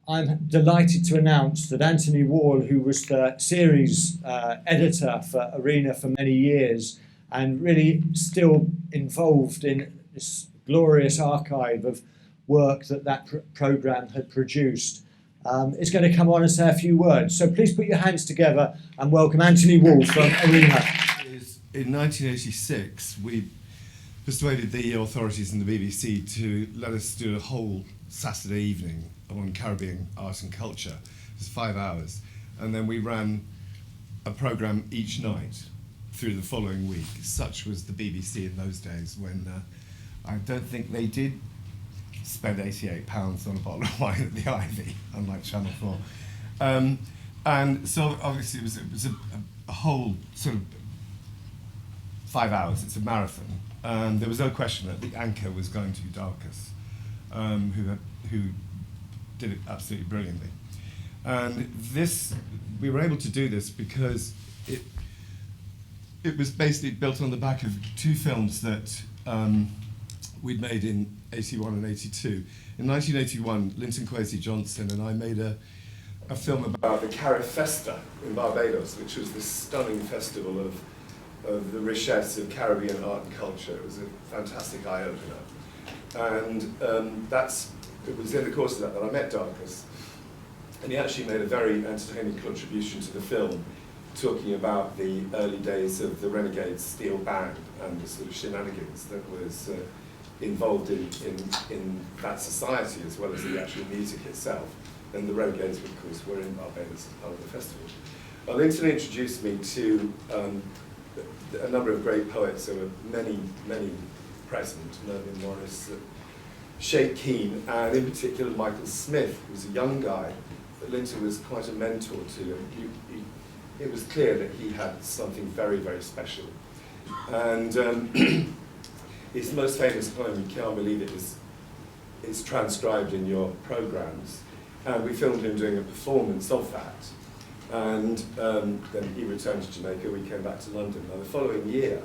I'm delighted to announce that Anthony Wall, who was the series editor for Arena for many years and really still involved in this glorious archive of work that programme had produced, is going to come on and say a few words. So please put your hands together and welcome Anthony Wall from Arena. In 1986, we persuaded the authorities and the BBC to let us do a whole Saturday evening on Caribbean art and culture. It was 5 hours. And then we ran a programme each night through the following week. Such was the BBC in those days, when I don't think they did spend £88 on a bottle of wine at the Ivy, unlike Channel 4. And so obviously it was a whole sort of 5 hours. It's a marathon. There was no question that the anchor was going to be Darcus, who did it absolutely brilliantly. And we were able to do this because it was basically built on the back of two films that we'd made in 81 and 82. In 1981, Linton Kwesi Johnson and I made a film about the Carib Festa in Barbados, which was this stunning festival of the richesse of Caribbean art and culture. It was a fantastic eye-opener. And it was in the course of that I met Darcus. And he actually made a very entertaining contribution to the film, talking about the early days of the Renegade Steel Band and the sort of shenanigans that was involved in that society, as well as the actual music itself. And the Renegades, of course, were in Barbados as part of the festival. Well, Linton introduced me to a number of great poets. There were many, many present: Mervyn Morris, Sheikh Keane, and in particular Michael Smith, who was a young guy that Linton was quite a mentor to. And it was clear that he had something very, very special. And his most famous poem, You Can't Believe It, is transcribed in your programmes. And we filmed him doing a performance of that. And then he returned to Jamaica, we came back to London. Now, the following year,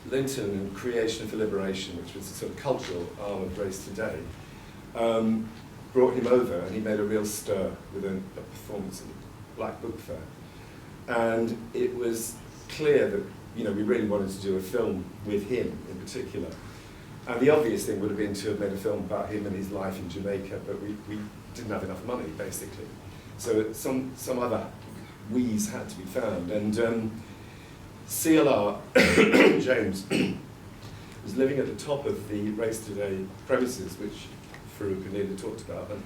Linton and Creation for Liberation, which was a sort of cultural arm of Race Today, brought him over, and he made a real stir with a performance at the Black Book Fair. And it was clear that we really wanted to do a film with him in particular. And the obvious thing would have been to have made a film about him and his life in Jamaica, but we didn't have enough money, basically. So some other wheeze had to be found. And CLR, James, was living at the top of the Race Today premises, which Farrukh and Nina talked about, and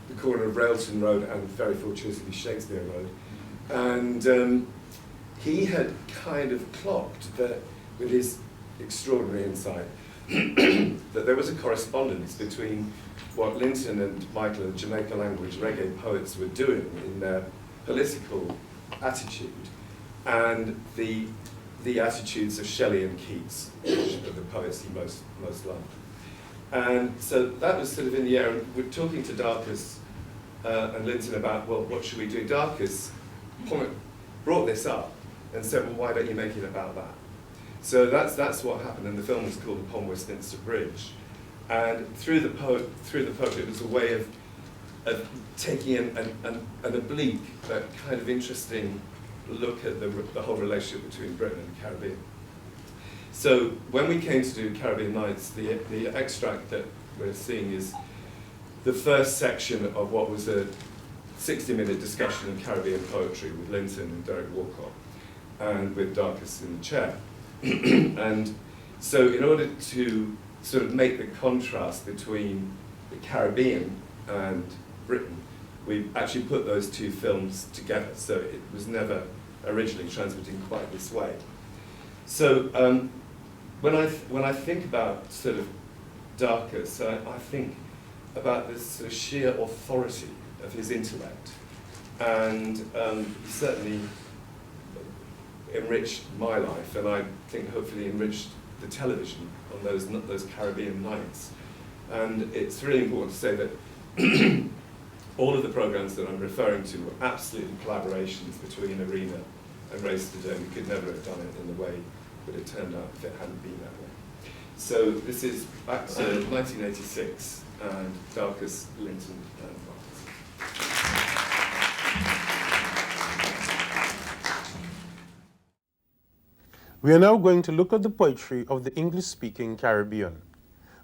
the corner of Railton Road and, very fortuitously, Shakespeare Road. And he had kind of clocked that, with his extraordinary insight, that there was a correspondence between what Linton and Michael, the Jamaica language reggae poets, were doing in their political attitude and the attitudes of Shelley and Keats, which are the poets he most loved. And so that was sort of in the air. And we're talking to Darcus and Linton about, well, what should we do? Darcus brought this up and said, well, why don't you make it about that? So that's what happened, and the film was called Upon Westminster Bridge. And through the poet, it was a way of taking an oblique but kind of interesting look at the whole relationship between Britain and the Caribbean. So when we came to do Caribbean Nights, the extract that we're seeing is the first section of what was a 60-minute discussion of Caribbean poetry with Linton and Derek Walcott, and with Darcus in the chair. And so in order to sort of make the contrast between the Caribbean and Britain, we actually put those two films together, so it was never originally transmitting quite this way. So when I think about sort of Darcus, I think about this sort of sheer authority of his intellect, and he certainly enriched my life, and I think hopefully enriched the television on those Caribbean nights. And it's really important to say that all of the programs that I'm referring to were absolutely collaborations between Arena and Race Today. We could never have done it in the way that it turned out if it hadn't been that way. So this is back to 1986, and Darcus, Linton, and Mark. We are now going to look at the poetry of the English-speaking Caribbean.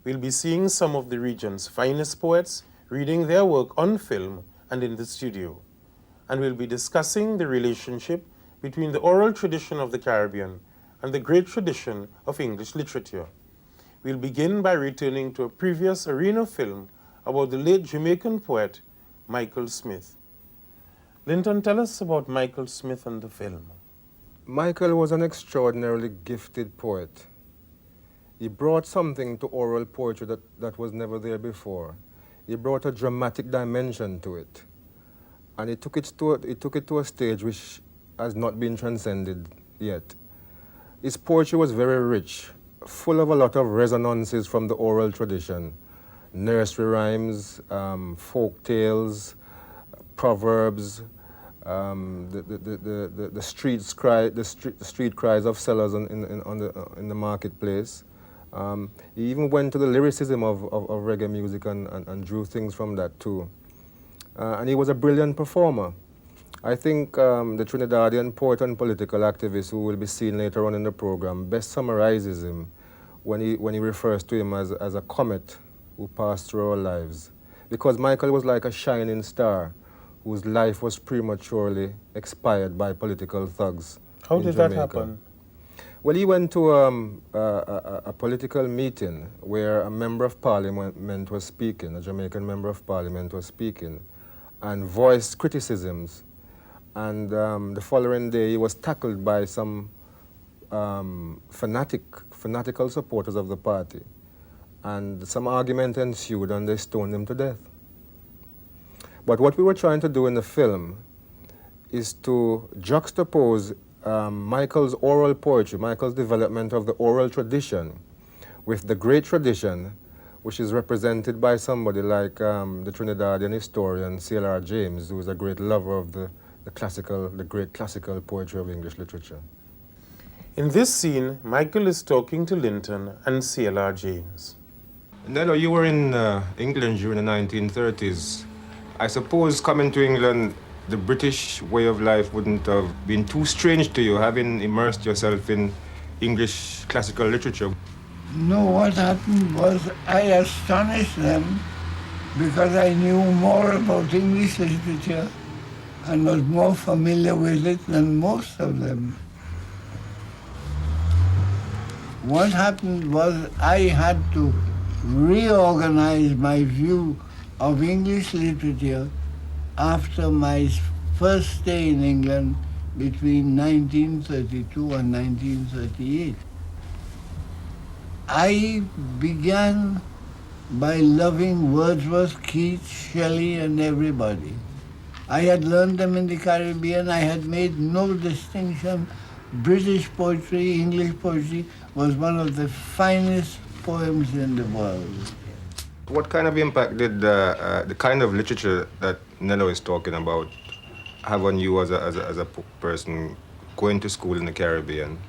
We'll be seeing some of the region's finest poets reading their work on film and in the studio. And we'll be discussing the relationship between the oral tradition of the Caribbean and the great tradition of English literature. We'll begin by returning to a previous arena film about the late Jamaican poet, Michael Smith. Linton, tell us about Michael Smith and the film. Michael was an extraordinarily gifted poet. He brought something to oral poetry that was never there before. He brought a dramatic dimension to it. And he took it to a stage which has not been transcended yet. His poetry was very rich, full of a lot of resonances from the oral tradition. Nursery rhymes, folk tales, proverbs, the street cries of sellers in the marketplace. He even went to the lyricism of reggae music and drew things from that too. And he was a brilliant performer. I think the Trinidadian poet and political activist who will be seen later on in the program best summarizes him when he refers to him as a comet who passed through our lives. Because Michael was like a shining star whose life was prematurely expired by political thugs. How did that happen? Well, he went to a political meeting where a member of parliament was speaking, a Jamaican member of parliament was speaking, and voiced criticisms. And the following day, he was tackled by some fanatical supporters of the party. And some argument ensued, and they stoned him to death. But what we were trying to do in the film is to juxtapose Michael's oral poetry, Michael's development of the oral tradition, with the great tradition, which is represented by somebody like the Trinidadian historian C.L.R. James, who is a great lover of the great classical poetry of English literature. In this scene, Michael is talking to Linton and C.L.R. James. Nello, you were in England during the 1930s. I suppose coming to England, the British way of life wouldn't have been too strange to you, having immersed yourself in English classical literature. No, what happened was I astonished them because I knew more about English literature and was more familiar with it than most of them. What happened was I had to reorganize my view of English literature after my first stay in England between 1932 and 1938. I began by loving Wordsworth, Keats, Shelley, and everybody. I had learned them in the Caribbean. I had made no distinction. British poetry, English poetry was one of the finest poems in the world. What kind of impact did the kind of literature that Nello is talking about have on you as a person going to school in the Caribbean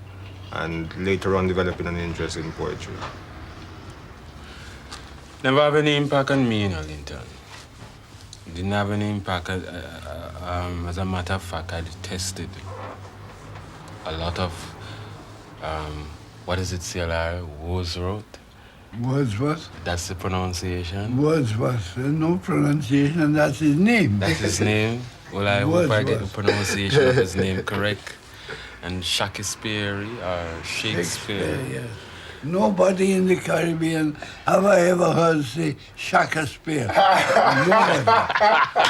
and later on developing an interest in poetry? Never have any impact on me, Linton. Didn't have any impact. As a matter of fact, I detested a lot of, what is it, C.L.R. Wordsworth? Wordsworth? That's the pronunciation? Wordsworth. No pronunciation, that's his name. That's his name? Well, I hope I get the pronunciation of his name correct. And Shakespeare or Shakespeare. Yes. Nobody in the Caribbean have I ever heard say Shakespeare. Nobody.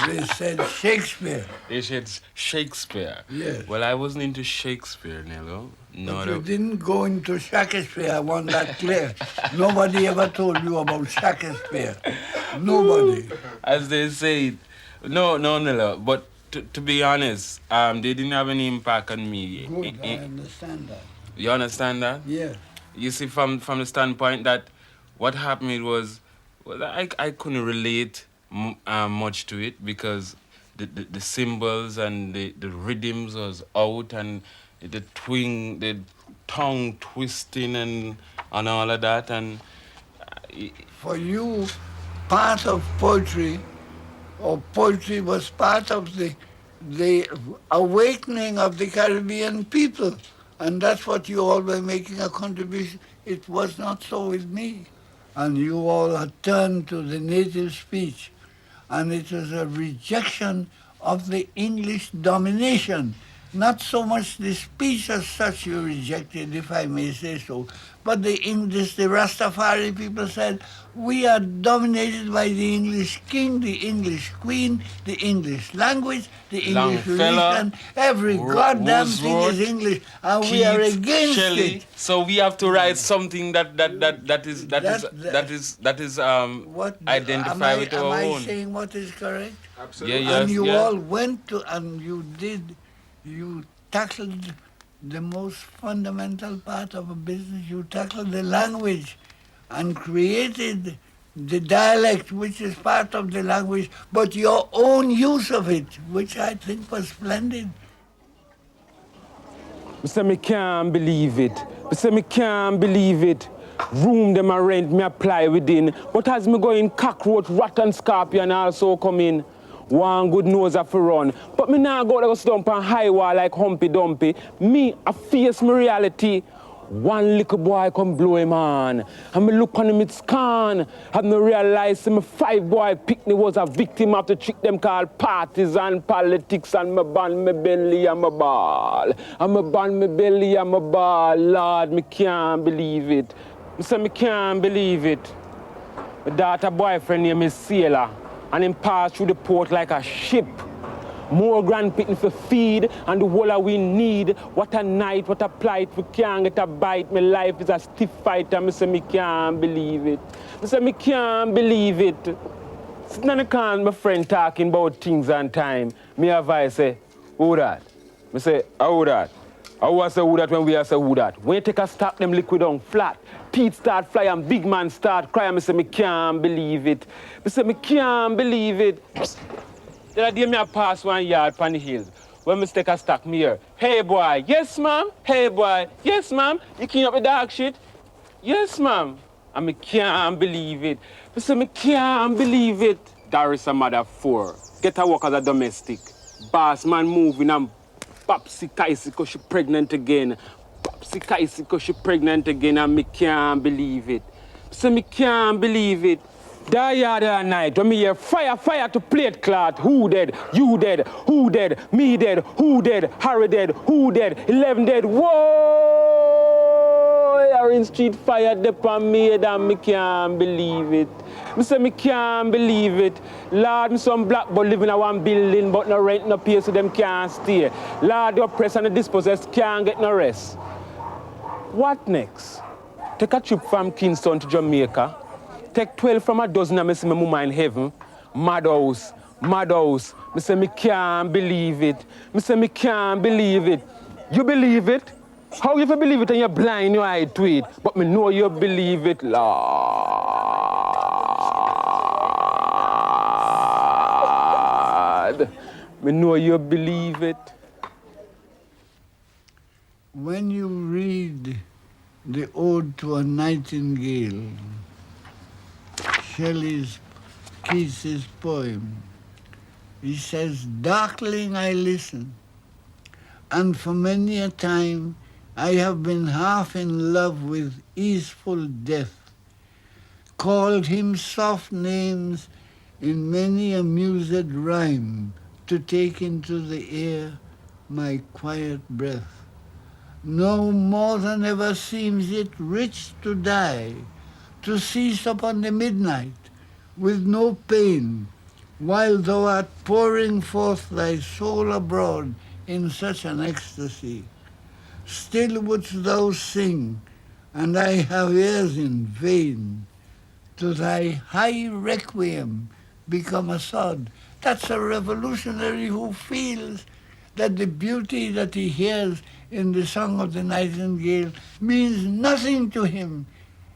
They said Shakespeare. They said Shakespeare. Yes. Well, I wasn't into Shakespeare, Nello. But you didn't go into Shakespeare, I want that clear. Nobody ever told you about Shakespeare. Nobody. As they say, no, Nello, but to be honest, they didn't have any impact on me. Good, I understand that. You understand that? Yes. You see, from the standpoint that what happened was I couldn't relate much to it because the symbols and the rhythms was out and the tongue twisting and all of that. And for you, part of poetry, or poetry was part of the awakening of the Caribbean people. And that's what you all were making a contribution. It was not so with me. And you all had turned to the native speech. And it was a rejection of the English domination. Not so much the speech as such you rejected, if I may say so, but the English, the Rastafari people said, we are dominated by the English king, the English queen, the English language, the English religion, every goddamn thing is English, and we are against it. So we have to write something that is identify with our own. Am I saying what is correct? Absolutely. And you all went to, and you tackled the most fundamental part of a business. You tackled the language and created the dialect, which is part of the language, but your own use of it, which I think was splendid. I say me can't believe it. I say me can't believe it. Room them a rent, me apply within. But as me go in, cockroach, rat and scorpion also come in. One good nose a for run. But me now go to stump on high wall like Humpy Dumpy. Me, I face my reality. One little boy come blow him on. And me look on him, it's gone. And me realize me 5 boy picnic was a victim of the trick them called parties and politics. And me ban me belly and me ball. And me ban me belly and me ball. Lord, me can't believe it. Me say me can't believe it. My daughter boyfriend name is Sailor. And him pass through the port like a ship. More grand picking for feed and the whole of we need. What a night, what a plight, we can't get a bite. My life is a stiff fight and I say me can't believe it. I say me can't believe it. Sitting on the corner, my friend talking about things and time. Me have I say, who that? I say, who that? I was say who that when we are say who that. When you take a stop, them liquid on flat. Teeth start fly and big man start crying. I say me can't believe it. I say me can't believe it. The other day me I pass one yard on the hills. When me take a stock me here. Hey boy, yes ma'am. Hey boy, yes ma'am. You clean up the dog shit? Yes ma'am. And me can't believe it. I say me can't believe it. Darcus a mother 4. Get a work as a domestic. Boss man moving and Popsy Kaisi cause she pregnant again. Popsy Kaisi cause she pregnant again and me can't believe it. So me can't believe it. That yard at night when me hear fire, fire to plate cloth. Who dead? You dead? Who dead? Me dead? Who dead? Harry dead? Who dead? 11 dead? Whoa! Orange Street fire dep on me head and me can't believe it. Me say me can't believe it. Lord, me some black boy living in one building but no rent, no pay so them can't stay. Lord, the oppressed and the dispossessed can't get no rest. What next? Take a trip from Kingston to Jamaica. Take 12 from a dozen and me see my mama in heaven. Madhouse, madhouse. Me say me can't believe it. Me say me can't believe it. You believe it? How you believe it and you're blind your eye to it? But me know you believe it, Lord. Me know you believe it. When you read the Ode to a Nightingale, Shelley's, Keats's poem, he says, darkling I listen, and for many a time I have been half in love with easeful death, called him soft names in many a mused rhyme to take into the air my quiet breath. No more than ever seems it rich to die, to cease upon the midnight with no pain, while thou art pouring forth thy soul abroad in such an ecstasy. Still wouldst thou sing, and I have ears in vain, to thy high requiem become a sod. That's a revolutionary who feels that the beauty that he hears in the Song of the Nightingale means nothing to him.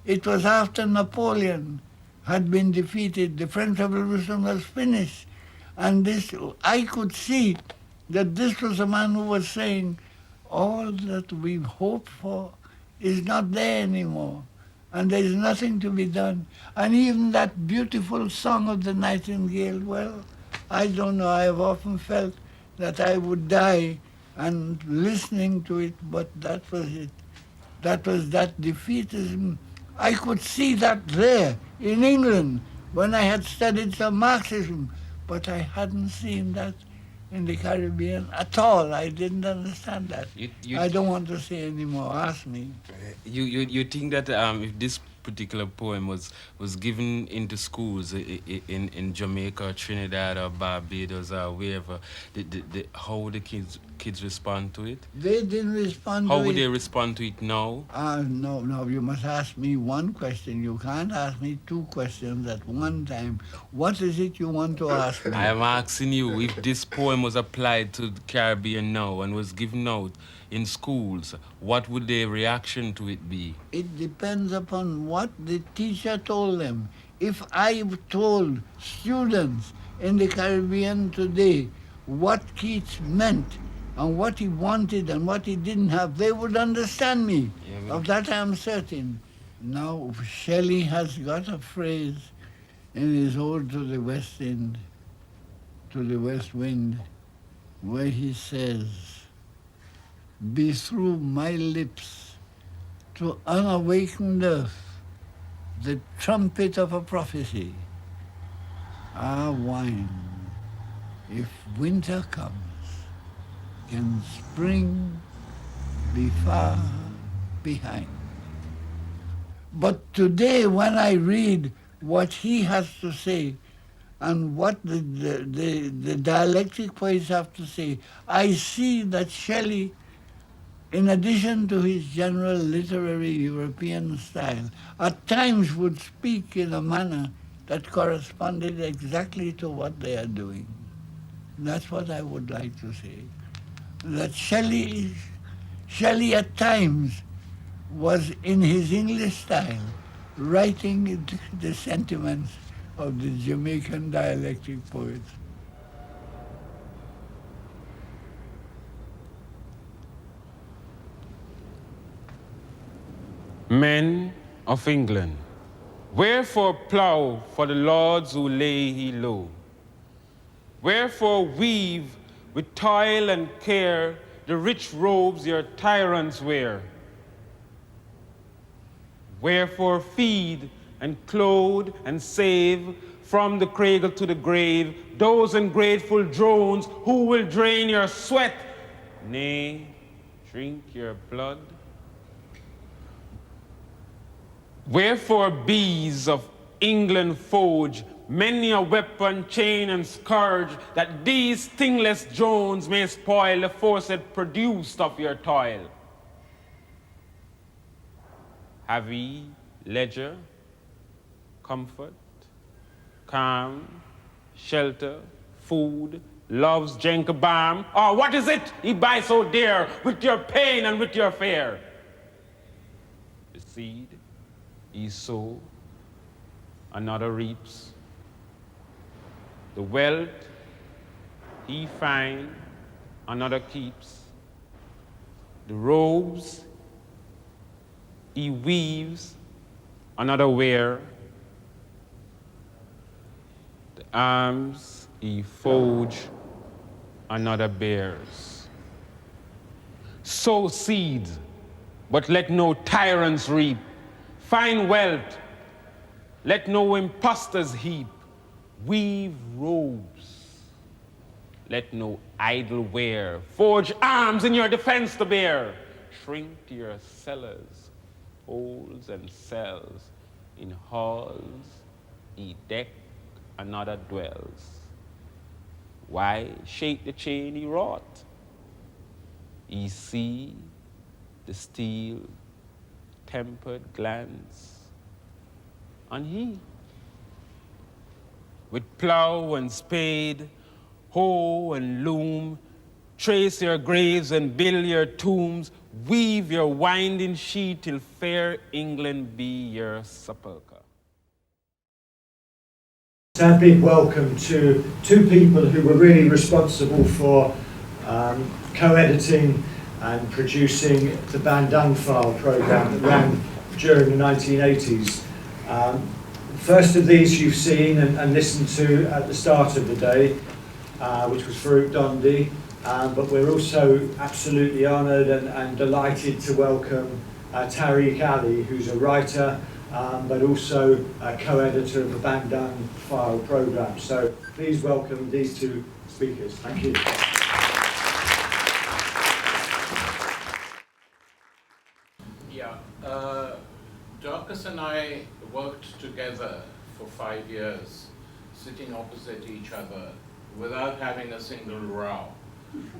It was after Napoleon had been defeated, the French Revolution was finished. And this, I could see that this was a man who was saying, all that we've hoped for is not there anymore, and there's nothing to be done. And even that beautiful Song of the Nightingale, well, I don't know, I have often felt that I would die and listening to it, but that was it. That was that defeatism. I could see that there in England when I had studied some Marxism, but I hadn't seen that in the Caribbean at all. I didn't understand that. I don't want to say anymore. Ask me. You think that if this particular poem was given into schools in Jamaica or Trinidad or Barbados or wherever, how would the kids respond to it? They didn't respond How to would it. they respond to it now? No, you must ask me one question. You can't ask me two questions at one time. What is it you want to ask me? I am asking you, if this poem was applied to the Caribbean now and was given out in schools, what would their reaction to it be? It depends upon what the teacher told them. If I told students in the Caribbean today what Keats meant and what he wanted and what he didn't have, they would understand me. Of that I am certain. Now, Shelley has got a phrase in his Ode to the West End, to the West Wind, where he says, "Be through my lips to unawakened earth the trumpet of a prophecy. Ah, wine, if winter comes, can spring be far behind?" But today, when I read what he has to say and what the dialectic poets have to say, I see that Shelley, in addition to his general literary European style, at times would speak in a manner that corresponded exactly to what they are doing. That's what I would like to say. That Shelley at times was in his English style writing the sentiments of the Jamaican dialectic poets. Men of England, wherefore plough for the lords who lay he low? Wherefore weave with toil and care the rich robes your tyrants wear? Wherefore feed and clothe and save from the cradle to the grave those ungrateful drones who will drain your sweat, nay, drink your blood? Wherefore bees of England forge many a weapon, chain, and scourge, that these stingless drones may spoil the forced produce of your toil? Have ye leisure, comfort, calm, shelter, food, love's gentle balm? Or what is it ye buy so dear with your pain and with your fear? The seed ye sow, another reaps. The wealth he finds, another keeps. The robes he weaves, another wear. The arms he forge, another bears. Sow seeds, but let no tyrants reap. Find wealth, let no impostors heap. Weave robes, let no idle wear. Forge arms in your defense to bear. Shrink to your cellars, holes and cells. In halls ye deck, another dwells. Why shake the chain he wrought? Ye see the steel tempered glance on he. With plow and spade, hoe and loom, trace your graves and build your tombs, weave your winding sheet till fair England be your sepulchre. A big welcome to two people who were really responsible for co-editing and producing the Bandung File programme that ran during the 1980s. First of these you've seen and listened to at the start of the day, which was Farrukh Dhondy. but we're also absolutely honoured and delighted to welcome Tariq Ali, who's a writer, but also a co-editor of the Bandung File programme. So please welcome these two speakers. Thank you. Yeah, Darcus and I worked together for 5 years, sitting opposite each other without having a single row,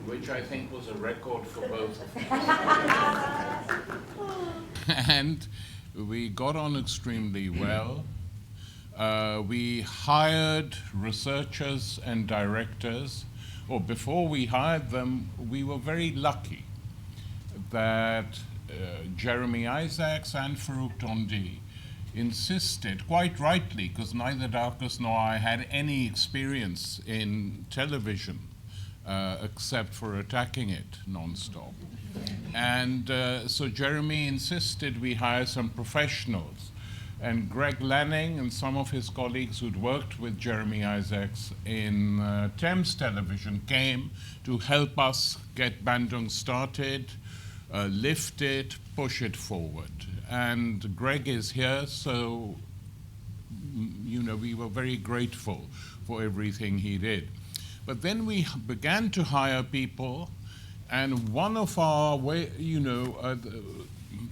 which I think was a record for both of us. And we got on extremely well. We hired researchers and directors, or before we hired them, we were very lucky that Jeremy Isaacs and Farrukh Dhondy insisted, quite rightly, because neither Darcus nor I had any experience in television except for attacking it non-stop. And so Jeremy insisted we hire some professionals. And Greg Lanning and some of his colleagues who'd worked with Jeremy Isaacs in Thames Television came to help us get Bandung started, lift it, push it forward. And Greg is here, so you know, we were very grateful for everything he did. But then we began to hire people, and one of our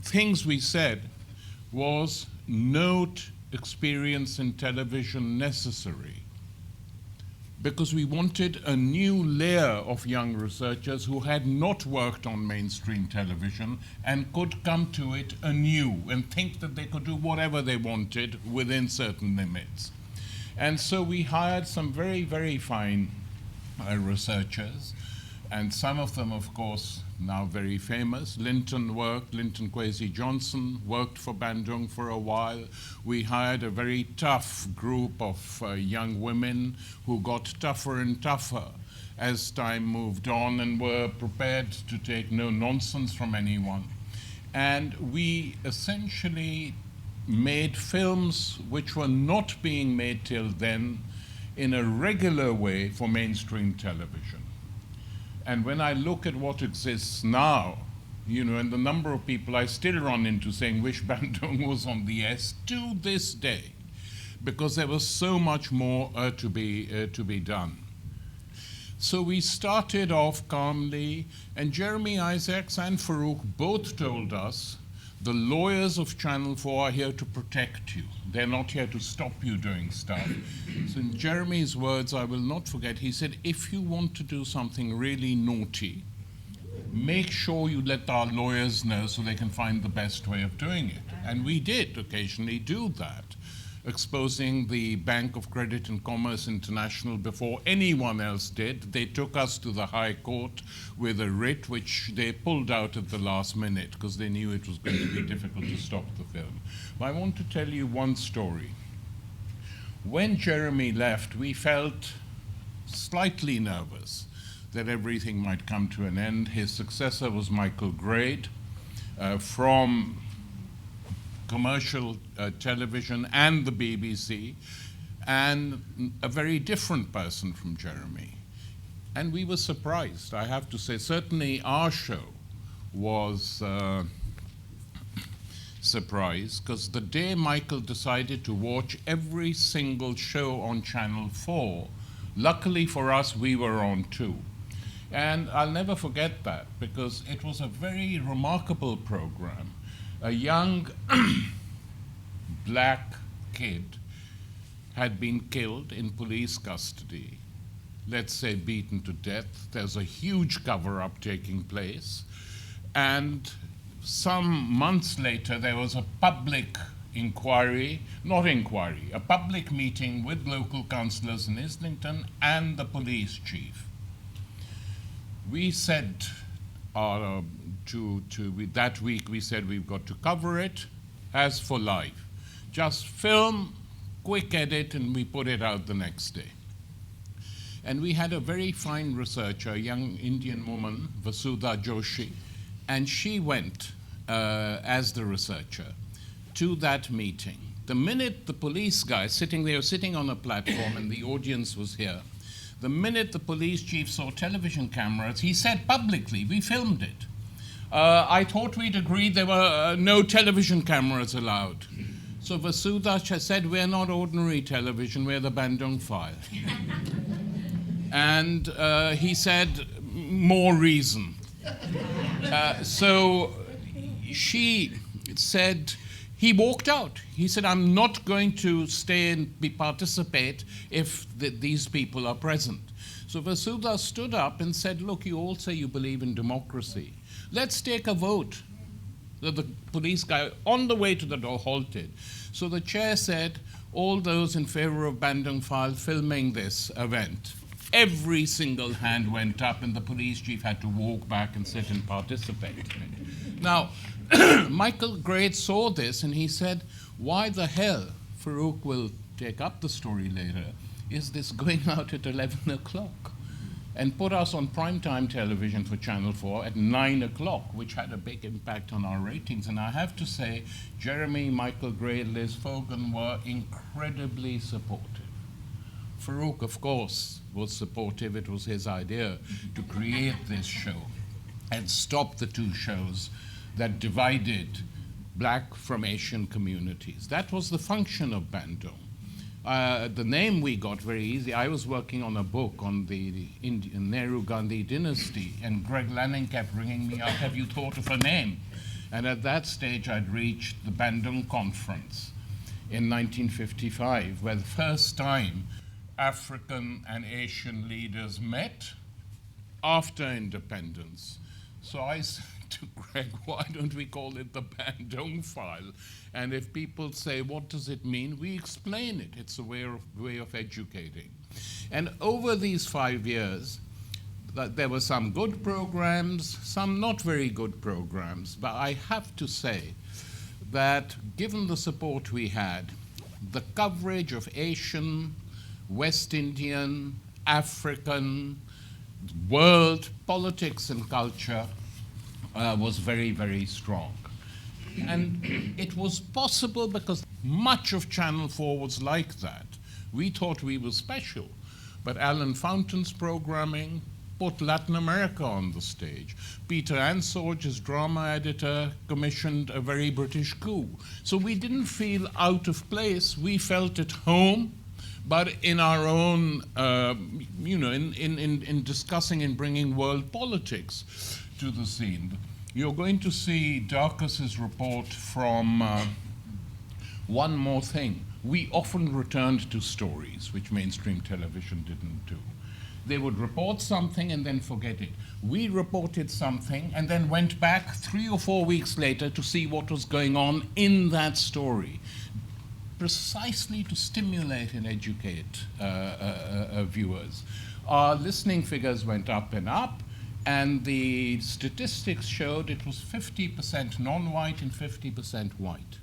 things we said was note experience in television necessary, because we wanted a new layer of young researchers who had not worked on mainstream television and could come to it anew and think that they could do whatever they wanted within certain limits. And so we hired some very, very fine researchers, and some of them, of course, now very famous. Linton Kwesi Johnson worked for Bandung for a while. We hired a very tough group of young women who got tougher and tougher as time moved on and were prepared to take no nonsense from anyone. And we essentially made films which were not being made till then in a regular way for mainstream television. And when I look at what exists now, you know, and the number of people I still run into saying wish Bandung was on the S to this day, because there was so much more to be done. So we started off calmly, and Jeremy Isaacs and Farrukh both told us, the lawyers of Channel 4 are here to protect you. They're not here to stop you doing stuff. So in Jeremy's words, I will not forget, he said, if you want to do something really naughty, make sure you let our lawyers know so they can find the best way of doing it. And we did occasionally do that, exposing the Bank of Credit and Commerce International before anyone else did. They took us to the High Court with a writ, which they pulled out at the last minute because they knew it was going to be difficult to stop the film. But I want to tell you one story. When Jeremy left, we felt slightly nervous that everything might come to an end. His successor was Michael Grade from commercial television and the BBC, and a very different person from Jeremy. And we were surprised, I have to say. Certainly our show was surprised, because the day Michael decided to watch every single show on Channel 4, luckily for us, we were on too. And I'll never forget that, because it was a very remarkable program. A young black kid had been killed in police custody, let's say beaten to death. There's a huge cover-up taking place. And some months later, there was a public inquiry, a public meeting with local councillors in Islington and the police chief. We said, that week we said we've got to cover it as for live. Just film, quick edit, and we put it out the next day. And we had a very fine researcher, a young Indian woman, Vasudha Joshi, and she went as the researcher to that meeting. The minute the police guy sitting on a platform and the audience was here, The minute the police chief saw television cameras, he said publicly, we filmed it. I thought we'd agreed there were no television cameras allowed. So Vasudha said, we're not ordinary television, we're the Bandung File. And he said, more reason. So she said, he walked out. He said, I'm not going to stay and participate if these people are present. So Vasudha stood up and said, look, you all say you believe in democracy. Let's take a vote. The police guy on the way to the door halted. So the chair said, all those in favor of Bandung File filming this event. Every single hand went up and the police chief had to walk back and sit and participate in it. Now, Michael Grade saw this and he said, why the hell, Farrukh will take up the story later, is this going out at 11 o'clock? And put us on primetime television for Channel 4 at 9 o'clock, which had a big impact on our ratings. And I have to say, Jeremy, Michael Grade, Liz Fogan were incredibly supportive. Farrukh, of course, was supportive. It was his idea to create this show and stop the two shows that divided black from Asian communities. That was the function of Bandung. The name we got very easy. I was working on a book on the Indian Nehru-Gandhi dynasty, and Greg Lanning kept ringing me up, have you thought of a name? And at that stage, I'd reached the Bandung Conference in 1955, where the first time African and Asian leaders met after independence. So I said to Greg, why don't we call it the Bandung File? And if people say, what does it mean? We explain it. It's a way of educating. And over these 5 years, there were some good programs, some not very good programs, but I have to say that given the support we had, the coverage of Asian, West Indian, African, world politics and culture was very, very strong. And it was possible because much of Channel 4 was like that. We thought we were special, but Alan Fountain's programming put Latin America on the stage. Peter Ansorge's drama editor commissioned a very British coup. So we didn't feel out of place. We felt at home, but in our own, in discussing and bringing world politics to the scene. You're going to see Darcus's report from One More Thing. We often returned to stories, which mainstream television didn't do. They would report something and then forget it. We reported something and then went back 3 or 4 weeks later to see what was going on in that story, precisely to stimulate and educate viewers. Our listening figures went up and up, and the statistics showed it was 50% non-white and 50% white,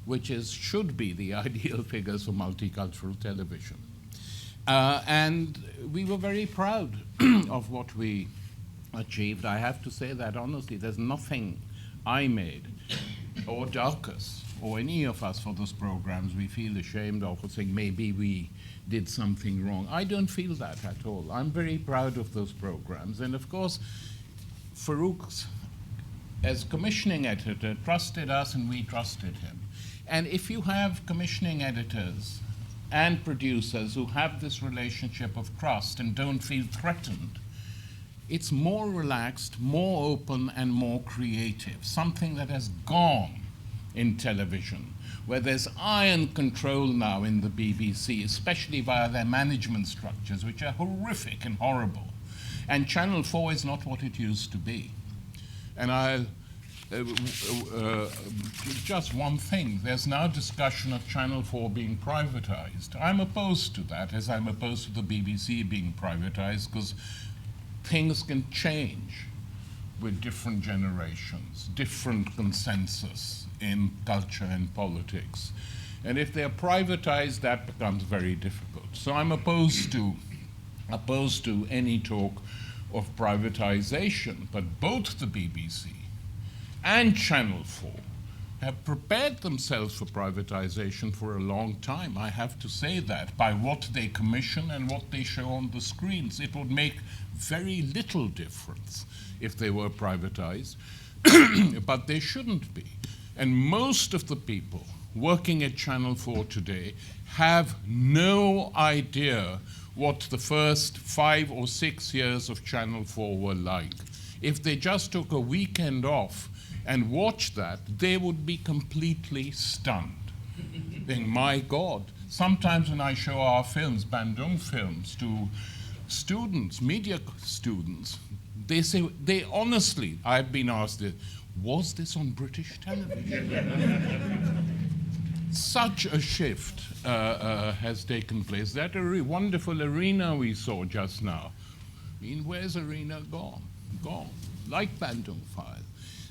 which should be the ideal figures for multicultural television. And we were very proud of what we achieved. I have to say that honestly, there's nothing I made, or Darcus, or any of us for those programs we feel ashamed of, or saying maybe we did something wrong. I don't feel that at all. I'm very proud of those programs. And of course, Farrukh, as commissioning editor, trusted us and we trusted him. And if you have commissioning editors and producers who have this relationship of trust and don't feel threatened, it's more relaxed, more open, and more creative, something that has gone in television, where there's iron control now in the BBC, especially via their management structures, which are horrific and horrible. And Channel 4 is not what it used to be. And just one thing, there's now discussion of Channel 4 being privatized. I'm opposed to that, as I'm opposed to the BBC being privatized, because things can change with different generations, different consensus in culture and politics. And if they're privatized, that becomes very difficult. So I'm opposed to any talk of privatization, but both the BBC and Channel 4 have prepared themselves for privatization for a long time. I have to say that by what they commission and what they show on the screens. It would make very little difference if they were privatized, but they shouldn't be. And most of the people working at Channel 4 today have no idea what the first 5 or 6 years of Channel 4 were like. If they just took a weekend off and watched that, they would be completely stunned. Think, my God. Sometimes when I show our films, Bandung films, to students, media students, they say, honestly, I've been asked, was this on British television? Such a shift has taken place. That wonderful arena we saw just now. I mean, where's arena gone? Gone, like Bandung File.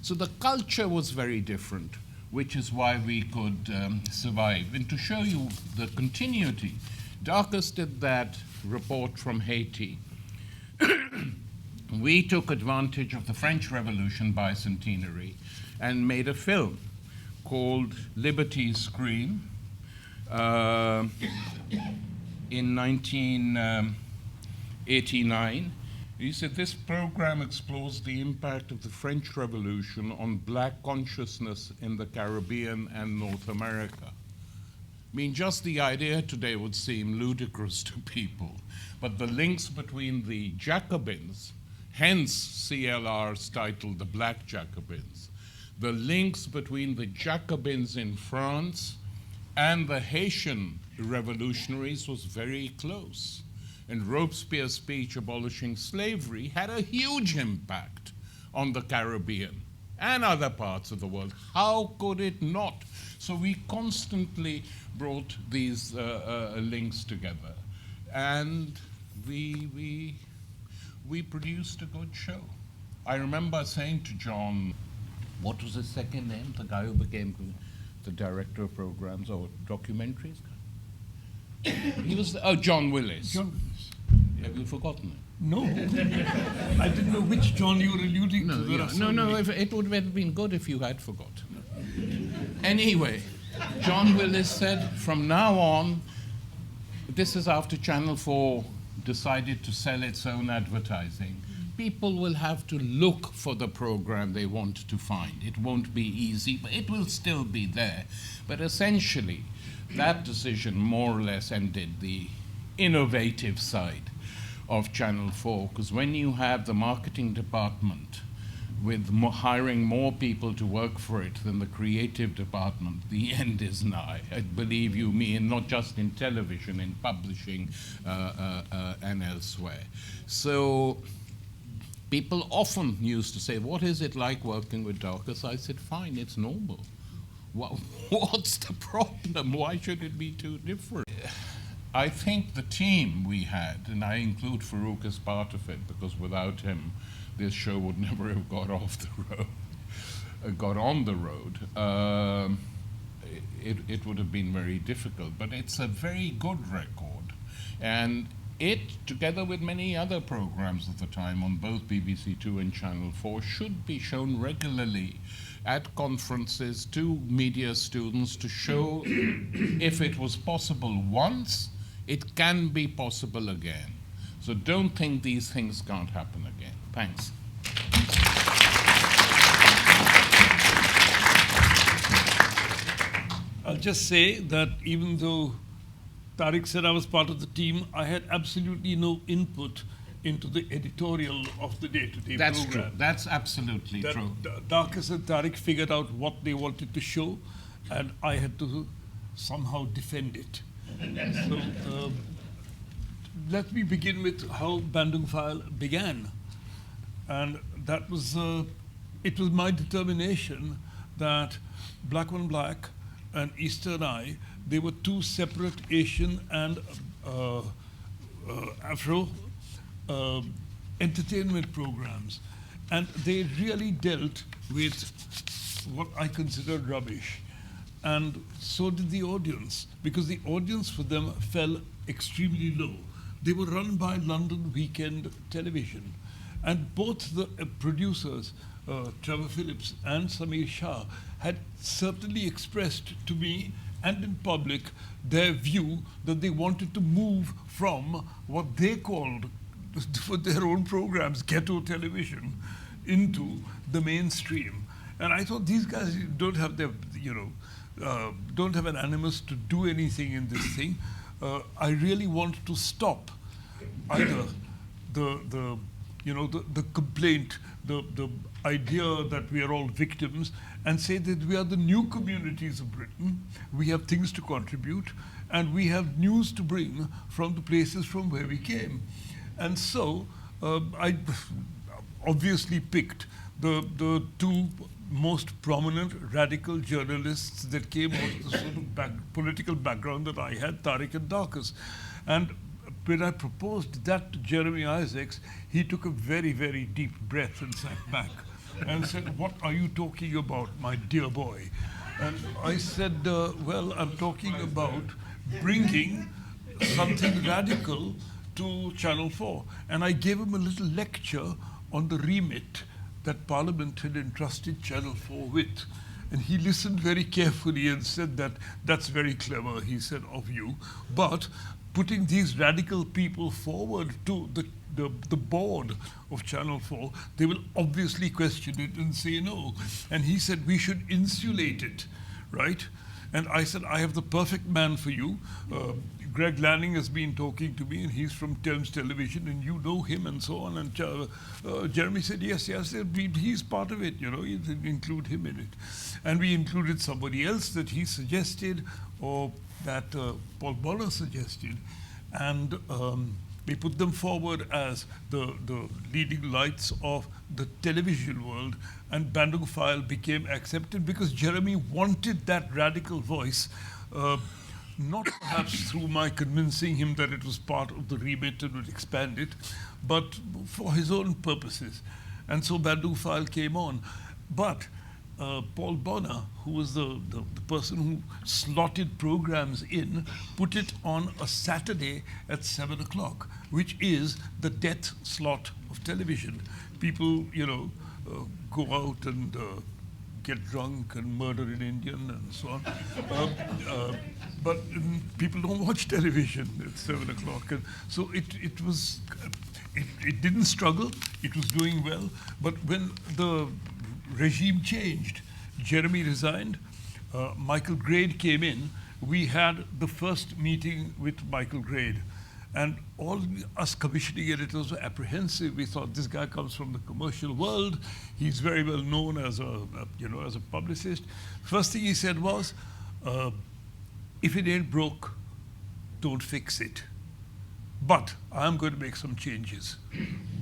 So the culture was very different, which is why we could survive. And to show you the continuity, Darcus did that report from Haiti. We took advantage of the French Revolution bicentenary and made a film called Liberty's Scream in 1989. He said this program explores the impact of the French Revolution on black consciousness in the Caribbean and North America. I mean, just the idea today would seem ludicrous to people, but the links between the Jacobins, hence CLR's title, The Black Jacobins, the links between the Jacobins in France and the Haitian revolutionaries was very close. And Robespierre's speech abolishing slavery had a huge impact on the Caribbean and other parts of the world. How could it not? So we constantly brought these links together. And we produced a good show. I remember saying to John, what was his second name? The guy who became the director of programs or documentaries? He was, John Willis. John Willis. Have you forgotten it? No. I didn't know which John you were alluding to. No, it would have been good if you had forgotten. Anyway, John Willis said, from now on, this is after Channel 4 decided to sell its own advertising, people will have to look for the program they want to find. It won't be easy, but it will still be there. But essentially, that decision more or less ended the innovative side of Channel 4, because when you have the marketing department with hiring more people to work for it than the creative department, the end is nigh. Believe you me, and not just in television, in publishing and elsewhere. So people often used to say, what is it like working with Darcus? I said, fine, it's normal. What's the problem? Why should it be too different? I think the team we had, and I include Farrukh as part of it, because without him, this show would never have got off the road, got on the road. It would have been very difficult, but it's a very good record. And it, together with many other programs at the time on both BBC 2 and Channel 4, should be shown regularly at conferences to media students to show if it was possible once, it can be possible again. So don't think these things can't happen again. Thanks. I'll just say that even though Tariq said I was part of the team, I had absolutely no input into the editorial of the day-to-day program. That's true. That's absolutely true. Darcus and Tariq figured out what they wanted to show, and I had to somehow defend it. So let me begin with how Bandung File began. And that was, it was my determination that Black on Black and Eastern Eye, they were two separate Asian and Afro entertainment programs. And they really dealt with what I considered rubbish. And so did the audience, because the audience for them fell extremely low. They were run by London Weekend Television. And both the producers, Trevor Phillips and Samir Shah, had certainly expressed to me and in public their view that they wanted to move from what they called, for their own programs, ghetto television, into the mainstream. And I thought these guys don't have their, don't have an animus to do anything in this thing. I really want to stop either the complaint, the idea that we are all victims, and say that we are the new communities of Britain, we have things to contribute, and we have news to bring from the places from where we came. And so I obviously picked the two most prominent radical journalists that came out of the sort of political background that I had, Tariq and Darcus. And when I proposed that to Jeremy Isaacs, he took a very, very deep breath and sat back and said, "What are you talking about, my dear boy?" And I said, well, I'm talking about bringing something radical to Channel 4. And I gave him a little lecture on the remit that Parliament had entrusted Channel 4 with. And he listened very carefully and said that, "That's very clever," he said, "of you. But putting these radical people forward to the board of Channel 4, they will obviously question it and say no." And he said, "We should insulate it," right? And I said, "I have the perfect man for you. Greg Lanning has been talking to me, and he's from Thames Television, and you know him," and so on. And Jeremy said, yes, he's part of it, you include him in it. And we included somebody else that he suggested, or that Paul Bonner suggested. And we put them forward as the leading lights of the television world, and Bandung File became accepted because Jeremy wanted that radical voice, not perhaps through my convincing him that it was part of the remit and would expand it, but for his own purposes. And so Bandung File came on. But Paul Bonner, who was the person who slotted programs in, put it on a Saturday at 7 o'clock, which is the death slot of television. People, go out and get drunk and murder an Indian and so on. But people don't watch television at 7 o'clock. And so it didn't struggle, it was doing well. But when the regime changed, Jeremy resigned, Michael Grade came in. We had the first meeting with Michael Grade. And all us commissioning editors were apprehensive. We thought, this guy comes from the commercial world. He's very well known as a publicist. First thing he said was, "If it ain't broke, don't fix it. But I'm going to make some changes."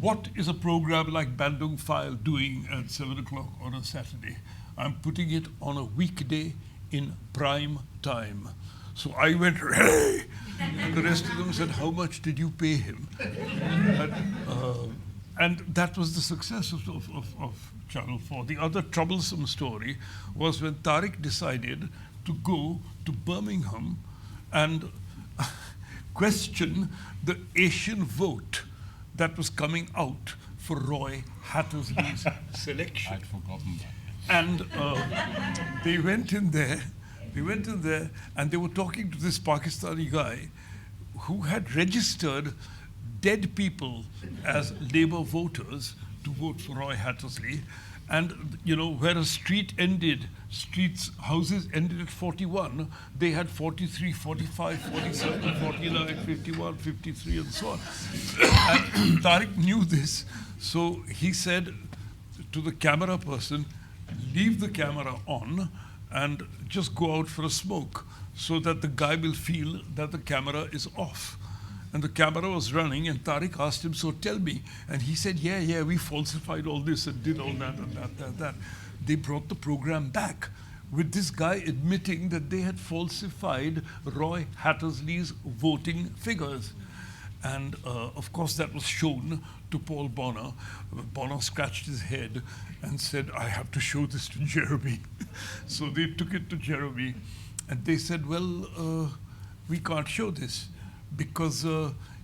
What is a program like Bandung File doing at 7 o'clock on a Saturday? I'm putting it on a weekday in prime time. So I went, "Hey!" And the rest of them said, "How much did you pay him?" And that was the success of Channel 4. The other troublesome story was when Tariq decided to go to Birmingham and question the Asian vote that was coming out for Roy Hattersley's selection. I'd forgotten that. And they went in there and they were talking to this Pakistani guy who had registered dead people as Labour voters to vote for Roy Hattersley. And where a houses ended at 41, they had 43, 45, 47, 49, 51, 53, and so on. And Tariq knew this, so he said to the camera person, "Leave the camera on and just go out for a smoke so that the guy will feel that the camera is off." And the camera was running, and Tariq asked him, "So tell me." And he said, yeah, we falsified all this and did all that and that. They brought the program back with this guy admitting that they had falsified Roy Hattersley's voting figures. And of course that was shown to Paul Bonner. Bonner scratched his head and said, "I have to show this to Jeremy." So they took it to Jeremy, and they said, "Well, we can't show this," because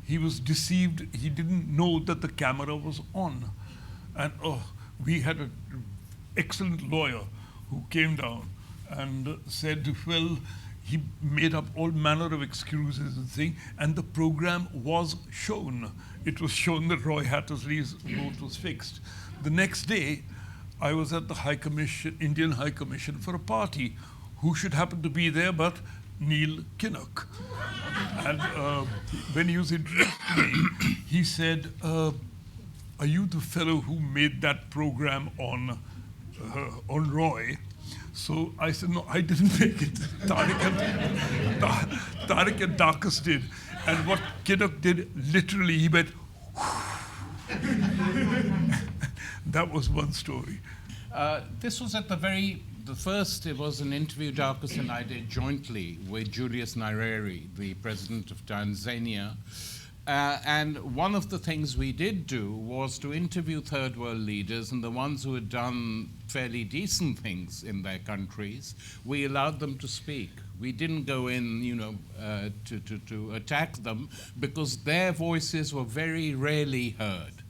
he was deceived. He didn't know that the camera was on. And we had an excellent lawyer who came down and said, well, he made up all manner of excuses and things, and the program was shown. It was shown that Roy Hattersley's vote was fixed. The next day, I was at the High Commission, Indian High Commission, for a party. Who should happen to be there but Neil Kinnock? And when he was introduced to me, he said, are you the fellow who made that program on Roy? So I said, no, I didn't make it. Tariq and Darcus did. And what Kinnock did, literally, he went, that was one story. This was at the first, it was an interview Darcus and I did jointly with Julius Nyerere, the president of Tanzania. And one of the things we did do was to interview third world leaders, and the ones who had done fairly decent things in their countries, we allowed them to speak. We didn't go in, to attack them, because their voices were very rarely heard.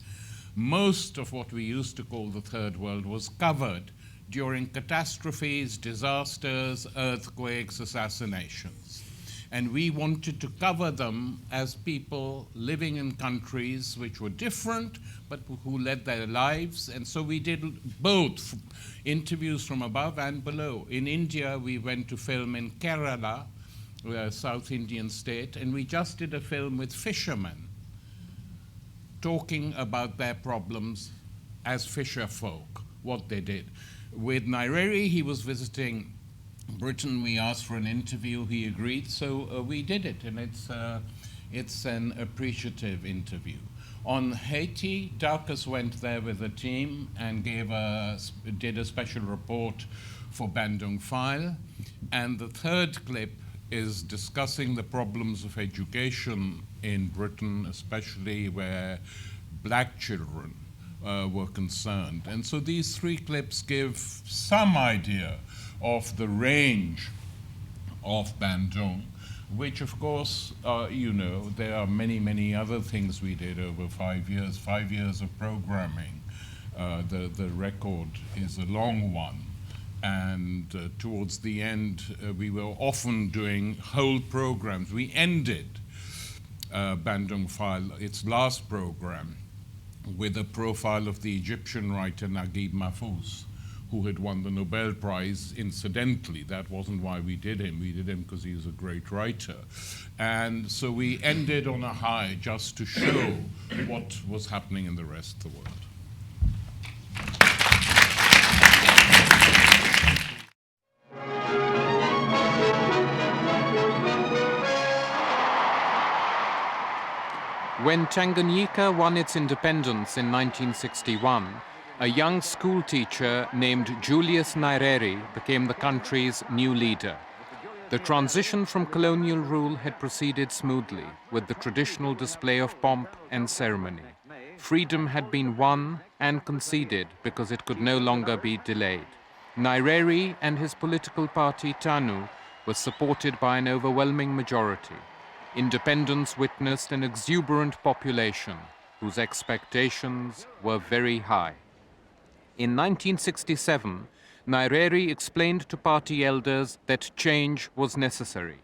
Most of what we used to call the third world was covered during catastrophes, disasters, earthquakes, assassinations. And we wanted to cover them as people living in countries which were different, but who led their lives. And so we did both interviews from above and below. In India, we went to film in Kerala, South Indian state, and we just did a film with fishermen talking about their problems as fisher folk, what they did. With Nyerere, he was visiting Britain. We asked for an interview, he agreed, so we did it, and it's an appreciative interview. On Haiti, Darcus went there with a team and did a special report for Bandung File, and the third clip is discussing the problems of education in Britain, especially where black children were concerned. And so these three clips give some idea of the range of Bandung, which of course, there are many, many other things we did over 5 years of programming. The record is a long one. And towards the end, we were often doing whole programs. We ended Bandung File, its last program, with a profile of the Egyptian writer Naguib Mahfouz, who had won the Nobel Prize incidentally. That wasn't why we did him. We did him because he was a great writer. And so we ended on a high just to show what was happening in the rest of the world. When Tanganyika won its independence in 1961, a young school teacher named Julius Nyerere became the country's new leader. The transition from colonial rule had proceeded smoothly, with the traditional display of pomp and ceremony. Freedom had been won and conceded because it could no longer be delayed. Nyerere and his political party TANU was supported by an overwhelming majority. Independence witnessed an exuberant population whose expectations were very high. In 1967, Nyerere explained to party elders that change was necessary.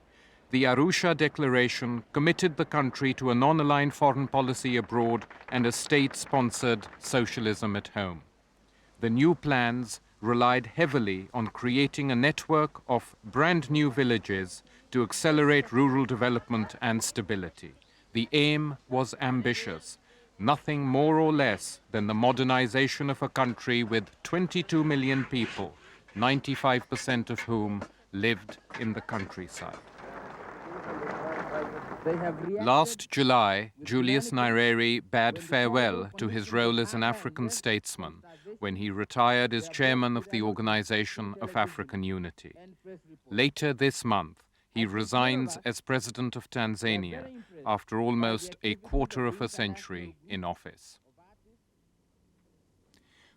The Arusha Declaration committed the country to a non-aligned foreign policy abroad and a state-sponsored socialism at home. The new plans relied heavily on creating a network of brand new villages to accelerate rural development and stability. The aim was ambitious, nothing more or less than the modernization of a country with 22 million people, 95% of whom lived in the countryside. Last July, Julius Nyerere bade farewell to his role as an African statesman when he retired as chairman of the Organization of African Unity. Later this month, he resigns as president of Tanzania after almost a quarter of a century in office.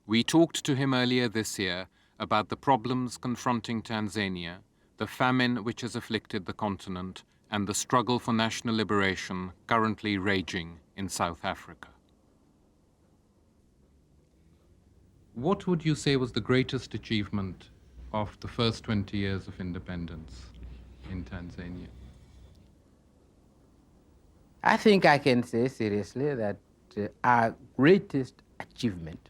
We talked to him earlier this year about the problems confronting Tanzania, the famine which has afflicted the continent, and the struggle for national liberation currently raging in South Africa. What would you say was the greatest achievement of the first 20 years of independence in Tanzania? I think I can say seriously that our greatest achievement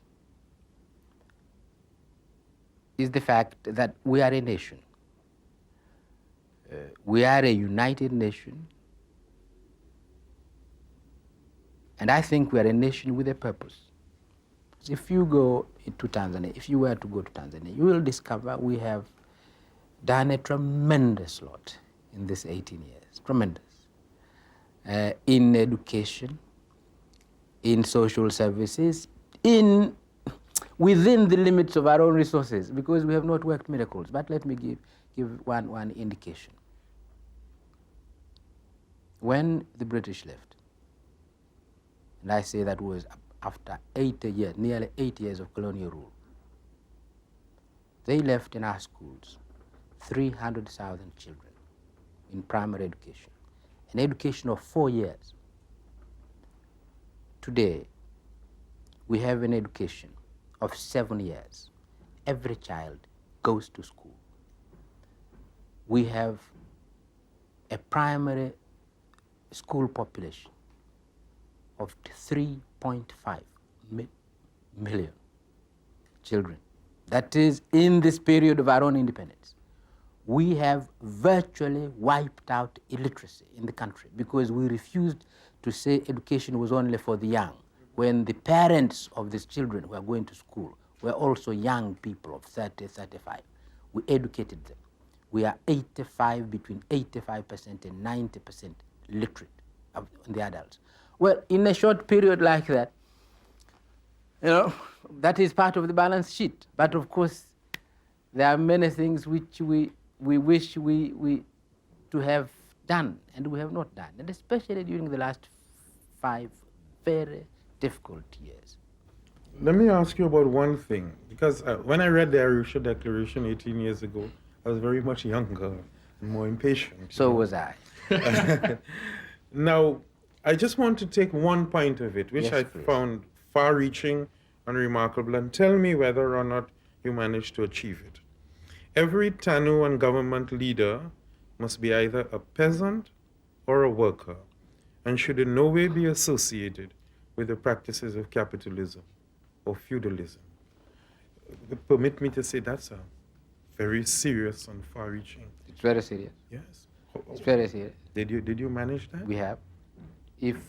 is the fact that we are a nation. We are a united nation, and I think we are a nation with a purpose. If you go to Tanzania, if you were to go to Tanzania, you will discover we have done a tremendous lot in these 18 years, tremendous. In education, in social services, within the limits of our own resources, because we have not worked miracles. But let me give one indication. When the British left, and I say that was after 80 years, nearly 8 years of colonial rule, they left in our schools 300,000 children in primary education, an education of 4 years. Today, we have an education of 7 years. Every child goes to school. We have a primary school population of 3.5 million children. That is in this period of our own independence. We have virtually wiped out illiteracy in the country because we refused to say education was only for the young, when the parents of these children who are going to school were also young people of 30, 35. We educated them. We are between 85% and 90% literate of the adults. Well, in a short period like that, that is part of the balance sheet. But of course, there are many things which we wish we to have done, and we have not done, and especially during the last 5 very difficult years. Let me ask you about one thing, because when I read the Arusha Declaration 18 years ago, I was very much younger and more impatient. So was I. Now, I just want to take one point of it, which Yes, I please. found far-reaching and remarkable, and tell me whether or not you managed to achieve it. Every Tanu and government leader must be either a peasant or a worker, and should in no way be associated with the practices of capitalism or feudalism. Permit me to say that's a very serious and far-reaching. It's very serious. Yes. It's very serious. Did you manage that? We have. If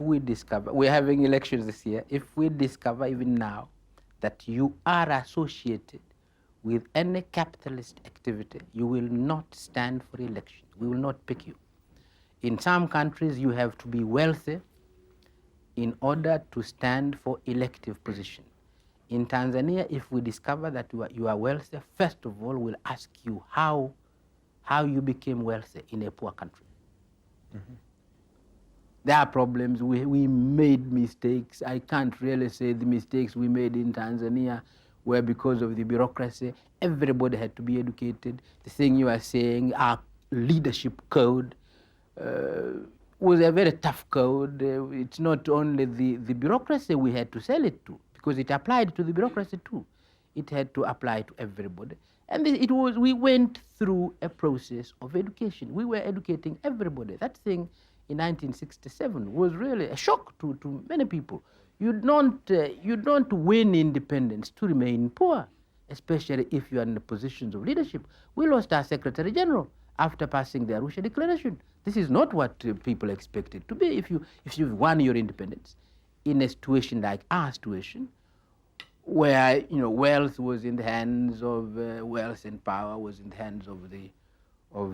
we discover, we're having elections this year, if we discover even now that you are associated with any capitalist activity, you will not stand for election. We will not pick you. In some countries, you have to be wealthy in order to stand for elective position. In Tanzania, if we discover that you are wealthy, first of all, we'll ask you how you became wealthy in a poor country. Mm-hmm. There are problems. We made mistakes. I can't really say the mistakes we made in Tanzania were because of the bureaucracy. Everybody had to be educated. The thing you are saying, our leadership code was a very tough code. It's not only the bureaucracy we had to sell it to, because it applied to the bureaucracy too. It had to apply to everybody. And we went through a process of education. We were educating everybody. That thing in 1967 was really a shock to many people. You don't win independence to remain poor, especially if you are in the positions of leadership. We lost our Secretary General after passing the Arusha Declaration. This is not what people expected to be. If you've won your independence in a situation like our situation, where wealth was in the hands of wealth and power was in the hands of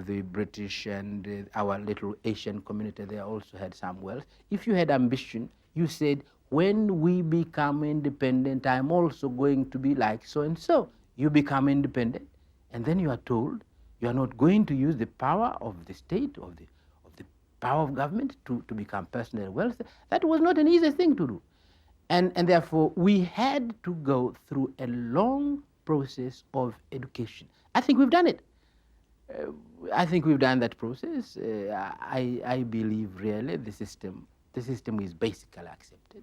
the British, and our little Asian community there also had some wealth. If you had ambition, you said, when we become independent, I'm also going to be like so and so. You become independent, and then you are told you are not going to use the power of the state, of the power of government to become personally wealthy. That was not an easy thing to do. And therefore, we had to go through a long process of education. I think we've done it. I think we've done that process. I believe really the system is basically accepted.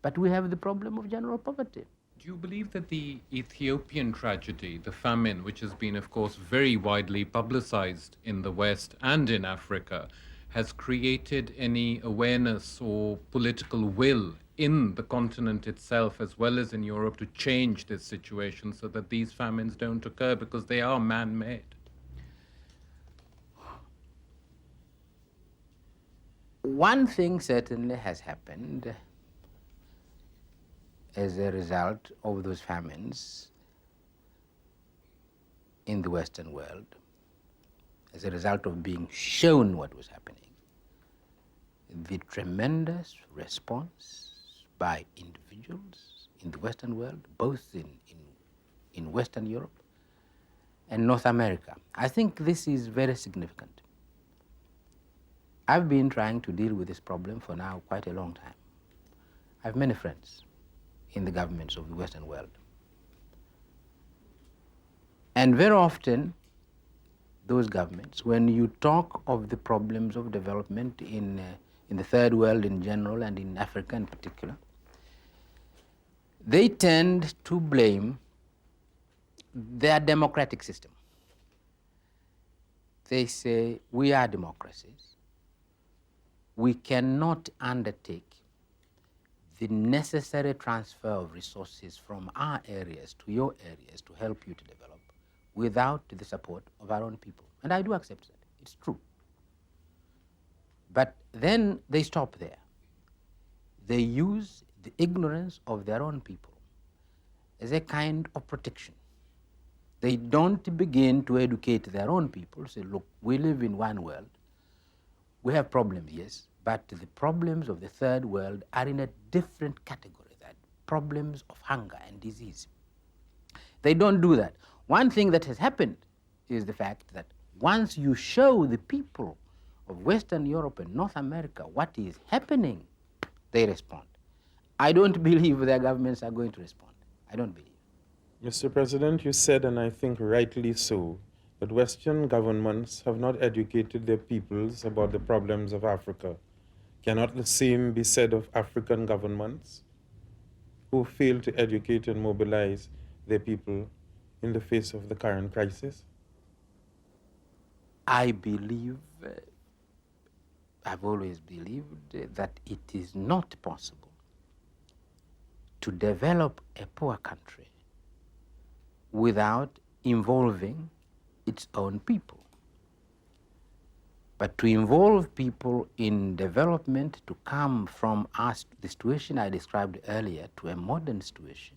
but we have the problem of general poverty. Do you believe that the Ethiopian tragedy, the famine, which has been, of course, very widely publicized in the West and in Africa, has created any awareness or political will in the continent itself, as well as in Europe, to change this situation so that these famines don't occur because they are man-made? One thing certainly has happened as a result of those famines in the Western world, as a result of being shown what was happening. The tremendous response by individuals in the Western world, both in Western Europe and North America. I think this is very significant. I've been trying to deal with this problem for now quite a long time. I have many friends in the governments of the Western world. And very often, those governments, when you talk of the problems of development in the third world in general and in Africa in particular, they tend to blame their democratic system. They say, we are democracies. We cannot undertake the necessary transfer of resources from our areas to your areas to help you to develop without the support of our own people. And I do accept that. It's true. But then they stop there. They use the ignorance of their own people as a kind of protection. They don't begin to educate their own people, say, look, we live in one world. We have problems, yes, but the problems of the third world are in a different category, that problems of hunger and disease. They don't do that. One thing that has happened is the fact that once you show the people of Western Europe and North America what is happening, they respond. I don't believe their governments are going to respond. I don't believe. Mr. President, you said, and I think rightly so, that Western governments have not educated their peoples about the problems of Africa. Cannot the same be said of African governments who fail to educate and mobilize their people in the face of the current crisis? I believe, I've always believed that it is not possible to develop a poor country without involving its own people. But to involve people in development to come from the situation I described earlier to a modern situation,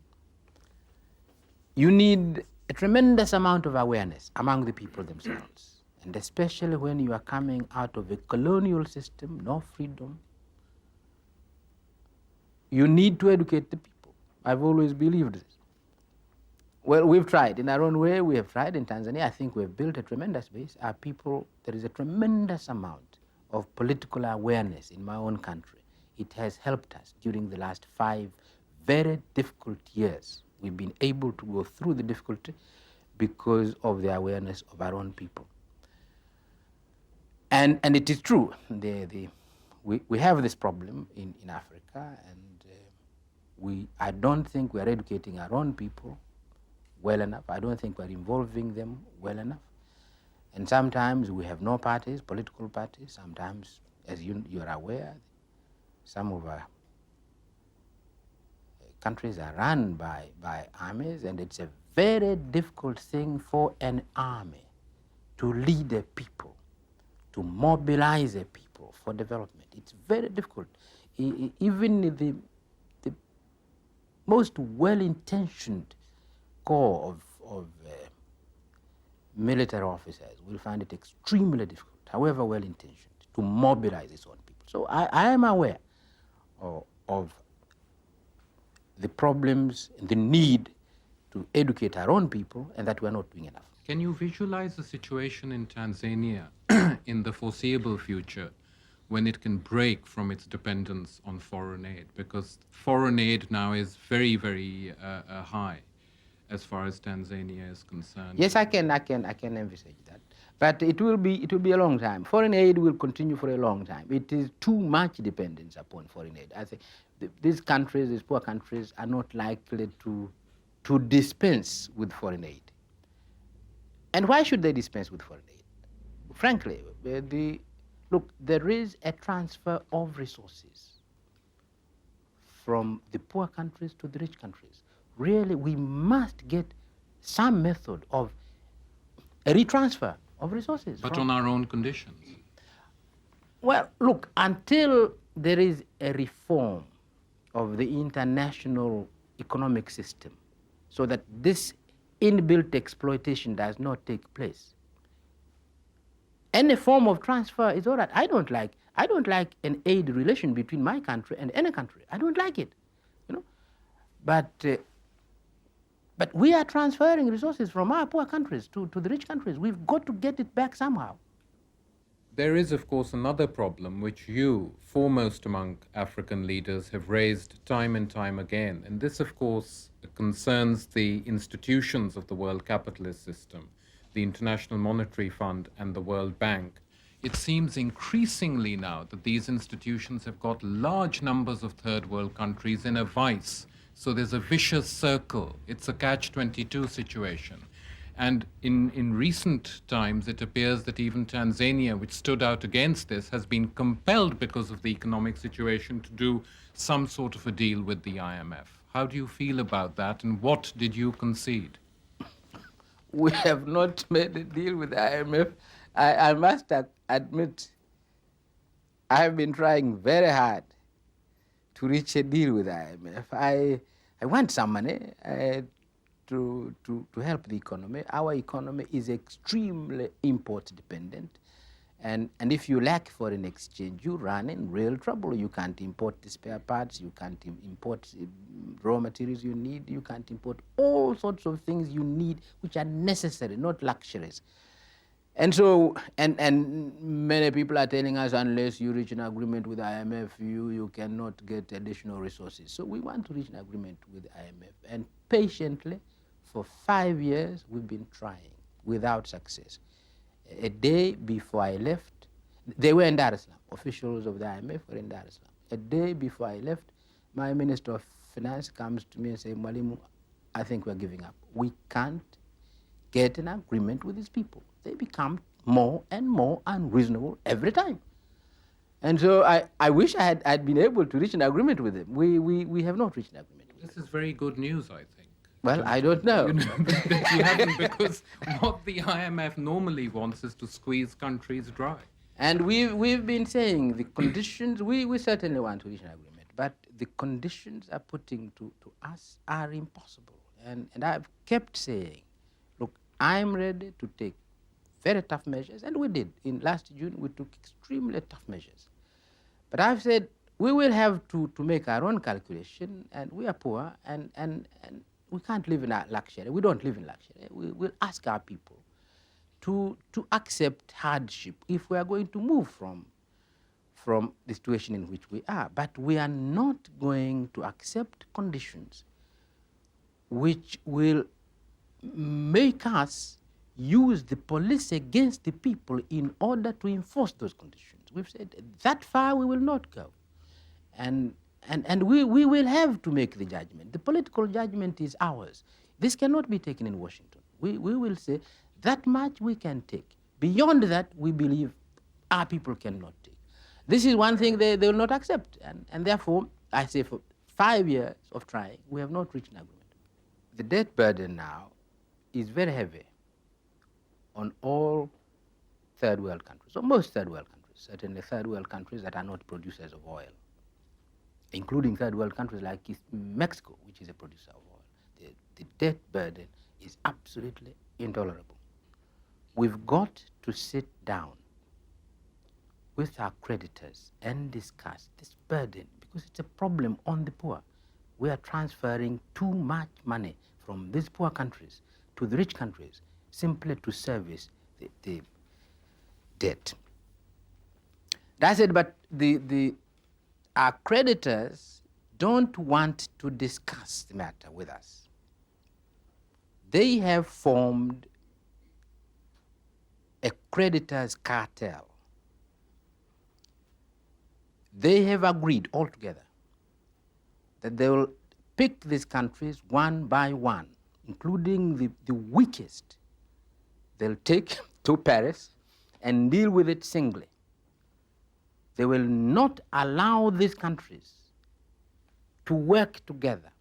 you need a tremendous amount of awareness among the people themselves. And especially when you are coming out of a colonial system, no freedom, you need to educate the people. I've always believed this. Well, we've tried. In our own way, we have tried. In Tanzania, I think we've built a tremendous base. Our people, there is a tremendous amount of political awareness in my own country. It has helped us during the last 5 very difficult years. We've been able to go through the difficulty because of the awareness of our own people. And it is true. We have this problem in Africa, and I don't think we are educating our own people well enough. I don't think we're involving them well enough. And sometimes we have no parties, political parties. Sometimes, as you're aware, some of our countries are run by armies, and it's a very difficult thing for an army to lead a people, to mobilize a people for development. It's very difficult. Even the most well-intentioned corps of military officers will find it extremely difficult, however well-intentioned, to mobilize its own people. So I am aware of the problems and the need to educate our own people, and that we're not doing enough. Can you visualize the situation in Tanzania in the foreseeable future when it can break from its dependence on foreign aid? Because foreign aid now is very, very high as far as Tanzania is concerned. Yes, I can envisage that. But it will be a long time. Foreign aid will continue for a long time. It is too much dependence upon foreign aid. I think these countries, these poor countries, are not likely to dispense with foreign aid. And why should they dispense with foreign aid? Frankly, look, there is a transfer of resources from the poor countries to the rich countries. Really, we must get some method of a retransfer of resources. But on our own conditions. Well, look, until there is a reform of the international economic system so that this inbuilt exploitation does not take place, any form of transfer is all right. I don't like an aid relation between my country and any country. I don't like it, you know. But we are transferring resources from our poor countries to the rich countries. We've got to get it back somehow. There is, of course, another problem which you, foremost among African leaders, have raised time and time again. And this, of course, concerns the institutions of the world capitalist system, the International Monetary Fund and the World Bank. It seems increasingly now that these institutions have got large numbers of third world countries in a vice. So there's a vicious circle. It's a catch-22 situation. And in recent times, it appears that even Tanzania, which stood out against this, has been compelled because of the economic situation to do some sort of a deal with the IMF. How do you feel about that, and what did you concede? We have not made a deal with the IMF. I must admit, I have been trying very hard to reach a deal with the IMF. I want some money to help the economy. Our economy is extremely import dependent. And if you lack foreign exchange, you run in real trouble. You can't import the spare parts, you can't import raw materials you need, you can't import all sorts of things you need which are necessary, not luxuries. And so, and many people are telling us unless you reach an agreement with IMF, you cannot get additional resources. So we want to reach an agreement with IMF. And patiently, for 5 years, we've been trying without success. A day before I left, they were in Dar es Salaam. Officials of the IMF were in Dar es Salaam. A day before I left, my Minister of Finance comes to me and says, Mwalimu, I think we're giving up. We can't get an agreement with these people. They become more and more unreasonable every time. And so I wish I'd been able to reach an agreement with them. We have not reached an agreement with them. This is very good news, I think. Well, I don't know. That you haven't, because what the IMF normally wants is to squeeze countries dry. And we've been saying the conditions, we certainly want to reach an agreement, but the conditions are putting to us are impossible. And I've kept saying, look, I'm ready to take very tough measures, and we did. In last June, we took extremely tough measures. But I've said we will have to make our own calculation, and we are poor, and we can't live in luxury. We don't live in luxury. We'll ask our people to accept hardship if we are going to move from the situation in which we are. But we are not going to accept conditions which will make us use the police against the people in order to enforce those conditions. We've said that far we will not go. And we will have to make the judgment. The political judgment is ours. This cannot be taken in Washington. We will say that much we can take. Beyond that, we believe our people cannot take. This is one thing they will not accept. And therefore, I say for 5 years of trying, we have not reached an agreement. The debt burden now is very heavy on all third world countries, or most third world countries, certainly third world countries that are not producers of oil, including third world countries like Mexico, which is a producer of oil. The debt burden is absolutely intolerable. We've got to sit down with our creditors and discuss this burden, because it's a problem on the poor. We are transferring too much money from these poor countries to the rich countries simply to service the debt. That's it, but our creditors don't want to discuss the matter with us. They have formed a creditors' cartel. They have agreed altogether that they will pick these countries one by one, including the weakest. They'll take to Paris and deal with it singly. They will not allow these countries to work together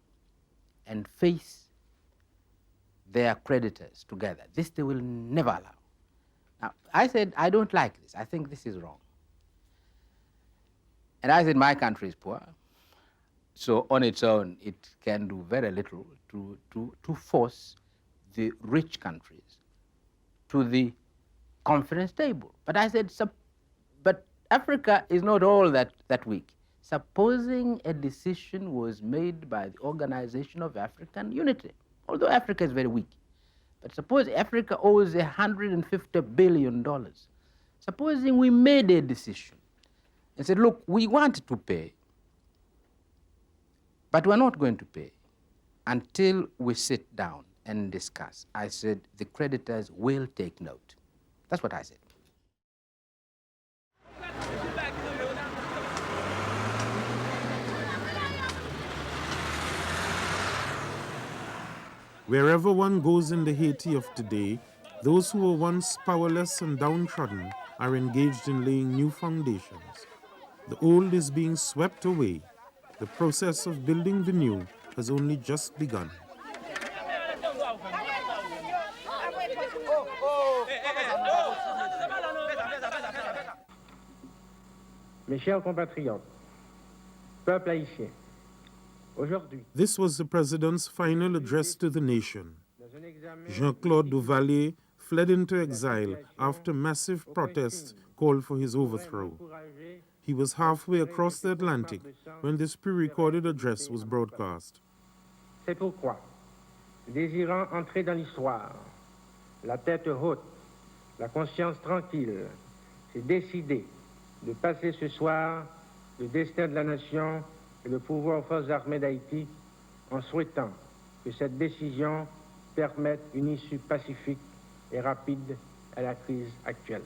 and face their creditors together. This they will never allow. Now, I said, I don't like this. I think this is wrong. And I said, my country is poor. So on its own, it can do very little to force the rich countries to the conference table. But I said, but Africa is not all that weak. Supposing a decision was made by the Organization of African Unity, although Africa is very weak, but suppose Africa owes $150 billion. Supposing we made a decision and said, look, we want to pay, but we're not going to pay until we sit down and discuss. I said, the creditors will take note. That's what I said. Wherever one goes in the Haiti of today, those who were once powerless and downtrodden are engaged in laying new foundations. The old is being swept away. The process of building the new has only just begun. Mes chers compatriotes, peuple haïtien, aujourd'hui, this was the president's final address to the nation. Jean-Claude Duvalier fled into exile after massive protests called for his overthrow. He was halfway across the Atlantic when this pre-recorded address was broadcast. C'est pourquoi, désirant entrer dans l'histoire, la tête haute, la conscience tranquille, j'ai décidé de passer ce soir le destin de la nation et le pouvoir aux forces armées d'Haïti en souhaitant que cette décision permette une issue pacifique et rapide à la crise actuelle.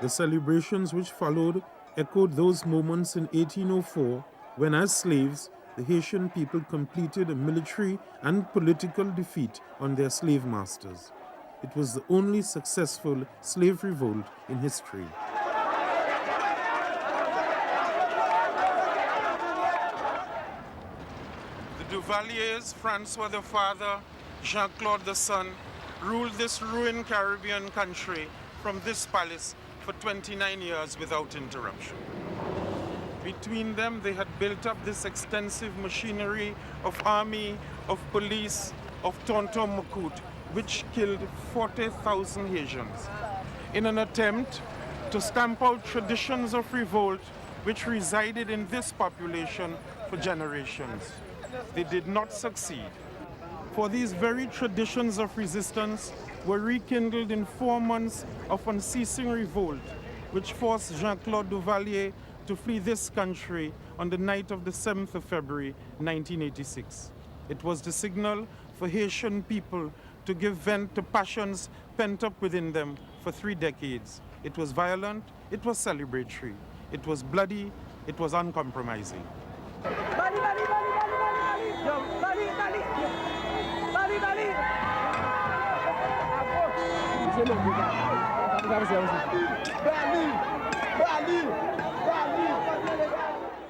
The celebrations which followed echoed those moments in 1804 when, as slaves, the Haitian people completed a military and political defeat on their slave masters. It was the only successful slave revolt in history. The Duvaliers, Francois the father, Jean-Claude the son, ruled this ruined Caribbean country from this palace for 29 years without interruption. Between them, they had built up this extensive machinery of army, of police, of Tonton Macoute, which killed 40,000 Haitians in an attempt to stamp out traditions of revolt which resided in this population for generations. They did not succeed. For these very traditions of resistance were rekindled in 4 months of unceasing revolt, which forced Jean-Claude Duvalier to flee this country on the night of the 7th of February, 1986. It was the signal for Haitian people to give vent to passions pent up within them for 3 decades. It was violent, it was celebratory, it was bloody, it was uncompromising.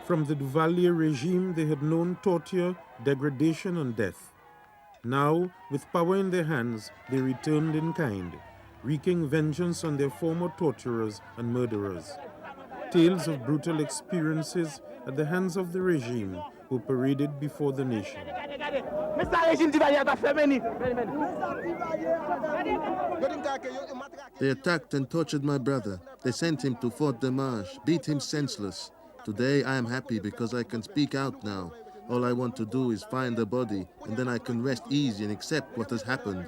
From the Duvalier regime, they had known torture, degradation, and death. Now, with power in their hands, they returned in kind, wreaking vengeance on their former torturers and murderers. Tales of brutal experiences at the hands of the regime were paraded before the nation. They attacked and tortured my brother. They sent him to Fort Demarche, beat him senseless. Today I am happy because I can speak out now. All I want to do is find the body, and then I can rest easy and accept what has happened.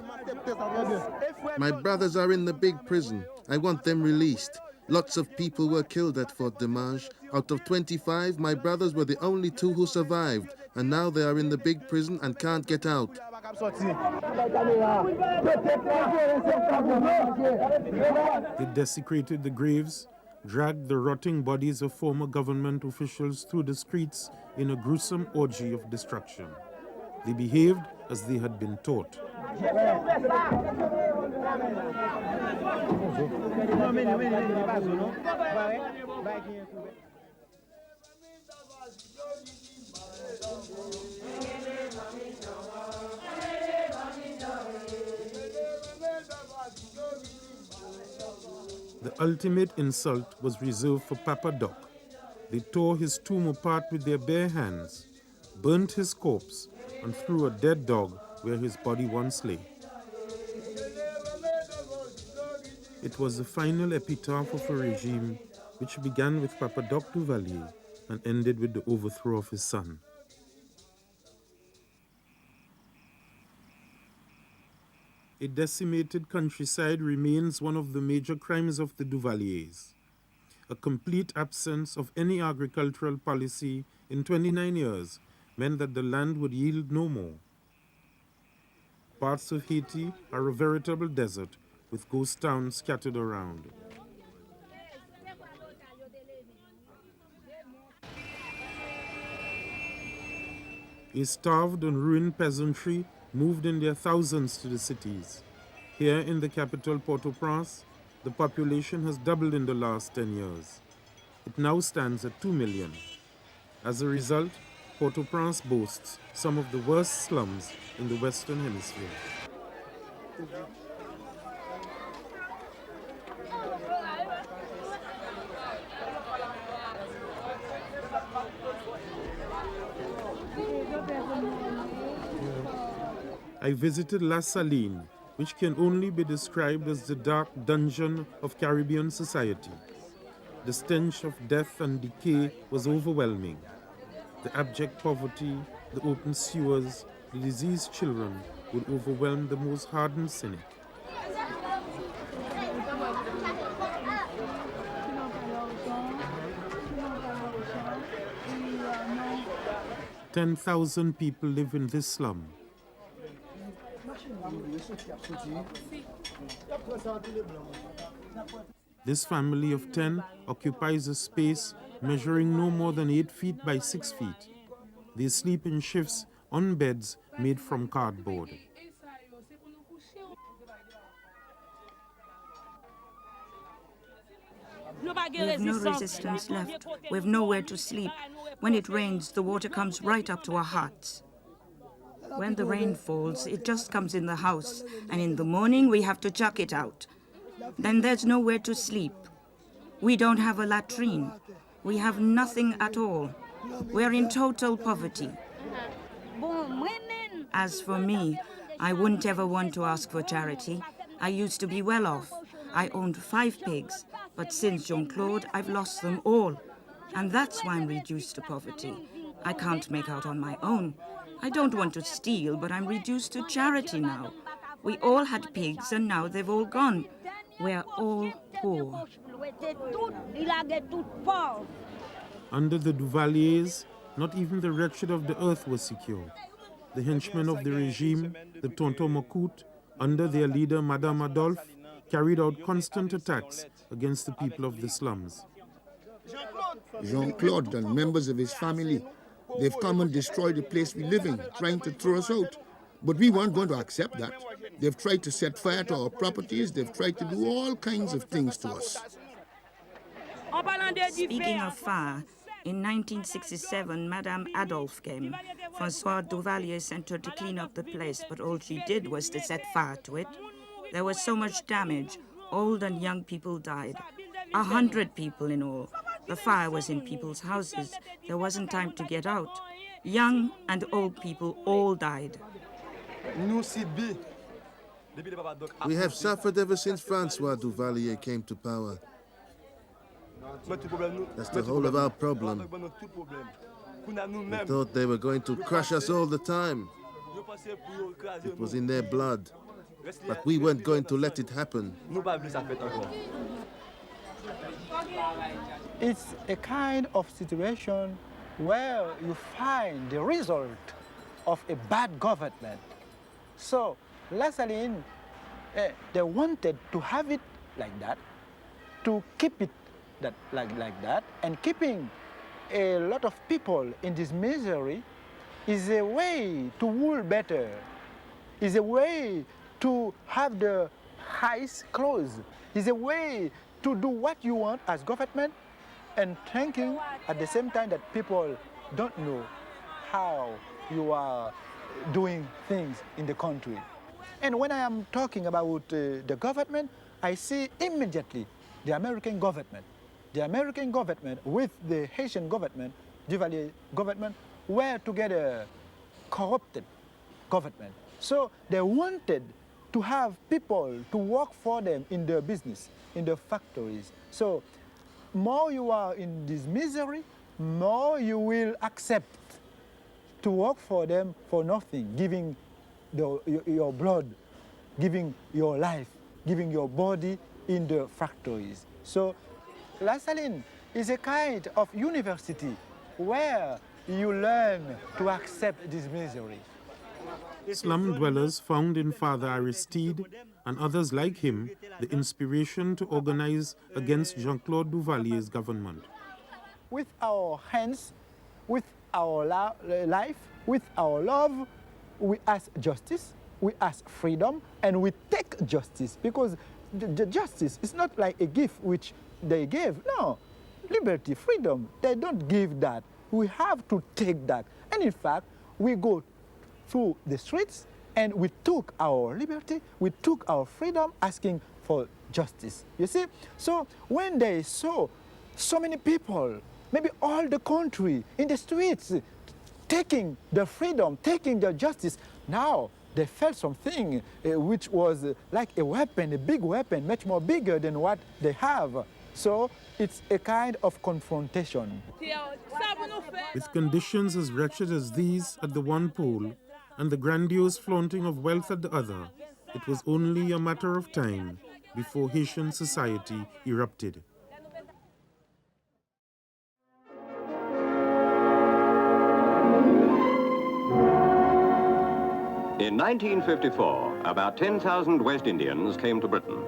My brothers are in the big prison. I want them released. Lots of people were killed at Fort Demange. Out of 25, my brothers were the only 2 who survived, and now they are in the big prison and can't get out. They desecrated the graves, dragged the rotting bodies of former government officials through the streets in a gruesome orgy of destruction. They behaved as they had been taught. The ultimate insult was reserved for Papa Doc. They tore his tomb apart with their bare hands, burnt his corpse, and threw a dead dog where his body once lay. It was the final epitaph of a regime which began with Papa Doc Duvalier and ended with the overthrow of his son. A decimated countryside remains one of the major crimes of the Duvaliers. A complete absence of any agricultural policy in 29 years meant that the land would yield no more. Parts of Haiti are a veritable desert with ghost towns scattered around. A starved and ruined peasantry moved in their thousands to the cities. Here in the capital Port-au-Prince, the population has doubled in the last 10 years. It now stands at 2 million. As a result, Port-au-Prince boasts some of the worst slums in the Western Hemisphere. I visited La Saline, which can only be described as the dark dungeon of Caribbean society. The stench of death and decay was overwhelming. The abject poverty, the open sewers, the diseased children would overwhelm the most hardened cynic. "10,000 people live in this slum. This family of 10 occupies a space measuring no more than 8 feet by 6 feet. They sleep in shifts on beds made from cardboard. We have no resistance left. We have nowhere to sleep. When it rains, the water comes right up to our hearts. When the rain falls, it just comes in the house, and in the morning we have to chuck it out. Then there's nowhere to sleep. We don't have a latrine. We have nothing at all. We're in total poverty. As for me, I wouldn't ever want to ask for charity. I used to be well off. I owned 5 pigs, but since Jean-Claude, I've lost them all. And that's why I'm reduced to poverty. I can't make out on my own. I don't want to steal, but I'm reduced to charity now. We all had pigs, and now they've all gone. We're all poor. Under the Duvaliers, not even the wretched of the earth was secure. The henchmen of the regime, the Tonton Macoute, under their leader Madame Adolphe, carried out constant attacks against the people of the slums. Jean-Claude and members of his family, they've come and destroyed the place we live in, trying to throw us out. But we weren't going to accept that. They've tried to set fire to our properties. They've tried to do all kinds of things to us. Speaking of fire, in 1967, Madame Adolphe came. François Duvalier sent her to clean up the place, but all she did was to set fire to it. There was so much damage. Old and young people died. 100 people in all. The fire was in people's houses. There wasn't time to get out. Young and old people all died. We have suffered ever since Francois Duvalier came to power. That's the whole of our problem. We thought they were going to crush us all the time. It was in their blood. But we weren't going to let it happen. It's a kind of situation where you find the result of a bad government. So, Lassaline, they wanted to have it like that, to keep it like that, and keeping a lot of people in this misery is a way to rule better, is a way to have the eyes closed, is a way to do what you want as government, and thinking at the same time that people don't know how you are doing things in the country. And when I am talking about the government, I see immediately the American government. The American government with the Haitian government, Duvalier government, were together corrupted government. So they wanted to have people to work for them in their business, in their factories. So more you are in this misery, more you will accept to work for them for nothing, giving your blood, giving your life, giving your body in the factories. So Lassaline is a kind of university where you learn to accept this misery. Slum dwellers found in Father Aristide and others like him the inspiration to organize against Jean-Claude Duvalier's government. With our hands, with our life, with our love, we ask justice, we ask freedom, and we take justice, because the justice is not like a gift which they gave. No, liberty, freedom, they don't give that. We have to take that. And in fact, we go through the streets and we took our liberty, we took our freedom, asking for justice. You see? So when they saw so many people, maybe all the country in the streets, taking the freedom, taking the justice, now they felt something which was like a weapon, a big weapon, much more bigger than what they have. So it's a kind of confrontation. With conditions as wretched as these at the one pole and the grandiose flaunting of wealth at the other, it was only a matter of time before Haitian society erupted. In 1954, about 10,000 West Indians came to Britain.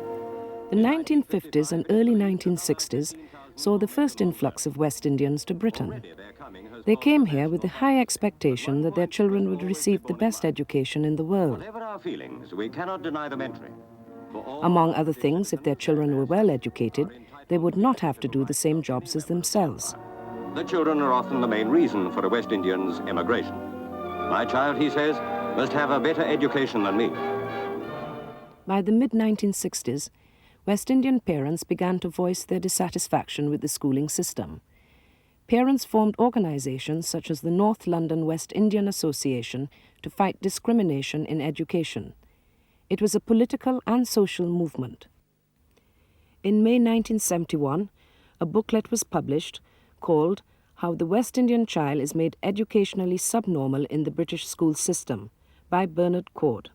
The 1950s and early 1960s saw the first influx of West Indians to Britain. They came here with the high expectation that their children would receive the best education in the world. Whatever our feelings, we cannot deny them entry. Among other things, if their children were well educated, they would not have to do the same jobs as themselves. The children are often the main reason for a West Indian's emigration. My child, he says, must have a better education than me. By the mid-1960s, West Indian parents began to voice their dissatisfaction with the schooling system. Parents formed organizations such as the North London West Indian Association to fight discrimination in education. It was a political and social movement. In May 1971, a booklet was published called How the West Indian Child is Made Educationally Subnormal in the British School System by Bernard Cord.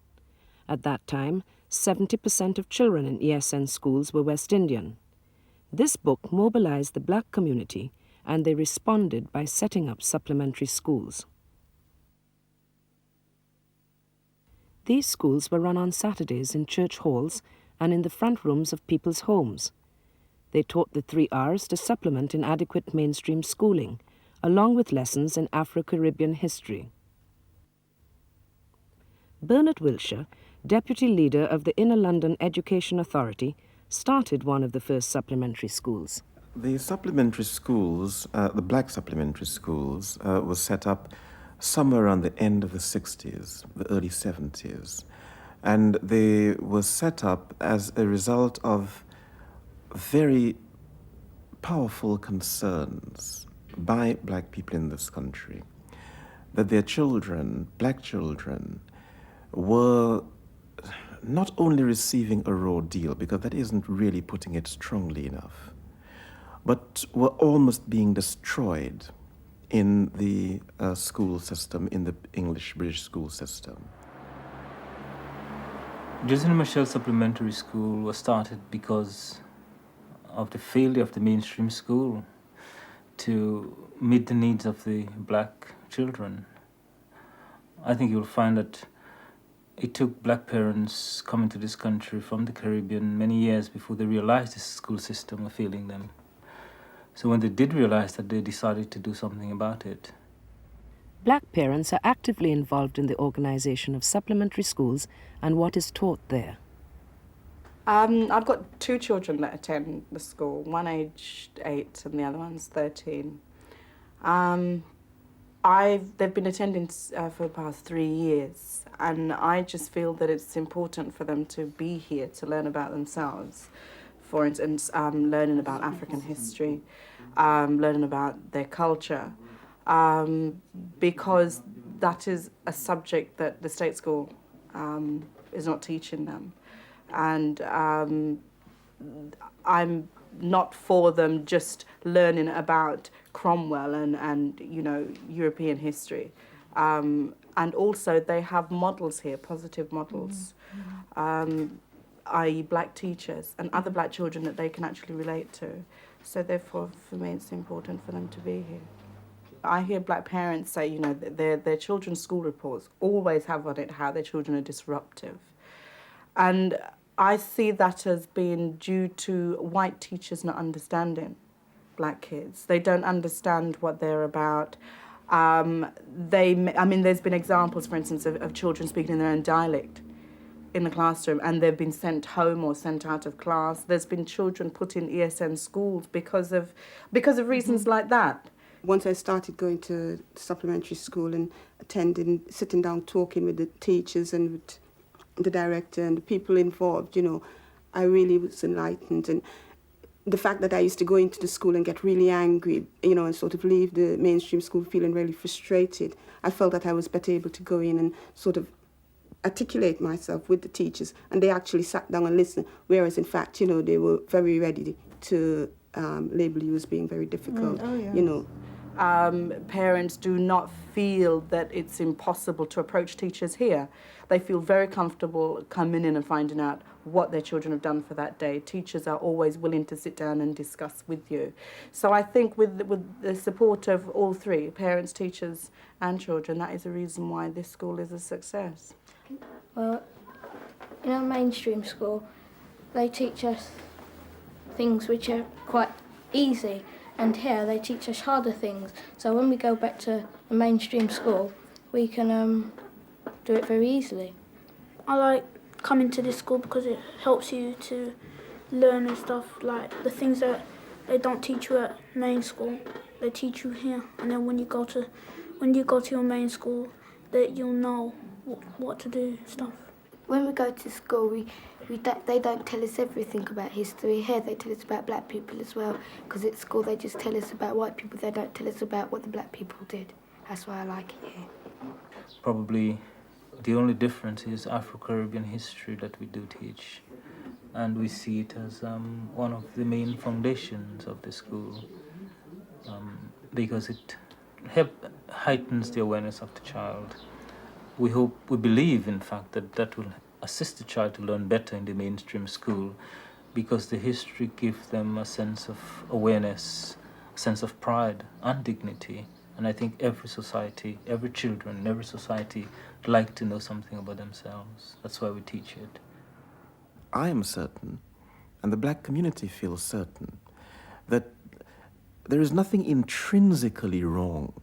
At that time, 70% of children in ESN schools were West Indian. This book mobilized the black community, and they responded by setting up supplementary schools. These schools were run on Saturdays in church halls and in the front rooms of people's homes. They taught the 3 R's to supplement inadequate mainstream schooling, along with lessons in Afro-Caribbean history. Bernard Wilshire, deputy leader of the Inner London Education Authority, started one of the first supplementary schools. The supplementary schools, the black supplementary schools, were set up somewhere around the end of the 60s, the early 70s. And they were set up as a result of very powerful concerns by black people in this country that their children, black children, were not only receiving a raw deal, because that isn't really putting it strongly enough, but were almost being destroyed in the school system, in the English-British school system. Jason Michel Supplementary School was started because of the failure of the mainstream school to meet the needs of the black children. I think you'll find that it took black parents coming to this country from the Caribbean many years before they realized the school system was failing them. So when they did realize that, they decided to do something about it. Black parents are actively involved in the organization of supplementary schools and what is taught there. I've got 2 children that attend the school, one aged 8 and the other one's 13. They've been attending for the past 3 years, and I just feel that it's important for them to be here to learn about themselves. For instance, learning about African history, learning about their culture, because that is a subject that the state school is not teaching them. And I'm not for them just learning about Cromwell and you know, European history. And also they have models here, positive models, i.e. black teachers and other black children that they can actually relate to. So therefore, for me, it's important for them to be here. I hear black parents say, you know, their children's school reports always have on it how their children are disruptive. And I see that as being due to white teachers not understanding black kids. They don't understand what they're about. I mean, there's been examples, for instance, of children speaking in their own dialect in the classroom, and they've been sent home or sent out of class. There's been children put in ESN schools because of reasons like that. Once I started going to supplementary school and attending, sitting down, talking with the teachers and with the director and the people involved, you know, I really was enlightened. And the fact that I used to go into the school and get really angry, you know, and sort of leave the mainstream school feeling really frustrated, I felt that I was better able to go in and sort of articulate myself with the teachers, and they actually sat down and listened, whereas in fact, you know, they were very ready to label you as being very difficult, you know. Parents do not feel that it's impossible to approach teachers here. They feel very comfortable coming in and finding out what their children have done for that day. Teachers are always willing to sit down and discuss with you. So I think with the support of all 3, parents, teachers and children, that is the reason why this school is a success. Well, in our mainstream school, they teach us things which are quite easy, and here they teach us harder things. So when we go back to a mainstream school, we can do it very easily. I like coming to this school because it helps you to learn and stuff, like the things that they don't teach you at main school, they teach you here. And then when you go to your main school, that you'll know what to do, stuff. When we go to school, they don't tell us everything about history. Here they tell us about black people as well, because at school they just tell us about white people, they don't tell us about what the black people did. That's why I like it here. Probably the only difference is Afro-Caribbean history that we do teach, and we see it as one of the main foundations of the school, because it heightens the awareness of the child. We believe, in fact, that will assist the child to learn better in the mainstream school, because the history gives them a sense of awareness, a sense of pride and dignity. And I think every society, every children, every society like to know something about themselves. That's why we teach it. I am certain, and the black community feels certain, that there is nothing intrinsically wrong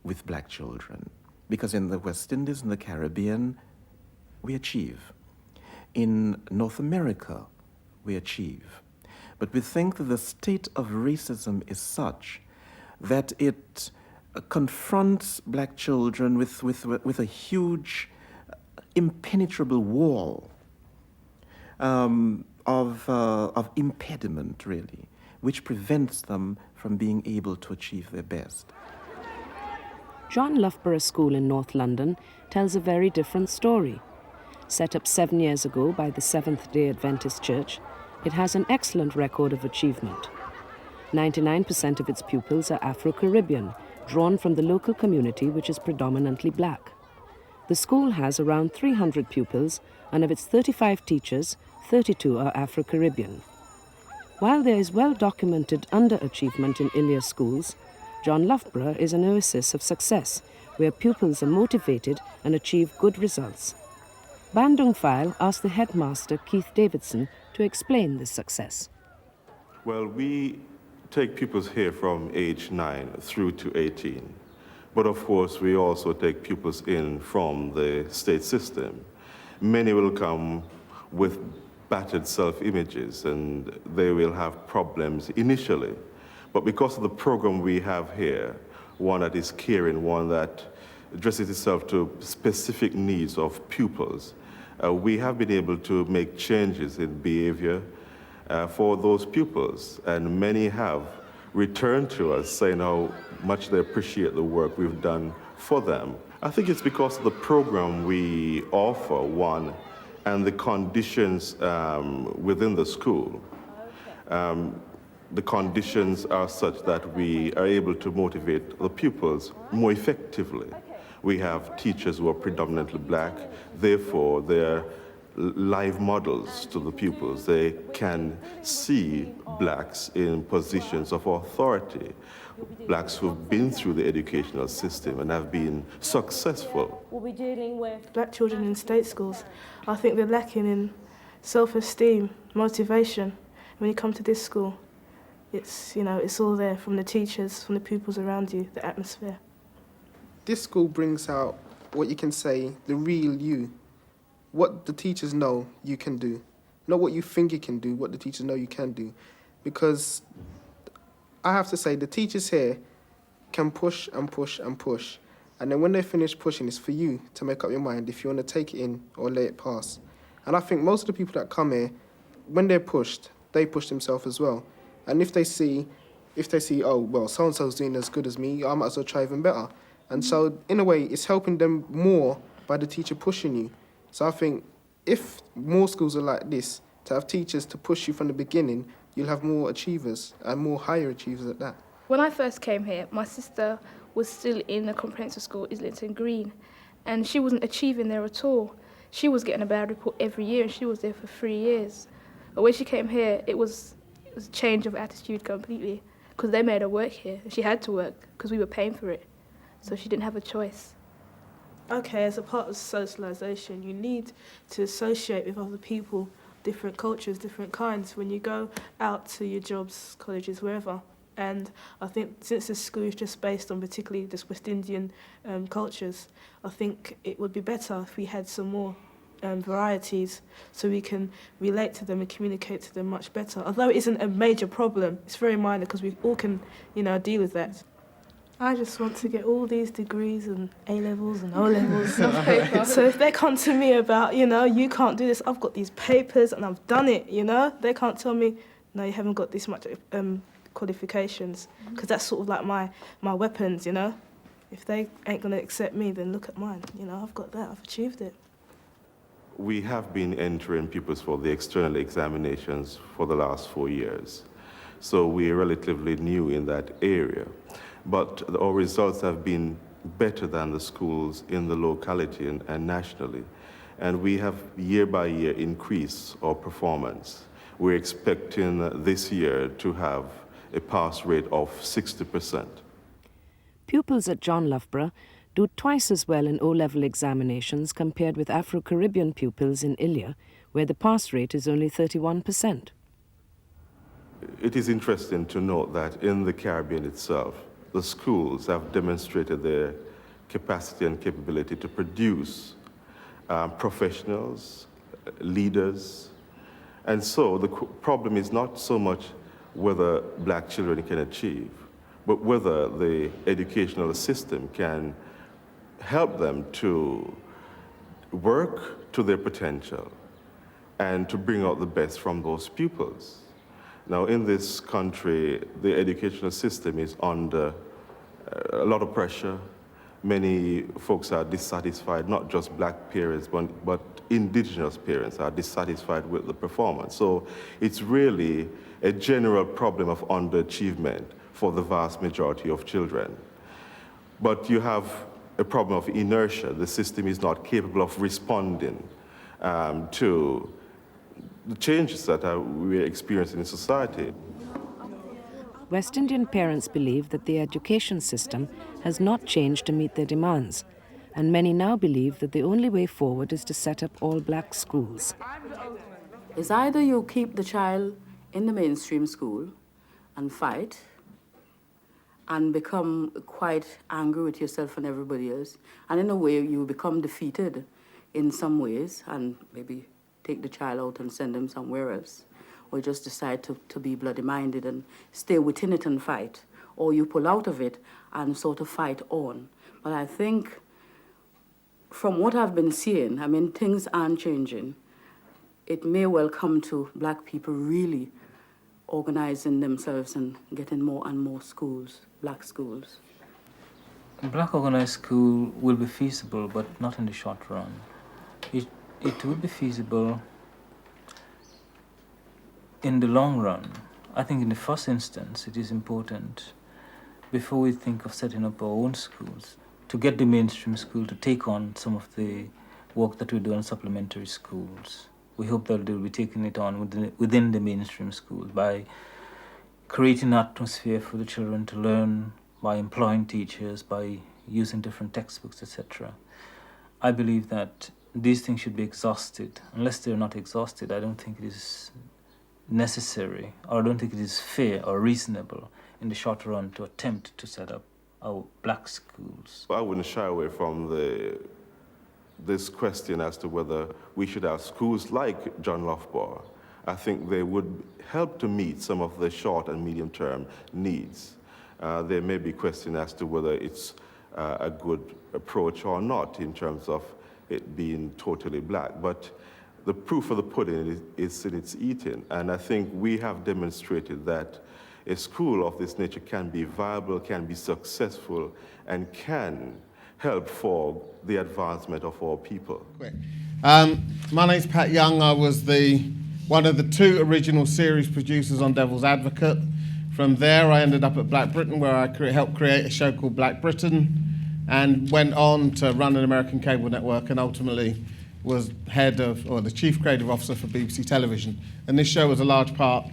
with black children. Because in the West Indies and the Caribbean, we achieve. In North America, we achieve. But we think that the state of racism is such that it confronts black children with a huge, impenetrable wall of impediment, really, which prevents them from being able to achieve their best. John Loughborough School in North London tells a very different story. Set up 7 years ago by the Seventh-day Adventist Church, it has an excellent record of achievement. 99% of its pupils are Afro-Caribbean, drawn from the local community, which is predominantly black. The school has around 300 pupils, and of its 35 teachers, 32 are Afro-Caribbean. While there is well-documented underachievement in Ilya schools, John Loughborough is an oasis of success, where pupils are motivated and achieve good results. Bandung File asked the headmaster, Keith Davidson, to explain this success. Well, we take pupils here from age 9 through to 18. But of course, we also take pupils in from the state system. Many will come with battered self-images, and they will have problems initially. But because of the program we have here, one that is caring, one that addresses itself to specific needs of pupils, we have been able to make changes in behavior for those pupils, and many have returned to us saying how much they appreciate the work we've done for them. I think it's because of the program we offer, one, and the conditions within the school. The conditions are such that we are able to motivate the pupils more effectively. We have teachers who are predominantly black, therefore they're live models to the pupils. They can see blacks in positions of authority, blacks who've been through the educational system and have been successful. We'll be dealing with black children in state schools. I think they're lacking in self-esteem, motivation. When you come to this school, it's, you know, it's all there from the teachers, from the pupils around you, the atmosphere. This school brings out what you can say, the real you. What the teachers know you can do. Not what you think you can do, what the teachers know you can do. Because I have to say, the teachers here can push and push and push. And then when they finish pushing, it's for you to make up your mind if you want to take it in or let it pass. And I think most of the people that come here, when they're pushed, they push themselves as well. And if they see, oh, well, so-and-so's doing as good as me, I might as well try even better. And so, in a way, it's helping them more by the teacher pushing you. So I think if more schools are like this, to have teachers to push you from the beginning, you'll have more achievers and more higher achievers at that. When I first came here, my sister was still in a comprehensive school, Islington Green, and she wasn't achieving there at all. She was getting a bad report every year, and she was there for 3 years. But when she came here, it was a change of attitude completely, because they made her work here. She had to work, because we were paying for it, so she didn't have a choice. Okay, as a part of socialisation, you need to associate with other people, different cultures, different kinds, when you go out to your jobs, colleges, wherever. And I think since this school is just based on particularly just West Indian cultures, I think it would be better if we had some more varieties so we can relate to them and communicate to them much better. Although it isn't a major problem, it's very minor because we all can, you know, deal with that. I just want to get all these degrees and A-levels and O-levels. So if they come to me about, you know, you can't do this, I've got these papers and I've done it, you know? They can't tell me, no, you haven't got this much qualifications, because that's sort of like my weapons, you know? If they ain't going to accept me, then look at mine. You know, I've got that, I've achieved it. We have been entering pupils for the external examinations for the last 4 years. So we are relatively new in that area. But our results have been better than the schools in the locality and nationally. And we have year by year increased our performance. We're expecting this year to have a pass rate of 60%. Pupils at John Loughborough do twice as well in O-level examinations compared with Afro-Caribbean pupils in Ilya, where the pass rate is only 31%. It is interesting to note that in the Caribbean itself, the schools have demonstrated their capacity and capability to produce professionals, leaders. And so the problem is not so much whether black children can achieve, but whether the educational system can help them to work to their potential and to bring out the best from those pupils. Now, in this country, the educational system is under a lot of pressure. Many folks are dissatisfied, not just black parents, but indigenous parents are dissatisfied with the performance. So it's really a general problem of underachievement for the vast majority of children. But you have a problem of inertia. The system is not capable of responding to the changes that we're experiencing in society. West Indian parents believe that the education system has not changed to meet their demands, and many now believe that the only way forward is to set up all-black schools. It's either you keep the child in the mainstream school and fight and become quite angry with yourself and everybody else, and in a way you become defeated in some ways and maybe take the child out and send them somewhere else, or just decide to be bloody-minded and stay within it and fight, or you pull out of it and sort of fight on. But I think from what I've been seeing, I mean, things aren't changing. It may well come to black people really organizing themselves and getting more and more schools, black schools. Black organized school will be feasible, but not in the short run. It will be feasible in the long run. I think in the first instance, it is important, before we think of setting up our own schools, to get the mainstream school to take on some of the work that we do in supplementary schools. We hope that they'll be taking it on within the mainstream school by creating an atmosphere for the children to learn, by employing teachers, by using different textbooks, etc. I believe that these things should be exhausted. Unless they're not exhausted, I don't think it is necessary, or I don't think it is fair or reasonable in the short run to attempt to set up our black schools. I wouldn't shy away from this question as to whether we should have schools like John Loughborough. I think they would help to meet some of the short and medium-term needs. There may be question as to whether it's a good approach or not in terms of it being totally black, but the proof of the pudding is in its eating, and I think we have demonstrated that a school of this nature can be viable, can be successful, and can help for the advancement of our people. My name's Pat Young. I was one of the 2 original series producers on Devil's Advocate. From there, I ended up at Black Britain, where I helped create a show called Black Britain, and went on to run an American cable network, and ultimately was the chief creative officer for BBC Television. And this show was a large part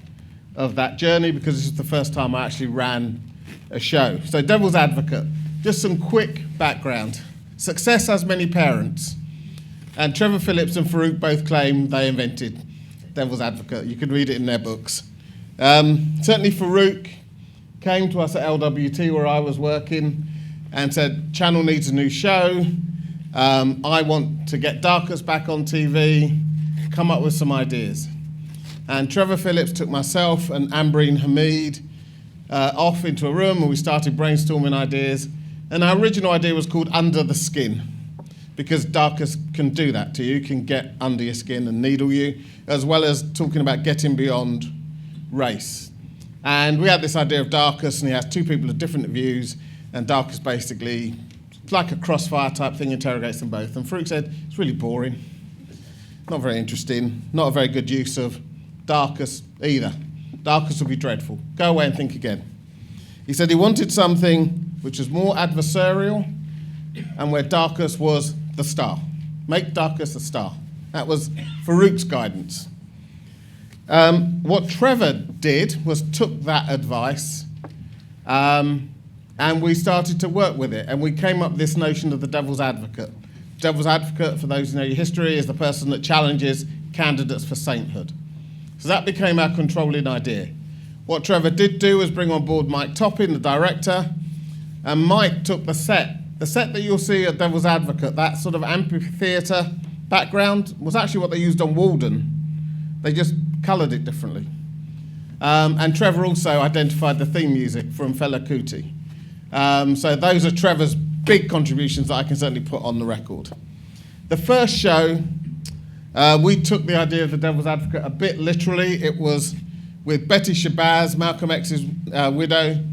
of that journey, because this is the first time I actually ran a show. So Devil's Advocate, just some quick background. Success has many parents, and Trevor Phillips and Farrukh both claim they invented Devil's Advocate. You can read it in their books. Certainly Farrukh came to us at LWT, where I was working, and said, channel needs a new show. I want to get Darcus back on TV, come up with some ideas. And Trevor Phillips took myself and Ambreen Hamid off into a room, and we started brainstorming ideas. And our original idea was called Under the Skin, because Darcus can do that to you, can get under your skin and needle you, as well as talking about getting beyond race. And we had this idea of Darcus, and he has 2 people with different views, and Darcus basically, it's like a crossfire type thing, interrogates them both. And Farrukh said, it's really boring, not very interesting, not a very good use of Darcus either. Darcus will be dreadful. Go away and think again. He said he wanted something which was more adversarial, and where Darcus was the star. Make Darcus a star. That was Farrukh's guidance. What Trevor did was took that advice, and we started to work with it, and we came up with this notion of the Devil's Advocate. Devil's Advocate, for those who know your history, is the person that challenges candidates for sainthood. So that became our controlling idea. What Trevor did do was bring on board Mike Toppin, the director, and Mike took the set that you'll see at Devil's Advocate, that sort of amphitheatre background, was actually what they used on Walden. They just coloured it differently. And Trevor also identified the theme music from Fela Kuti. So those are Trevor's big contributions that I can certainly put on the record. The first show, we took the idea of the Devil's Advocate a bit literally. It was with Betty Shabazz, Malcolm X's widow,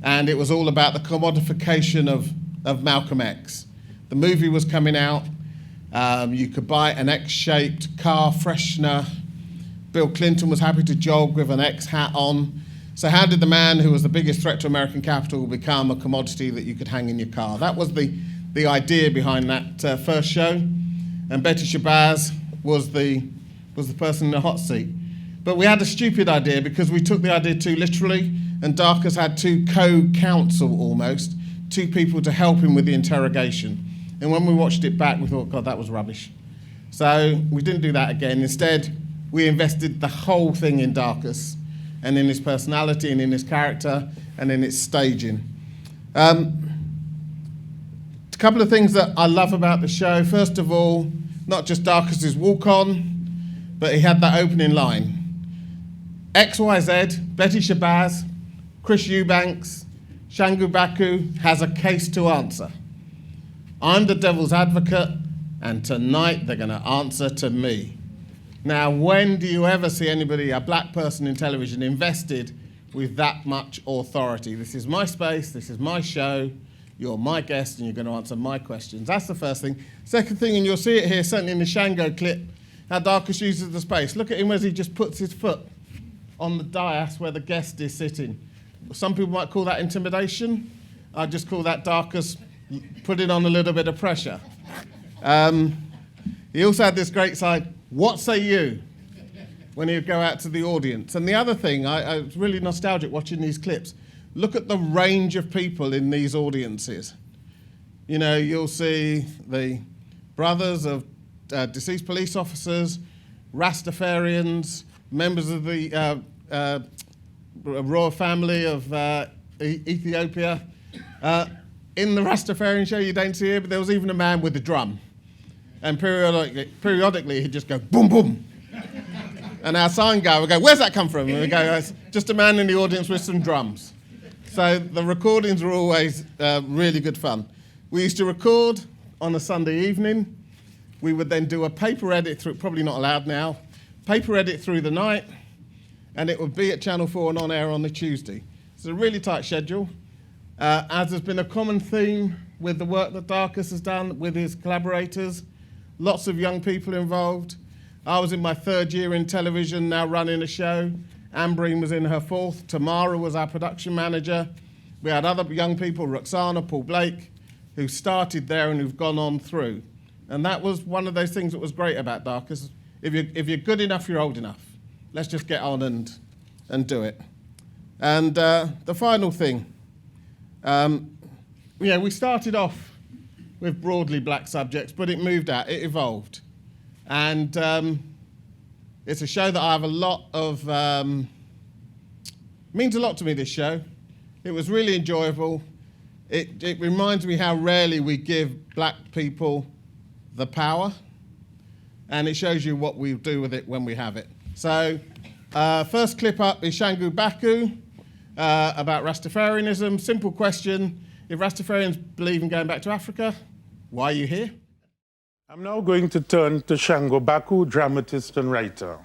and it was all about the commodification of Malcolm X. The movie was coming out. You could buy an X-shaped car freshener. Bill Clinton was happy to jog with an X hat on. So how did the man who was the biggest threat to American capital become a commodity that you could hang in your car? That was the idea behind that first show. And Betty Shabazz was the was the person in the hot seat. But we had a stupid idea because we took the idea too literally, and Darcus had two co-counsel almost, two people to help him with the interrogation. And when we watched it back, we thought, God, that was rubbish. So we didn't do that again. Instead, we invested the whole thing in Darcus and in his personality and in his character and in its staging. A couple of things that I love about the show. First of all, not just Darcus's walk-on, but he had that opening line. XYZ, Betty Shabazz, Chris Eubanks, Shangu Baku has a case to answer. I'm the devil's advocate, and tonight they're going to answer to me. Now, when do you ever see anybody, a black person in television, invested with that much authority? This is my space, this is my show, you're my guest, and you're going to answer my questions. That's the first thing. Second thing, and you'll see it here, certainly in the Shango clip, how Darcus uses the space. Look at him as he just puts his foot on the dais where the guest is sitting. Some people might call that intimidation. I just call that Darcus putting on a little bit of pressure. He also had this great side, what say you? When he would go out to the audience. And the other thing, I was really nostalgic watching these clips. Look at the range of people in these audiences. You know, you'll see the brothers of deceased police officers, Rastafarians, members of the royal family of Ethiopia. In the Rastafarian show, you don't see it, but there was even a man with a drum. And periodically he'd just go, boom, boom. And our sound guy would go, where's that come from? And we'd go, it's just a man in the audience with some drums. So the recordings were always really good fun. We used to record on a Sunday evening. We would then do a paper edit through, probably not allowed now, paper edit through the night, and it would be at Channel 4 and on air on the Tuesday. It's a really tight schedule. As has been a common theme with the work that Darcus has done with his collaborators, lots of young people involved. I was in my third year in television, now running a show. Ambreen was in her fourth. Tamara was our production manager. We had other young people, Roxana, Paul Blake, who started there and who've gone on through. And that was one of those things that was great about Darcus. If you're good enough, you're old enough. Let's just get on and do it. And the final thing, we started off with broadly black subjects, but it moved out, it evolved. And it's a show that I have a lot of, means a lot to me, this show. It was really enjoyable. It reminds me how rarely we give black people the power, and it shows you what we do with it when we have it. So, first clip up is Shangu Baku, about Rastafarianism. Simple question, if Rastafarians believe in going back to Africa, why are you here? I'm now going to turn to Shango Baku, dramatist and writer.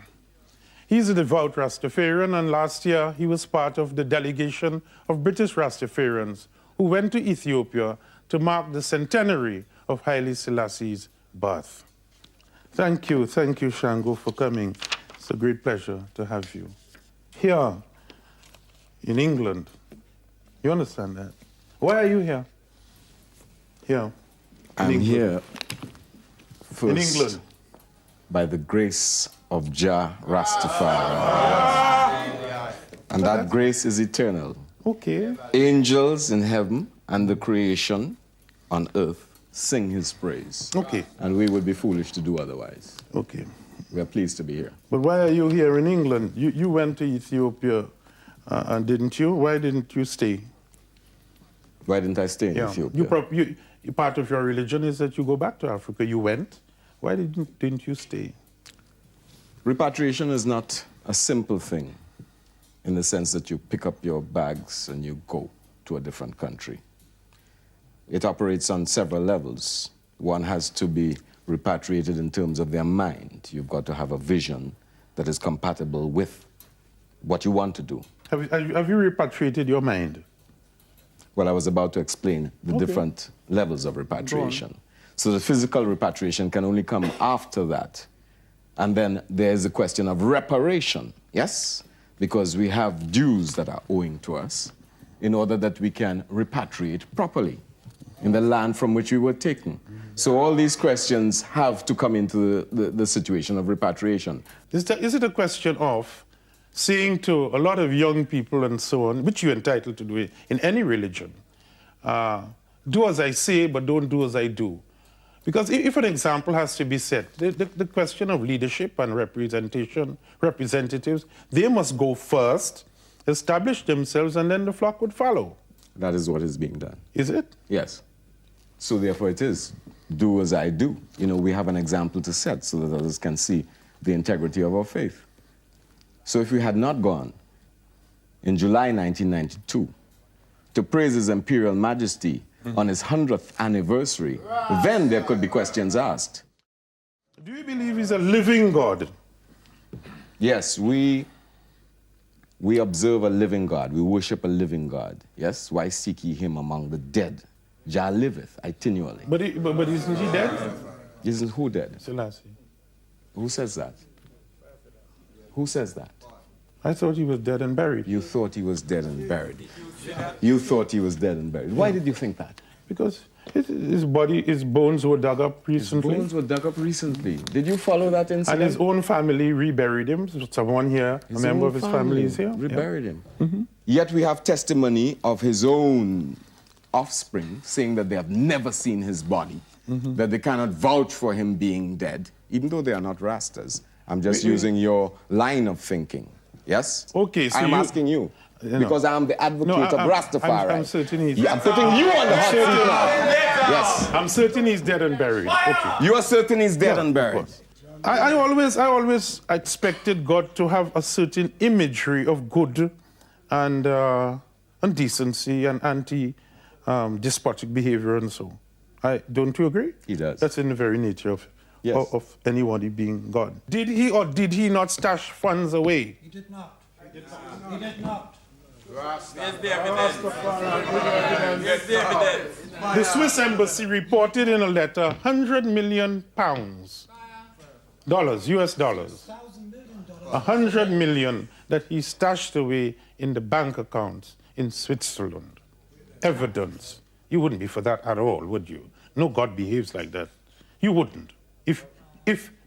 He's a devout Rastafarian, and last year he was part of the delegation of British Rastafarians who went to Ethiopia to mark the centenary of Haile Selassie's birth. Thank you, Shango, for coming. It's a great pleasure to have you. Here, in England, you understand that? Why are you here? Here. I'm here first in England. By the grace of Jah Rastafari. And that grace is eternal. Okay. Angels in heaven and the creation on earth sing his praise. Okay. And we would be foolish to do otherwise. Okay. We are pleased to be here. But why are you here in England? You went to Ethiopia, didn't you? Why didn't you stay? Why didn't I stay in Ethiopia? Part of your religion is that you go back to Africa. You went. Why didn't you stay? Repatriation is not a simple thing in the sense that you pick up your bags and you go to a different country. It operates on several levels. One has to be repatriated in terms of their mind. You've got to have a vision that is compatible with what you want to do. Have you repatriated your mind? Well, I was about to explain the different levels of repatriation. So the physical repatriation can only come after that. And then there's the question of reparation, yes? Because we have dues that are owing to us in order that we can repatriate properly in the land from which we were taken. So all these questions have to come into the situation of repatriation. Is it a question of saying to a lot of young people and so on, which you're entitled to do in any religion, do as I say, but don't do as I do? Because if an example has to be set, the question of leadership and representatives, they must go first, establish themselves, and then the flock would follow. That is what is being done. Is it? Yes. So therefore it is, do as I do. You know, we have an example to set so that others can see the integrity of our faith. So if we had not gone in July 1992 to praise His Imperial Majesty on his 100th anniversary, then there could be questions asked. Do you believe He's a living God? Yes, we observe a living God. We worship a living God. Yes? Why seek ye Him among the dead? Jah liveth continually. But isn't He dead? Isn't who dead? Selassie. Who says that? Who says that? I thought He was dead and buried. You thought He was dead and buried. You thought He was dead and buried. Why did you think that? Because his bones were dug up recently. His bones were dug up recently. Did you follow that incident? And his own family reburied him. Someone here, a member of his family is here. Reburied him. Yet we have testimony of his own offspring saying that they have never seen his body, that they cannot vouch for him being dead, even though they are not Rastas. I'm just using your line of thinking. Yes? Okay, so I'm asking you. Because I'm the advocate of Rastafari. I'm certain he's I'm putting you on the hot seat now. Yes. I'm certain he's dead and buried. Okay. You are certain he's dead and buried. I always expected God to have a certain imagery of good and decency and anti-despotic behavior and so. Don't you agree? He does. That's in the very nature of anybody being God. Did he or did he not stash funds away? He did not. He did not. The Swiss embassy reported in a letter 100 million pounds, US dollars, 100 million that he stashed away in the bank accounts in Switzerland. Evidence. You wouldn't be for that at all, would you? No God behaves like that. You wouldn't, if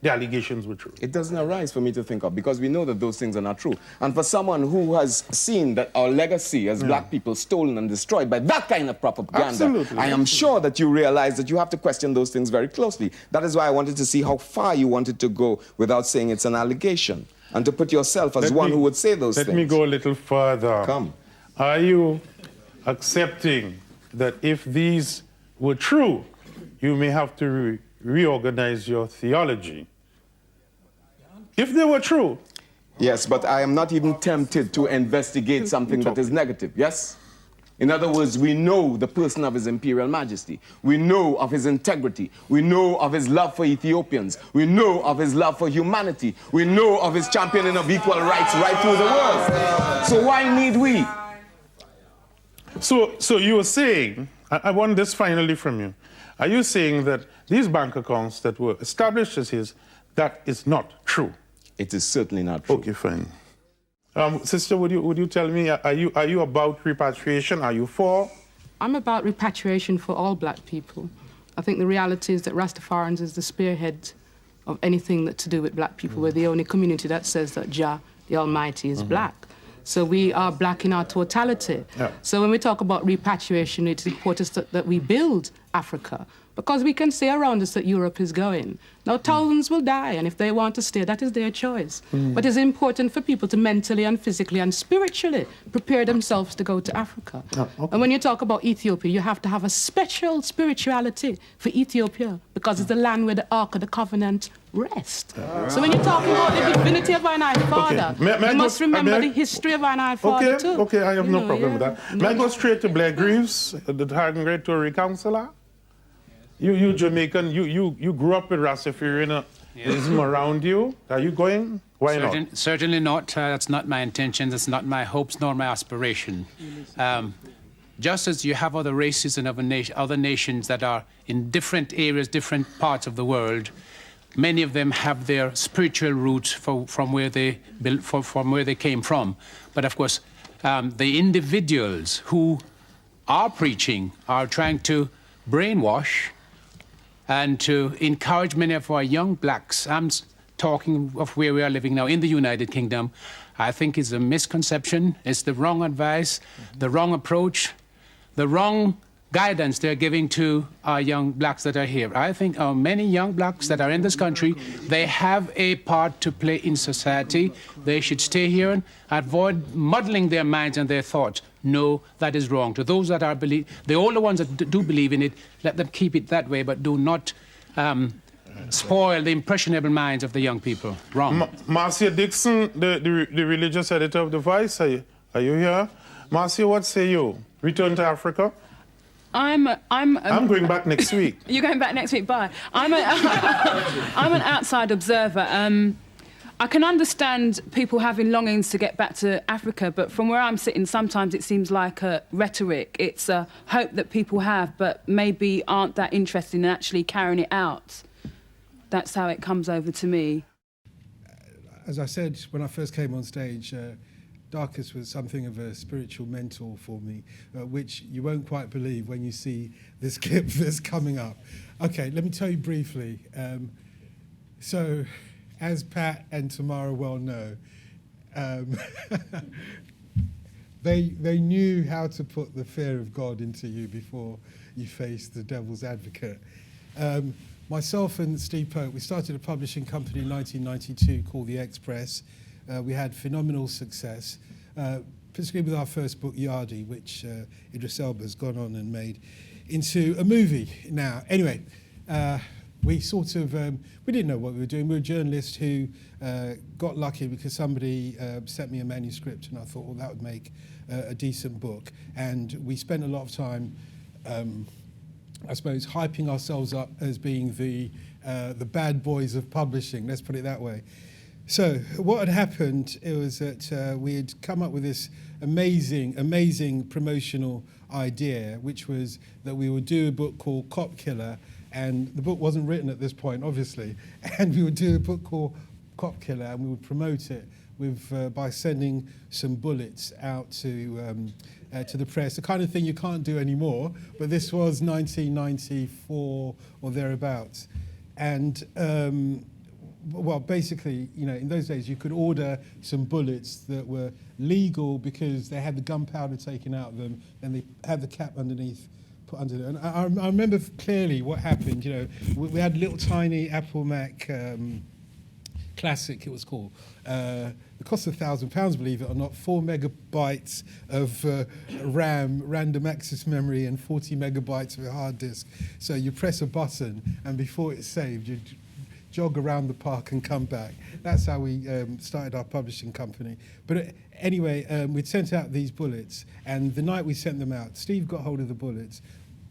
the allegations were true. It doesn't arise for me to think of, because we know that those things are not true. And for someone who has seen that our legacy as black people stolen and destroyed by that kind of propaganda, I am sure that you realize that you have to question those things very closely. That is why I wanted to see how far you wanted to go without saying it's an allegation, and to put yourself as one who would say those things. Let me go a little further. Come. Are you accepting that if these were true, you may have to reorganize your theology? If they were true. Yes, but I am not even tempted to investigate something that is negative, yes? In other words, we know the person of His Imperial Majesty. We know of his integrity. We know of his love for Ethiopians. We know of his love for humanity. We know of his championing of equal rights right through the world. So why need we? So you were saying, I want this finally from you. Are you saying that these bank accounts that were established as his, that is not true? It is certainly not true. Okay, fine. Sister, would you tell me, are you about repatriation? Are you for? I'm about repatriation for all black people. I think the reality is that Rastafarians is the spearhead of anything that to do with black people. We're the only community that says that Jah, the Almighty, is black. So we are black in our totality. Yeah. So when we talk about repatriation, it's important that we build Africa, because we can see around us that Europe is going. Now, thousands will die, and if they want to stay, that is their choice. But it's important for people to mentally and physically and spiritually prepare themselves to go to Africa. And when you talk about Ethiopia, you have to have a special spirituality for Ethiopia, because it's the land where the Ark of the Covenant rests. So when you're talking about the divinity of our Father, you must remember the history of our Father, too. Okay, I have no problem with that. May I go straight to Blair Greaves, the Hagan Great Tory Councillor? You Jamaican, you grew up with Rastafarianism around you. Are you going? Why not? Certainly not. That's not my intention. That's not my hopes nor my aspiration. Just as you have other races and other nations that are in different areas, different parts of the world, many of them have their spiritual roots from where they came from. But of course, the individuals who are preaching are trying to brainwash and to encourage many of our young blacks. I'm talking of where we are living now in the United Kingdom. I think it's a misconception. It's the wrong advice, the wrong approach, the wrong guidance they're giving to our young blacks that are here. I think many young blacks that are in this country, they have a part to play in society. They should stay here and avoid muddling their minds and their thoughts. No, that is wrong. To those that are the older ones that do believe in it, let them keep it that way, but do not spoil the impressionable minds of the young people. Wrong. Marcia Dixon, the religious editor of The Vice, are you here? Marcia, what say you? Return to Africa? I'm going back next week. You're going back next week? Bye. I'm an outside observer. I can understand people having longings to get back to Africa, but from where I'm sitting, sometimes it seems like a rhetoric. It's a hope that people have, but maybe aren't that interested in actually carrying it out. That's how it comes over to me. As I said when I first came on stage, Darcus was something of a spiritual mentor for me, which you won't quite believe when you see this clip that's coming up. Okay, let me tell you briefly. So, as Pat and Tamara well know, they knew how to put the fear of God into you before you face the devil's advocate. Myself and Steve Pope, we started a publishing company in 1992 called The Express. We had phenomenal success, particularly with our first book, Yardi, which Idris Elba's gone on and made into a movie now. Anyway, we sort of, we didn't know what we were doing. We were journalists who got lucky because somebody sent me a manuscript and I thought, well, that would make a decent book. And we spent a lot of time, I suppose, hyping ourselves up as being the bad boys of publishing, let's put it that way. So what had happened, it was that we had come up with this amazing promotional idea, which was that we would do a book called Cop Killer, and the book wasn't written at this point, obviously, and we would do a book called Cop Killer, and we would promote it with by sending some bullets out to the press, the kind of thing you can't do anymore, but this was 1994 or thereabouts. And well, basically, you know, in those days you could order some bullets that were legal because they had the gunpowder taken out of them and they had the cap underneath, put under them. And I remember clearly what happened. You know, we had a little tiny Apple Mac Classic, it was called. It cost £1,000, believe it or not, 4 megabytes of RAM, random access memory, and 40 megabytes of a hard disk. So you press a button, and before it's saved, you jog around the park and come back. That's how we started our publishing company. But anyway, we'd sent out these bullets, and the night we sent them out, Steve got hold of the bullets,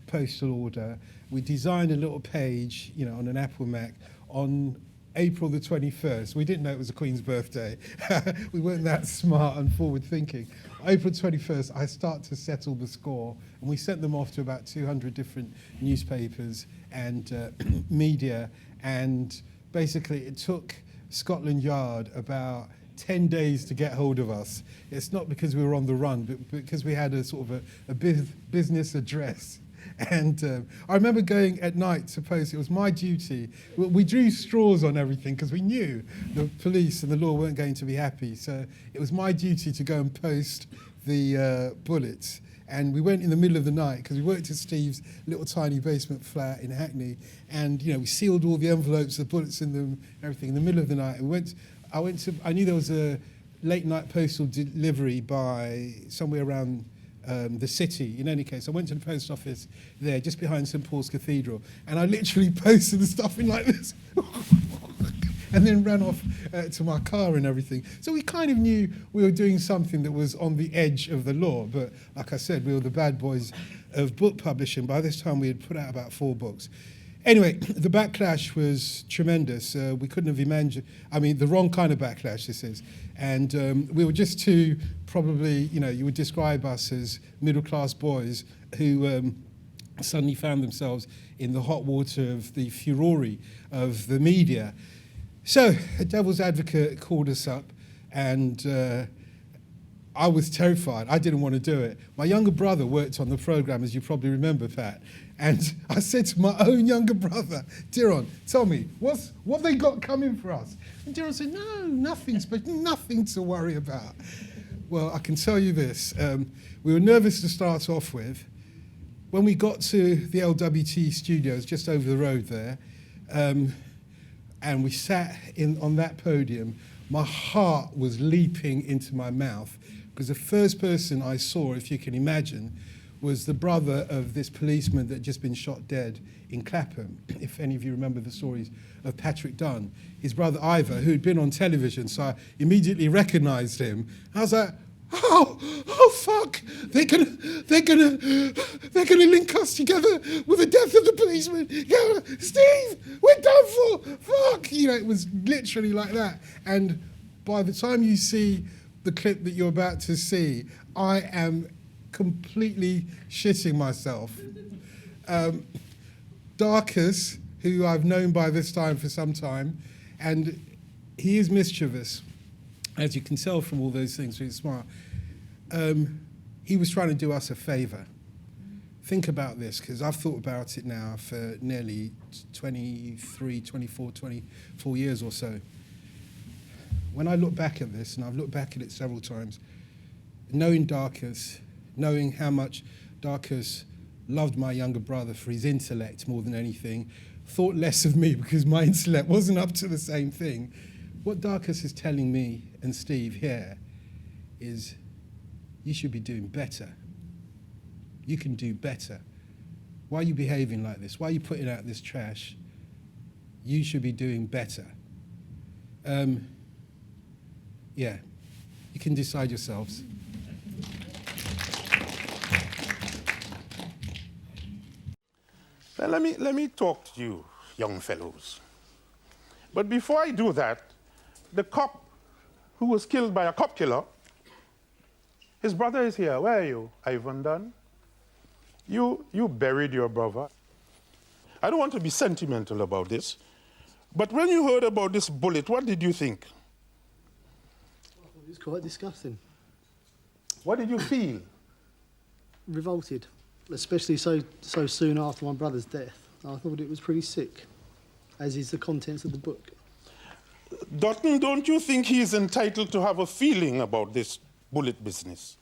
postal order. We designed a little page, you know, on an Apple Mac on April the 21st. We didn't know it was the Queen's birthday. We weren't that smart and forward thinking. April 21st, I start to settle the score, and we sent them off to about 200 different newspapers and media, and basically it took Scotland Yard about 10 days to get hold of us. It's not because we were on the run, but because we had a sort of a business address. And I remember going at night to post. It was my duty. We drew straws on everything because we knew the police and the law weren't going to be happy. So it was my duty to go and post the bullets. And we went in the middle of the night because we worked at Steve's little tiny basement flat in Hackney. And you know, we sealed all the envelopes, the bullets in them, everything in the middle of the night. And I knew there was a late night postal delivery by somewhere around the city. In any case, I went to the post office there, just behind St Paul's Cathedral, and I literally posted the stuff in like this, and then ran off to my car and everything. So we kind of knew we were doing something that was on the edge of the law, but like I said, we were the bad boys of book publishing. By this time, we had put out about 4 books. Anyway, the backlash was tremendous. We couldn't have imagined, I mean, the wrong kind of backlash, this is. And we were just two, probably, you know, you would describe us as middle-class boys who suddenly found themselves in the hot water of the furore of the media. So a devil's advocate called us up, and I was terrified. I didn't want to do it. My younger brother worked on the programme, as you probably remember, Pat. And I said to my own younger brother, Diron, tell me, what have they got coming for us? And Diron said, no, nothing to worry about. Well, I can tell you this. We were nervous to start off with. When we got to the LWT studios just over the road there, and we sat on that podium, my heart was leaping into my mouth, because the first person I saw, if you can imagine, was the brother of this policeman that had just been shot dead in Clapham, if any of you remember the stories of Patrick Dunn, his brother Ivor, who had been on television, so I immediately recognised him. I was like, oh fuck, they're gonna link us together with the death of the policeman. Yeah, Steve, we're done for, fuck. You know, it was literally like that. And by the time you see the clip that you're about to see, I am completely shitting myself. Darcus, who I've known by this time for some time, and he is mischievous, as you can tell from all those things, he's smart. He was trying to do us a favour. Think about this, because I've thought about it now for nearly 24 years or so. When I look back at this, and I've looked back at it several times, knowing Darcus, knowing how much Darcus loved my younger brother for his intellect more than anything, thought less of me because my intellect wasn't up to the same thing. What Darcus is telling me and Steve here is, you should be doing better. You can do better. Why are you behaving like this? Why are you putting out this trash? You should be doing better. Yeah, you can decide yourselves. Now, let me talk to you, young fellows. But before I do that, the cop who was killed by a cop killer, his brother is here. Where are you, Ivan Dunn? You buried your brother. I don't want to be sentimental about this, but when you heard about this bullet, what did you think? It was quite disgusting. What did you feel? Revolted, especially so soon after my brother's death. I thought it was pretty sick, as is the contents of the book. Dotun, don't you think he's entitled to have a feeling about this bullet business?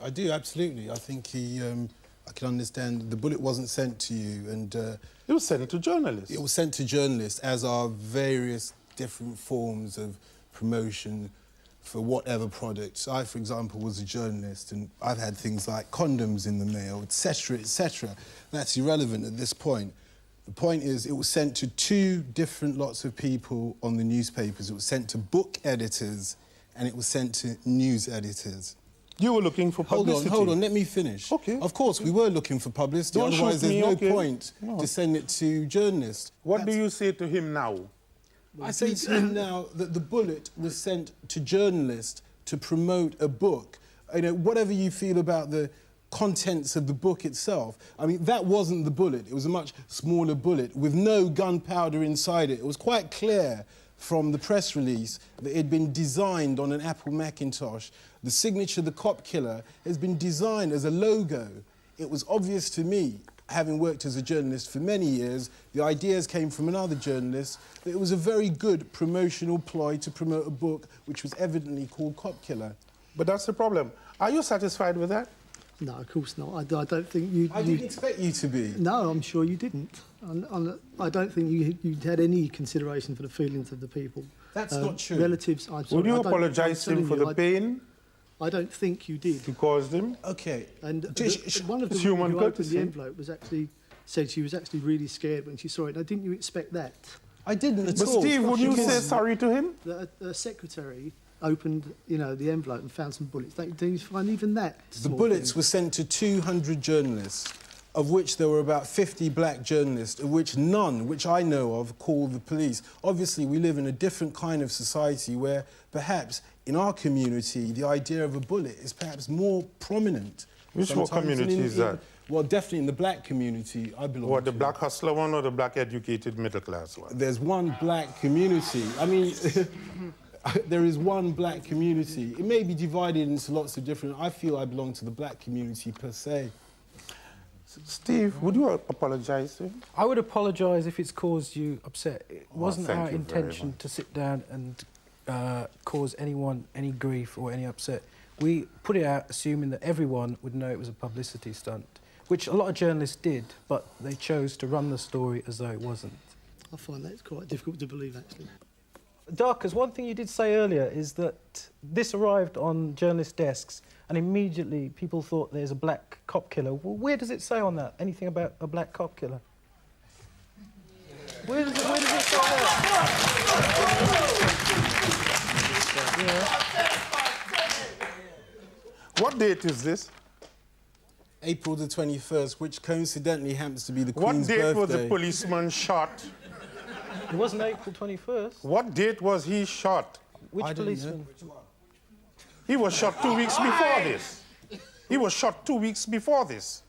I do, absolutely. I think I can understand the bullet wasn't sent to you, and it was sent to journalists. It was sent to journalists, as are various different forms of promotion for whatever products. I, for example, was a journalist, and I've had things like condoms in the mail, etc., etc. That's irrelevant at this point. The point is, it was sent to two different lots of people on the newspapers. It was sent to book editors, and it was sent to news editors. You were looking for publicity. Hold on, let me finish. Okay. Of course, we were looking for publicity, otherwise there's no point to send it to journalists. What do you say to him now? I say to him now that the bullet was sent to journalists to promote a book. You know, whatever you feel about the contents of the book itself, I mean, that wasn't the bullet. It was a much smaller bullet with no gunpowder inside it. It was quite clear from the press release that it had been designed on an Apple Macintosh. The signature, the cop killer, has been designed as a logo. It was obvious to me, having worked as a journalist for many years, the ideas came from another journalist, that it was a very good promotional ploy to promote a book which was evidently called Cop Killer. But that's the problem. Are you satisfied with that? No, of course not. I don't think you... I didn't expect you to be. No, I'm sure you didn't. I don't think you had any consideration for the feelings of the people. That's not true. Relatives... Would you apologise to him for the pain? I don't think you did. You caused him? Okay. And one of the women who opened the envelope was actually said she was actually really scared when she saw it. Now, didn't you expect that? I didn't at all. But Steve, would you say sorry to him? The secretary opened, the envelope and found some bullets. Did you find even that? The bullets were sent to 200 journalists, of which there were about 50 black journalists, of which none, which I know of, called the police. Obviously, we live in a different kind of society where perhaps in our community, the idea of a bullet is perhaps more prominent. Which community is that? Well, definitely in the black community I belong to. What, the black hustler one or the black educated middle class one? There's one black community. I mean, there is one black community. It may be divided into lots of different... I feel I belong to the black community per se. Steve, would you apologise to him? I would apologise if it's caused you upset. It wasn't thank our you very intention much. to sit down and cause anyone any grief or any upset. We put it out assuming that everyone would know it was a publicity stunt, which a lot of journalists did, but they chose to run the story as though it wasn't. I find that quite difficult to believe, actually. Darcus, one thing you did say earlier is that this arrived on journalist desks and immediately people thought there's a black cop killer. Well, where does it say on that? Anything about a black cop killer? Where does it say that? What date is this? April the 21st, which coincidentally happens to be the Queen's birthday. What date was the policeman shot? It wasn't April 21st. What date was he shot? Which policeman? He was shot 2 weeks before this. He was shot 2 weeks before this.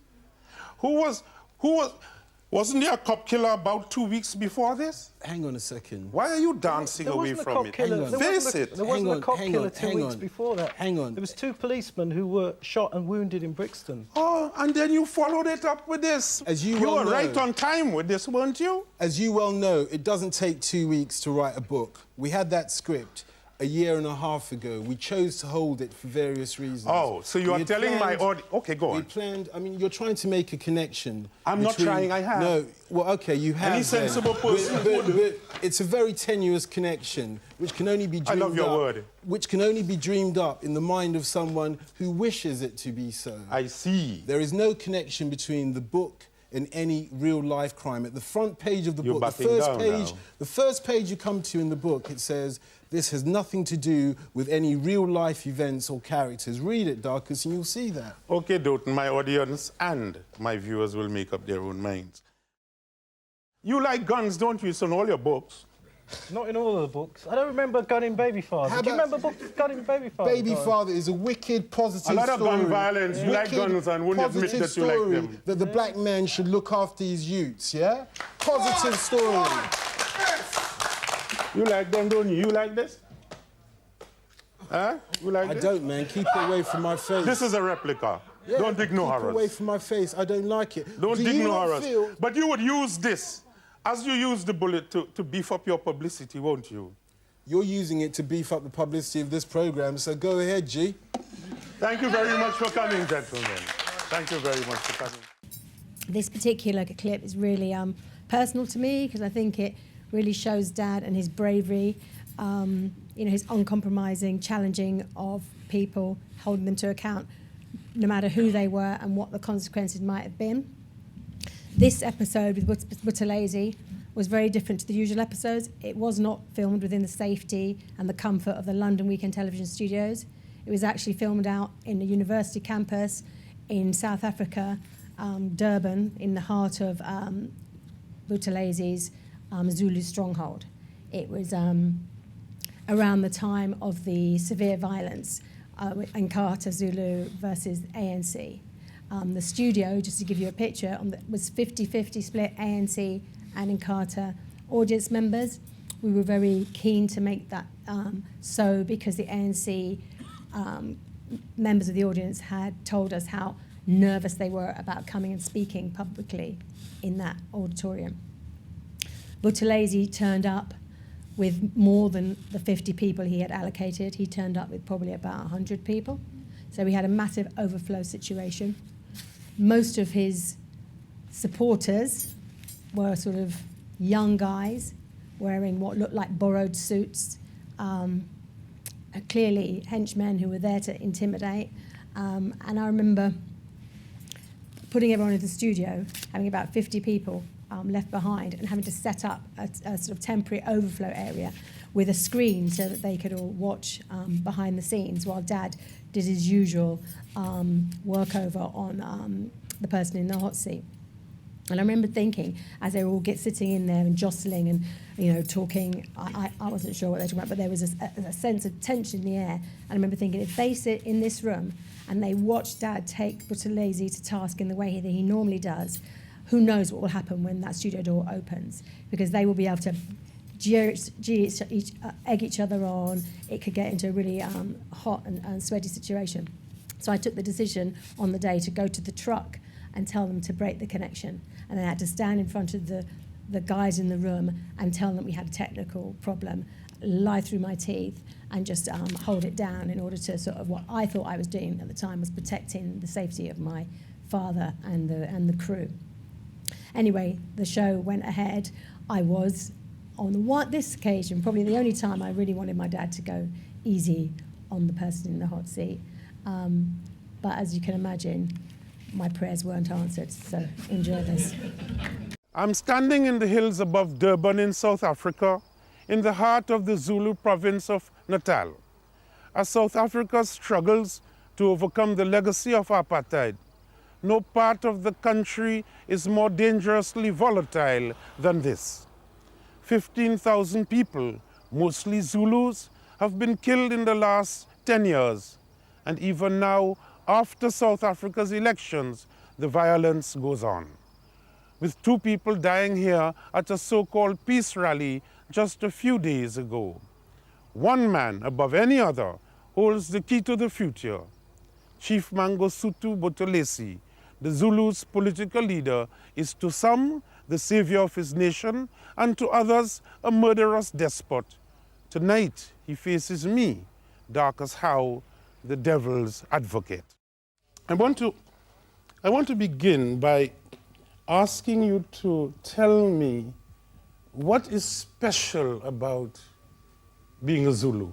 Wasn't there a cop killer about 2 weeks before this? Hang on a second. Why are you dancing away from it? Face it. There wasn't a cop killer 2 weeks before that. Hang on. There was 2 policemen who were shot and wounded in Brixton. Oh, and then you followed it up with this. As you were well know, right on time with this, weren't you? As you well know, it doesn't take 2 weeks to write a book. We had that script a year and a half ago. We chose to hold it for various reasons. Oh, so you are telling my audience... OK, go on. We planned... I mean, you're trying to make a connection. I'm not trying, I have. No, well, OK, you have. Any sensible person but it's a very tenuous connection, which can only be dreamed up... I love your word. Which can only be dreamed up in the mind of someone who wishes it to be so. I see. There is no connection between the book and any real-life crime. At the front page of the book, the first page you come to in the book, it says, this has nothing to do with any real-life events or characters. Read it, Darcus, and you'll see that. OK, Dotun, my audience and my viewers will make up their own minds. You like guns, don't you? It's in all your books. Not in all of the books. I don't remember Gun in Baby Father. Do you remember Gun in Baby Father? Baby Father is a wicked, positive story. A lot of gun violence. You like guns and wouldn't admit that you like them. That the black man should look after his youths, yeah? Positive story. You like them, don't you? You like this? Huh? You like this? I don't, man. Keep it away from my face. This is a replica. Yeah, don't ignore Keep it away from my face. I don't like it. Don't ignore us. But you would use this as you use the bullet to beef up your publicity, won't you? You're using it to beef up the publicity of this programme, so go ahead, G. Thank you very much for coming, gentlemen. Thank you very much for coming. This particular clip is really personal to me because I think it really shows Dad and his bravery, you know, his uncompromising challenging of people, holding them to account, no matter who they were and what the consequences might have been. This episode with Buthelezi was very different to the usual episodes. It was not filmed within the safety and the comfort of the London Weekend Television studios. It was actually filmed out in a university campus in South Africa, Durban, in the heart of Buthelezi's Zulu stronghold. It was around the time of the severe violence in Inkatha Zulu versus ANC. The studio, just to give you a picture, was 50-50 split ANC and Inkatha audience members. We were very keen to make that so because the ANC members of the audience had told us how nervous they were about coming and speaking publicly in that auditorium. Buthelezi turned up with more than the 50 people he had allocated. He turned up with probably about 100 people. So we had a massive overflow situation. Most of his supporters were sort of young guys wearing what looked like borrowed suits, clearly henchmen who were there to intimidate. And I remember putting everyone into the studio, having about 50 people left behind and having to set up a sort of temporary overflow area with a screen so that they could all watch behind the scenes while Dad did his usual workover on the person in the hot seat. And I remember thinking, as they were all sitting in there and jostling and, you know, talking, I wasn't sure what they were talking about, but there was a sense of tension in the air. And I remember thinking, if they sit in this room and they watch Dad take Buthelezi to task in the way that he normally does, who knows what will happen when that studio door opens, because they will be able to egg each other on. It could get into a really hot and sweaty situation. So I took the decision on the day to go to the truck and tell them to break the connection. And then I had to stand in front of the guys in the room and tell them we had a technical problem, lie through my teeth and just hold it down in order to sort of, what I thought I was doing at the time was protecting the safety of my father and the crew. Anyway, the show went ahead. I was, on this occasion, probably the only time I really wanted my dad to go easy on the person in the hot seat. But as you can imagine, my prayers weren't answered, so enjoy this. I'm standing in the hills above Durban in South Africa, in the heart of the Zulu province of Natal, as South Africa struggles to overcome the legacy of apartheid. No part of the country is more dangerously volatile than this. 15,000 people, mostly Zulus, have been killed in the last 10 years. And even now, after South Africa's elections, the violence goes on, with 2 people dying here at a so-called peace rally just a few days ago. One man, above any other, holds the key to the future. Chief Mangosuthu Buthelezi, the Zulus' political leader, is to some the savior of his nation and to others a murderous despot. Tonight he faces me, Darcus Howe, the devil's advocate. I want to begin by asking you to tell me what is special about being a Zulu.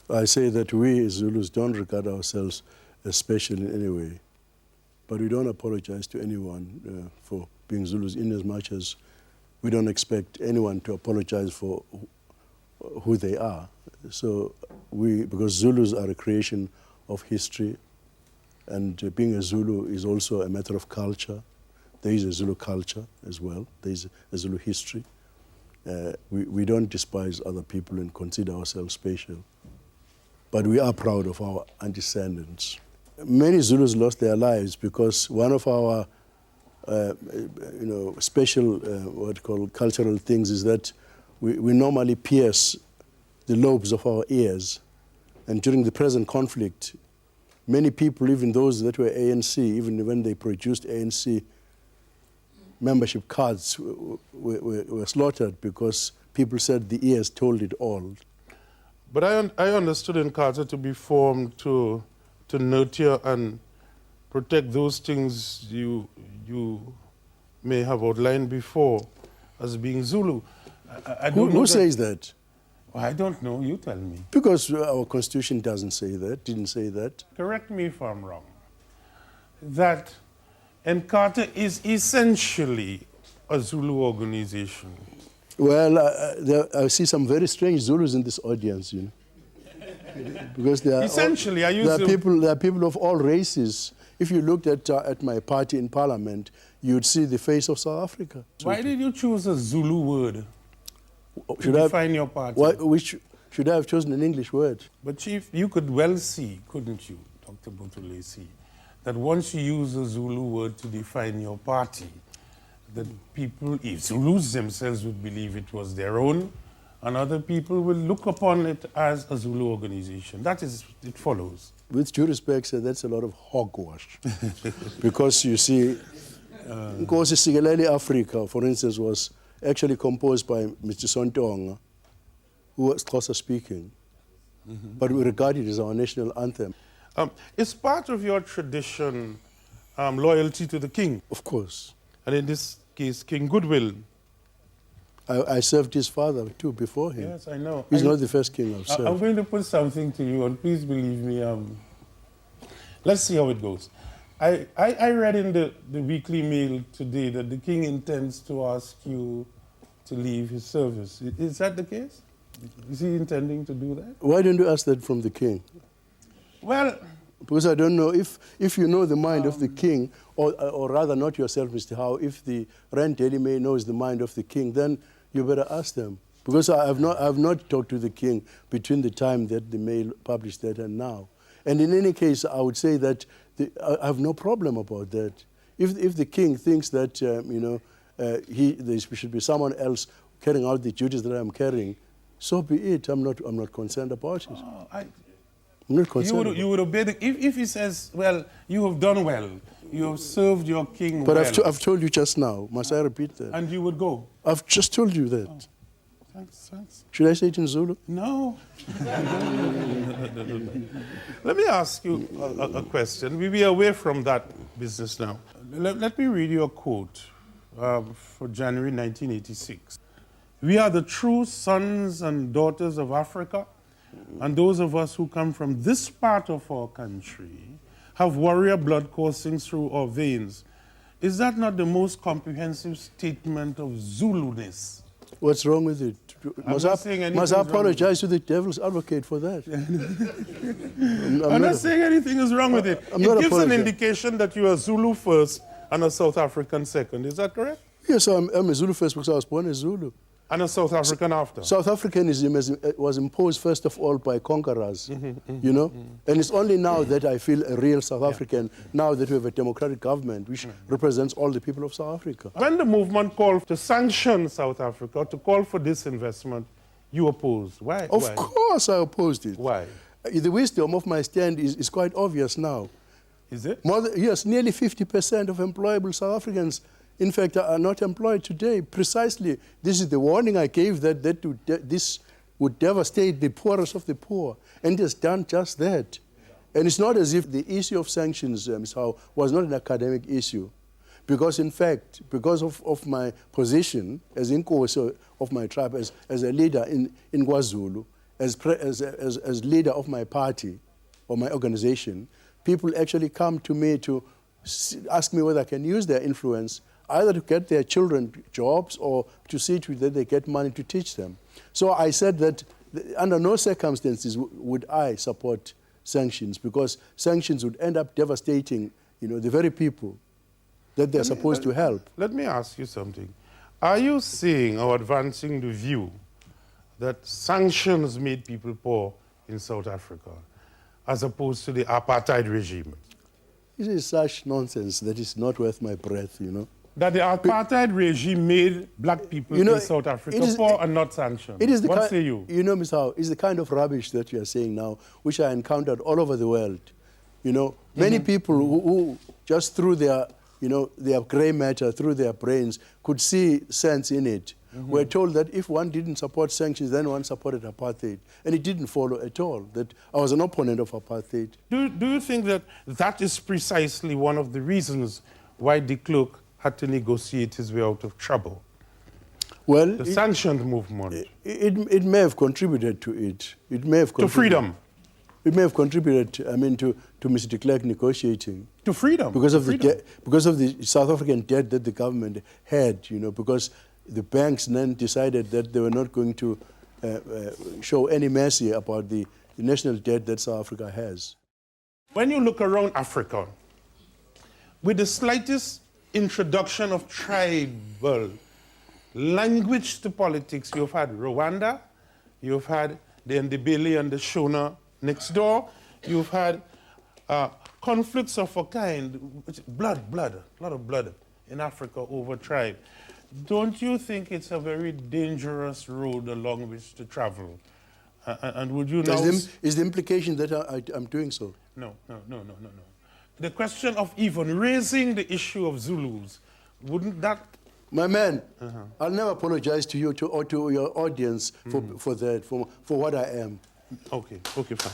I say that we Zulus don't regard ourselves as special in any way, but we don't apologize to anyone for being Zulus, in as much as we don't expect anyone to apologize for who they are. So because Zulus are a creation of history, and being a Zulu is also a matter of culture. There is a Zulu culture as well. There is a Zulu history. We don't despise other people and consider ourselves special, but we are proud of our descendants. Many Zulus lost their lives because one of our special cultural things is that we normally pierce the lobes of our ears. And during the present conflict, many people, even those that were ANC, even when they produced ANC membership cards, were slaughtered because people said the ears told it all. But I understood Inkatha to be formed to nurture and protect those things you may have outlined before as being Zulu. Who says that? Well, I don't know. You tell me. Because our constitution doesn't say that, didn't say that. Correct me if I'm wrong. That Inkatha is essentially a Zulu organization. Well, I see some very strange Zulus in this audience, you know. Because there are people of all races. If you looked at my party in Parliament, you'd see the face of South Africa. Why did you choose a Zulu word to define your party? Should I have chosen an English word? But Chief, you could well see, couldn't you, Dr. Buthelezi, that once you use a Zulu word to define your party, that people, if Zulus themselves would believe it was their own, and other people will look upon it as a Zulu organization. That is, it follows. With due respect, sir, that's a lot of hogwash. Because you see, Nkosi Sikeleli Africa, for instance, was actually composed by Mr. Sontonga, who was Xhosa speaking. But we regard it as our national anthem. Is part of your tradition loyalty to the king? Of course. And in this case, King Goodwill. I served his father too before him. Yes, I know. He's not the first king I've served. I'm going to put something to you, and please believe me. Let's see how it goes. I read in the Weekly Mail today that the king intends to ask you to leave his service. Is that the case? Is he intending to do that? Why don't you ask that from the king? Well, because I don't know if you know the mind of the king, or rather not yourself, Mr. Howe, if the Rand Daily Mail knows the mind of the king, then you better ask them. Because I have not talked to the king between the time that the Mail published that and now. And in any case, I would say that I have no problem about that. If the king thinks that there should be someone else carrying out the duties that I'm carrying, so be it. I'm not concerned about it. I'm not concerned. You would obey if he says, well, you have done well, you have served your king But well. I've told you just now. Must I repeat that? And you would go? I've just told you that. Oh, thanks. Should I say it in Zulu? No. Let me ask you a question. We'll be away from that business now. Let me read you a quote for January 1986. We are the true sons and daughters of Africa, and those of us who come from this part of our country have warrior blood coursing through our veins. Is that not the most comprehensive statement of Zuluness? What's wrong with it? Must I apologize to the devil's advocate for that? I'm not saying anything is wrong with it. It gives an indication that you are Zulu first and a South African second. Is that correct? Yes, I'm a Zulu first because I was born a Zulu. And a South African after? South Africanism was imposed first of all by conquerors, you know? And it's only now that I feel a real South African, now that we have a democratic government which represents all the people of South Africa. When the movement called to sanction South Africa, to call for disinvestment, you opposed. Why? Of course I opposed it. Why? The wisdom of my stand is quite obvious now. Is it? Yes, nearly 50% of employable South Africans in fact, are not employed today. Precisely, this is the warning I gave that this would devastate the poorest of the poor. And it has done just that. And it's not as if the issue of sanctions, Ms. Howe, was not an academic issue. Because in fact, because of my position as Inkosi of my tribe, as a leader in KwaZulu, as leader of my party or my organization, people actually come to me to ask me whether I can use their influence either to get their children jobs or to see to that they get money to teach them. So I said that under no circumstances would I support sanctions, because sanctions would end up devastating, you know, the very people that they're supposed to help. Let me ask you something. Are you seeing or advancing the view that sanctions made people poor in South Africa as opposed to the apartheid regime? This is such nonsense that is not worth my breath, you know. That the apartheid regime made black people in South Africa poor and not sanctioned. What say you? You know, Ms. Howe, it's the kind of rubbish that you are saying now, which I encountered all over the world. You know, many people who just through their, you know, their grey matter, through their brains, could see sense in it. Were told that if one didn't support sanctions, then one supported apartheid. And it didn't follow at all, that I was an opponent of apartheid. Do you think that that is precisely one of the reasons why de Klerk had to negotiate his way out of trouble? Well, the sanctioned movement. It may have contributed to it. It may have to freedom. It may have contributed, I mean, to Mr. de Klerk negotiating. To freedom. Because of the South African debt that the government had, you know, because the banks then decided that they were not going to show any mercy about the national debt that South Africa has. When you look around Africa, with the slightest introduction of tribal language to politics, you've had Rwanda, you've had the Ndebele and the Shona next door, you've had conflicts of a kind, blood, a lot of blood in Africa over tribe. Don't you think it's a very dangerous road along which to travel? And would you now... Is the implication that I'm doing so? No. The question of even raising the issue of Zulus, wouldn't that... My man, I'll never apologize to you or to your audience for that, for what I am. Okay, fine.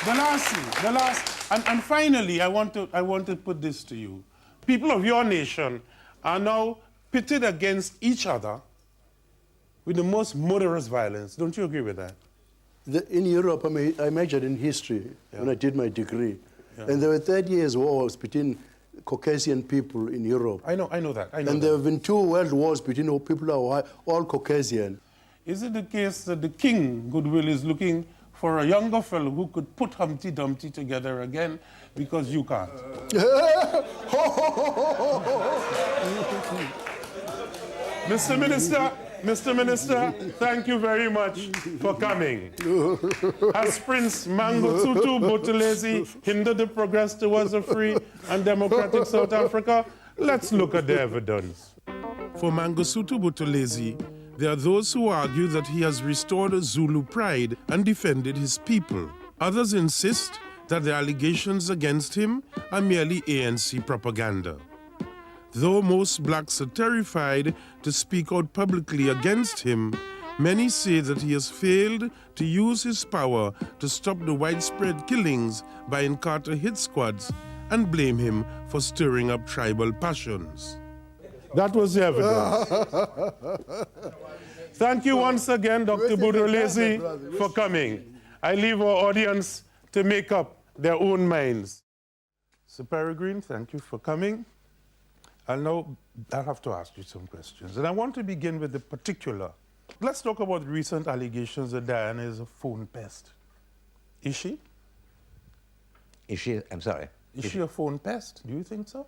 The last, and finally, I want to put this to you. People of your nation are now pitted against each other with the most murderous violence. Don't you agree with that? In Europe, I majored in history when I did my degree. And there were 30 years wars between Caucasian people in Europe. I know that. And there have been 2 world wars between people who are all Caucasian. Is it the case that the king, Goodwill, is looking for a younger fellow who could put Humpty Dumpty together again because you can't? Mr. Minister, thank you very much for coming. Has Prince Mangosuthu Buthelezi hindered the progress towards a free and democratic South Africa? Let's look at the evidence. For Mangosuthu Buthelezi, there are those who argue that he has restored Zulu pride and defended his people. Others insist that the allegations against him are merely ANC propaganda. Though most blacks are terrified to speak out publicly against him, many say that he has failed to use his power to stop the widespread killings by Inkatha hit squads and blame him for stirring up tribal passions. That was the evidence. Thank you once again, Dr. Buthelezi, for coming. I leave our audience to make up their own minds. Sir Peregrine, thank you for coming. I'll have to ask you some questions. And I want to begin with the particular. Let's talk about recent allegations that Diana is a phone pest. Is she? Is she? I'm sorry. Is she a phone pest? Do you think so?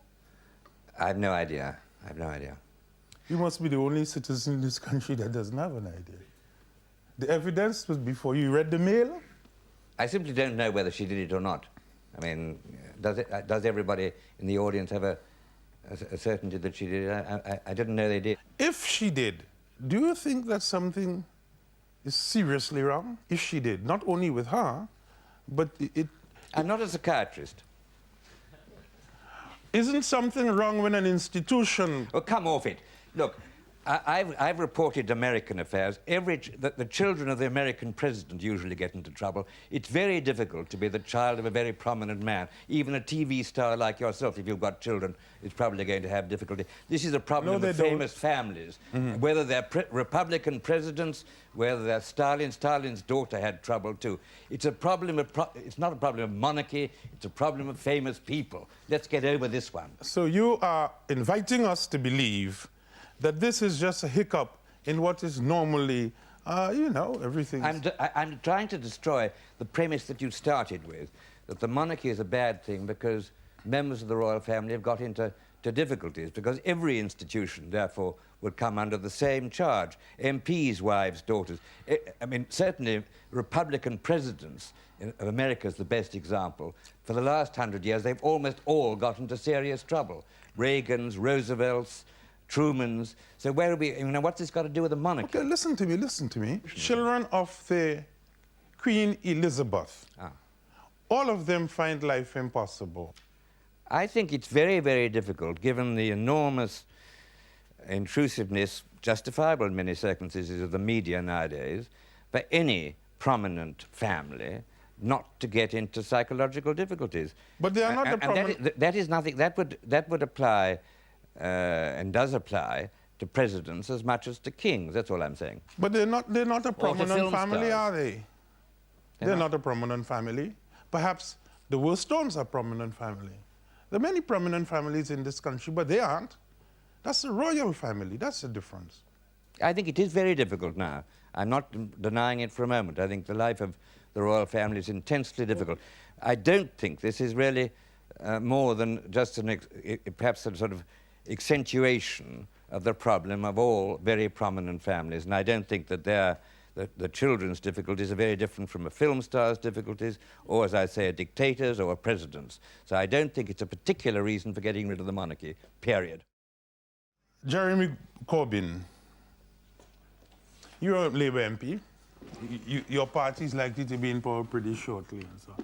I have no idea. I have no idea. You must be the only citizen in this country that doesn't have an idea. The evidence was before you read the mail? I simply don't know whether she did it or not. I mean, does everybody in the audience have a certainty that she did it? I didn't know they did. If she did, do you think that something is seriously wrong? If she did, not only with her, but I'm not a psychiatrist. Isn't something wrong when an institution... Oh, come off it. Look, I've reported American affairs. The children of the American president usually get into trouble. It's very difficult to be the child of a very prominent man. Even a TV star like yourself, if you've got children, is probably going to have difficulty. This is a problem of famous families. Mm-hmm. Whether they're Republican presidents, whether they're Stalin. Stalin's daughter had trouble too. It's a problem it's not a problem of monarchy, it's a problem of famous people. Let's get over this one. So you are inviting us to believe that this is just a hiccup in what is normally, you know, everything. I'm trying to destroy the premise that you started with, that the monarchy is a bad thing because members of the royal family have got into difficulties, because every institution, therefore, would come under the same charge. MPs, wives, daughters. I mean, certainly Republican presidents, of America is the best example. For the last 100 years, they've almost all got into serious trouble. Reagan's, Roosevelt's, Truman's. So where are we? You know, what's this got to do with the monarchy? Okay, listen to me, listen to me. Children of the Queen Elizabeth, all of them find life impossible. I think it's very, very difficult, given the enormous intrusiveness, justifiable in many circumstances, of the media nowadays, for any prominent family not to get into psychological difficulties. But they are not the prominent... That is nothing. That would apply, and does apply, to presidents as much as to kings. That's all I'm saying. But they're not a prominent family, are they? They're not a prominent family. Perhaps the Wollstones are a prominent family. There are many prominent families in this country, but they aren't. That's a royal family. That's the difference. I think it is very difficult now. I'm not denying it for a moment. I think the life of the royal family is intensely difficult. I don't think this is really more than just perhaps a sort of accentuation of the problem of all very prominent families. And I don't think that the children's difficulties are very different from a film star's difficulties, or, as I say, a dictator's or a president's. So I don't think it's a particular reason for getting rid of the monarchy, period. Jeremy Corbyn, you're a Labour MP. Your party is likely to be in power pretty shortly. And so,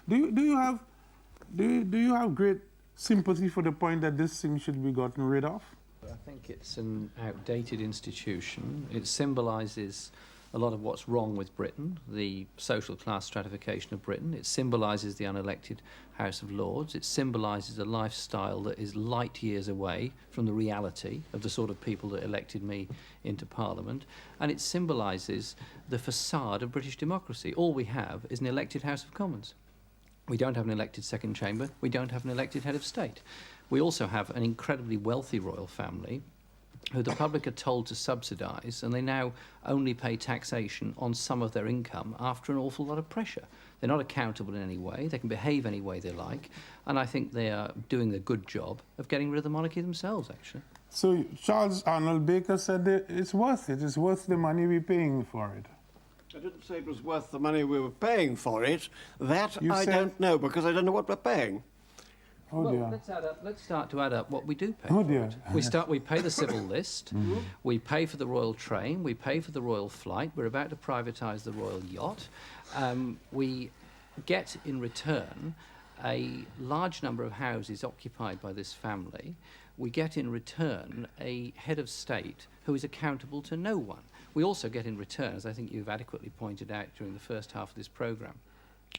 do you have great sympathy for the point that this thing should be gotten rid of? I think it's an outdated institution. It symbolises a lot of what's wrong with Britain, the social class stratification of Britain. It symbolises the unelected House of Lords. It symbolises a lifestyle that is light years away from the reality of the sort of people that elected me into Parliament. And it symbolises the facade of British democracy. All we have is an elected House of Commons. We don't have an elected second chamber. We don't have an elected head of state. We also have an incredibly wealthy royal family who the public are told to subsidise, and they now only pay taxation on some of their income after an awful lot of pressure. They're not accountable in any way. They can behave any way they like. And I think they are doing a good job of getting rid of the monarchy themselves, actually. So Charles Arnold Baker said that it's worth it. It's worth the money we're paying for it. I didn't say it was worth the money we were paying for it. That You I said... don't know, because I don't know what we're paying. Oh well, dear. let's start to add up what we do pay Oh for dear. it. We pay the civil list, we pay for the royal train, we pay for the royal flight, we're about to privatise the royal yacht. We get in return a large number of houses occupied by this family. We get in return a head of state who is accountable to no one. We also get in return, as I think you've adequately pointed out during the first half of this programme,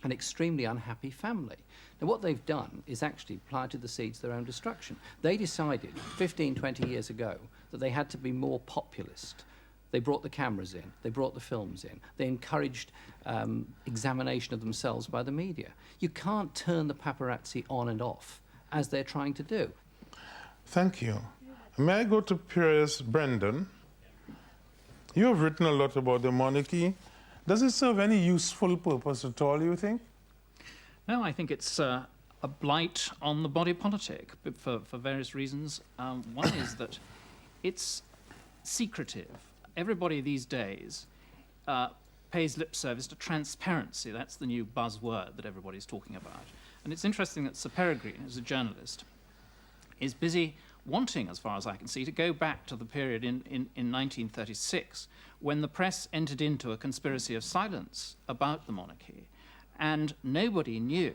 an extremely unhappy family. Now, what they've done is actually planted the seeds of their own destruction. They decided 15, 20 years ago that they had to be more populist. They brought the cameras in, they brought the films in, they encouraged examination of themselves by the media. You can't turn the paparazzi on and off, as they're trying to do. Thank you. May I go to Piers Brendan? You have written a lot about the monarchy. Does it serve any useful purpose at all, you think? No, I think it's a blight on the body politic for various reasons. One is that it's secretive. Everybody these days pays lip service to transparency. That's the new buzzword that everybody's talking about. And it's interesting that Sir Peregrine, who's a journalist, is busy wanting, as far as I can see, to go back to the period in 1936 when the press entered into a conspiracy of silence about the monarchy, and nobody knew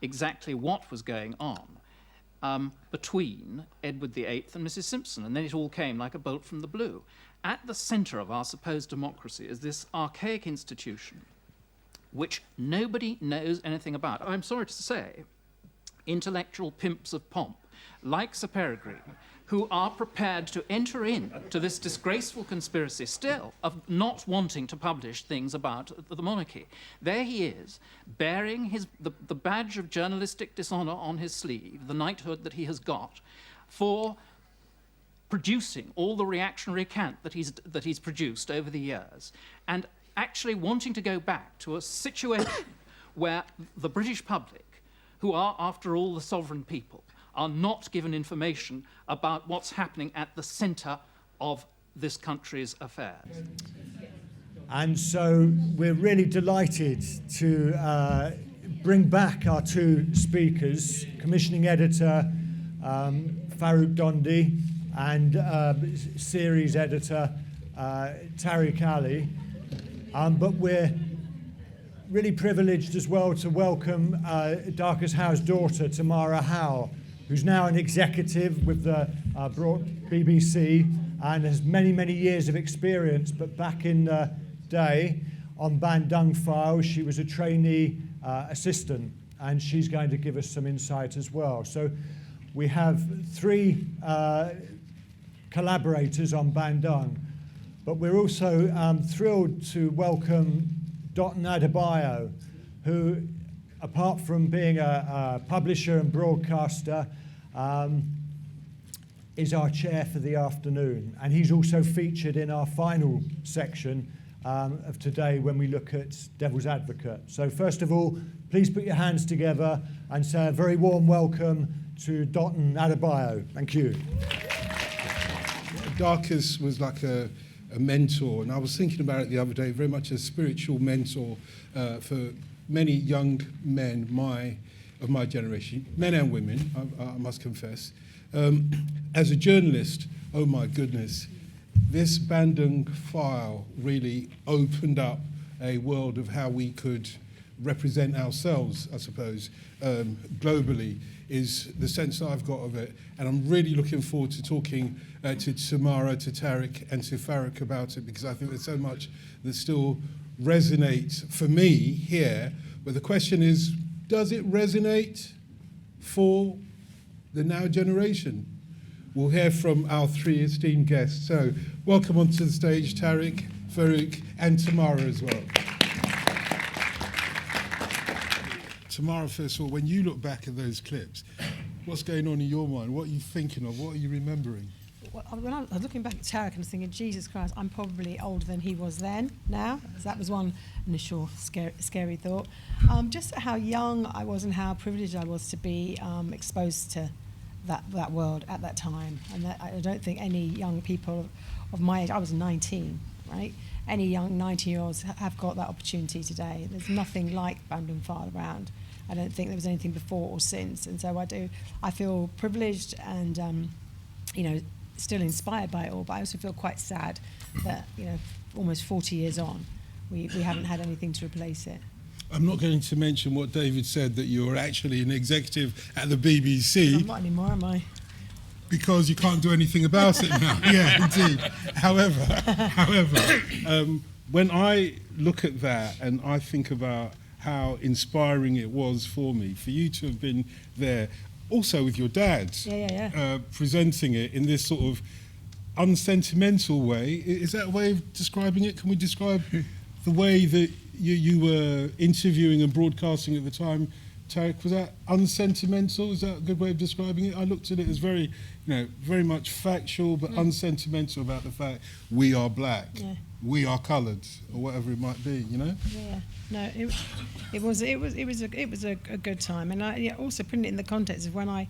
exactly what was going on between Edward VIII and Mrs. Simpson, and then it all came like a bolt from the blue. At the centre of our supposed democracy is this archaic institution which nobody knows anything about. I'm sorry to say, intellectual pimps of pomp, like Sir Peregrine, who are prepared to enter into this disgraceful conspiracy still of not wanting to publish things about the monarchy. There he is, bearing the badge of journalistic dishonour on his sleeve, the knighthood that he has got, for producing all the reactionary cant that he's produced over the years, and actually wanting to go back to a situation where the British public, who are, after all, the sovereign people, are not given information about what's happening at the centre of this country's affairs. And so we're really delighted to bring back our two speakers, commissioning editor Farrukh Dhondy and series editor Tariq Ali. But we're really privileged as well to welcome Darcus Howe's daughter, Tamara Howe, who's now an executive with the BBC and has many, many years of experience. But back in the day on Bandung File, she was a trainee assistant, and she's going to give us some insight as well. So we have three collaborators on Bandung, but we're also thrilled to welcome Dotun Adebayo, who, apart from being a publisher and broadcaster, is our chair for the afternoon. And he's also featured in our final section of today when we look at Devil's Advocate. So first of all, please put your hands together and say a very warm welcome to Dotun Adebayo. Thank you. Darcus was like a mentor, and I was thinking about it the other day, very much a spiritual mentor for many young men of my generation, men and women, I must confess. As a journalist, oh my goodness, this Bandung File really opened up a world of how we could represent ourselves, I suppose, globally, is the sense that I've got of it. And I'm really looking forward to talking to Tamara, to Tariq, and to Farrukh about it, because I think there's so much that still resonates for me here. But the question is, does it resonate for the now generation? We'll hear from our three esteemed guests. So welcome onto the stage, Tariq, Farrukh, and Tamara as well. Tamara, first of all, when you look back at those clips, what's going on in your mind? What are you thinking of? What are you remembering? Well, when I was looking back at Tariq and I was thinking, Jesus Christ, I'm probably older than he was then, now. So that was one initial scary thought. Just how young I was and how privileged I was to be exposed to that world at that time. And that, I don't think any young people of my age, I was 19, right? Any young 19-year-olds have got that opportunity today. There's nothing like Bandung File around. I don't think there was anything before or since. And so I feel privileged and, you know, still inspired by it all, but I also feel quite sad that, you know, almost 40 years on, we haven't had anything to replace it. I'm not going to mention what David said, that you're actually an executive at the BBC. I'm not anymore, am I? Because you can't do anything about it now. Yeah, indeed. However, when I look at that and I think about how inspiring it was for me, for you to have been there, also with your dad, presenting it in this sort of unsentimental way. Is that a way of describing it? Can we describe the way that you were interviewing and broadcasting at the time, Tariq? Was that unsentimental? Is that a good way of describing it? I looked at it as very, you know, very much factual but unsentimental about the fact we are black, we are coloured, or whatever it might be. You know? Yeah. No, it was a good time, and I also putting it in the context of when I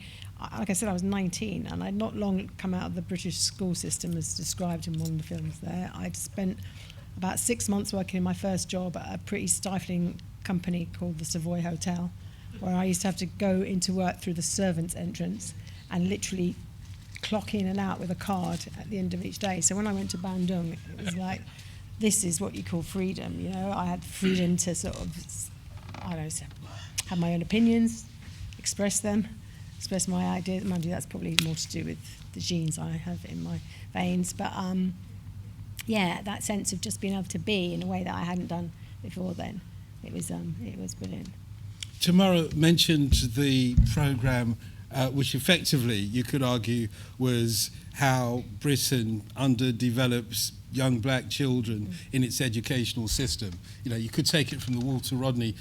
like I said, I was 19, and I'd not long come out of the British school system as described in one of the films there. I'd spent about 6 months working in my first job at a pretty stifling company called the Savoy Hotel, where I used to have to go into work through the servants' entrance and literally clock in and out with a card at the end of each day. So when I went to Bandung, it was like, this is what you call freedom, you know? I had freedom to sort of, I don't know, have my own opinions, express them, express my ideas. Mind you, that's probably more to do with the genes I have in my veins. But yeah, that sense of just being able to be in a way that I hadn't done before then, it was brilliant. Tamara mentioned the programme, which effectively, you could argue, was how Britain underdevelops young black children in its educational system. You know, you could take it from the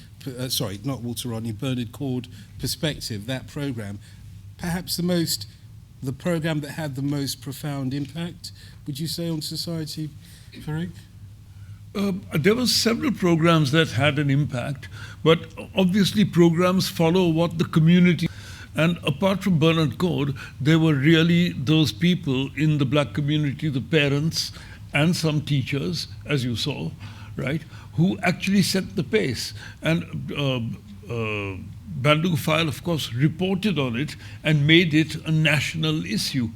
Bernard Cord perspective, that programme. Perhaps the programme that had the most profound impact, would you say, on society, Farrukh? There were several programs that had an impact, but obviously programs follow what the community. And apart from Bernard Cord, there were really those people in the black community, the parents and some teachers, as you saw, right, who actually set the pace. And Bandung File, of course, reported on it and made it a national issue,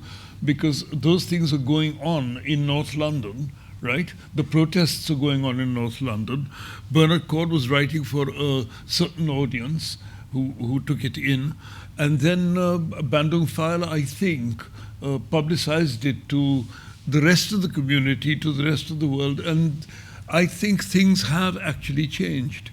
because those things are going on in North London, right? The protests are going on in North London. Bernard Cord was writing for a certain audience who took it in. And then Bandung File, I think, publicized it to the rest of the community, to the rest of the world. And I think things have actually changed.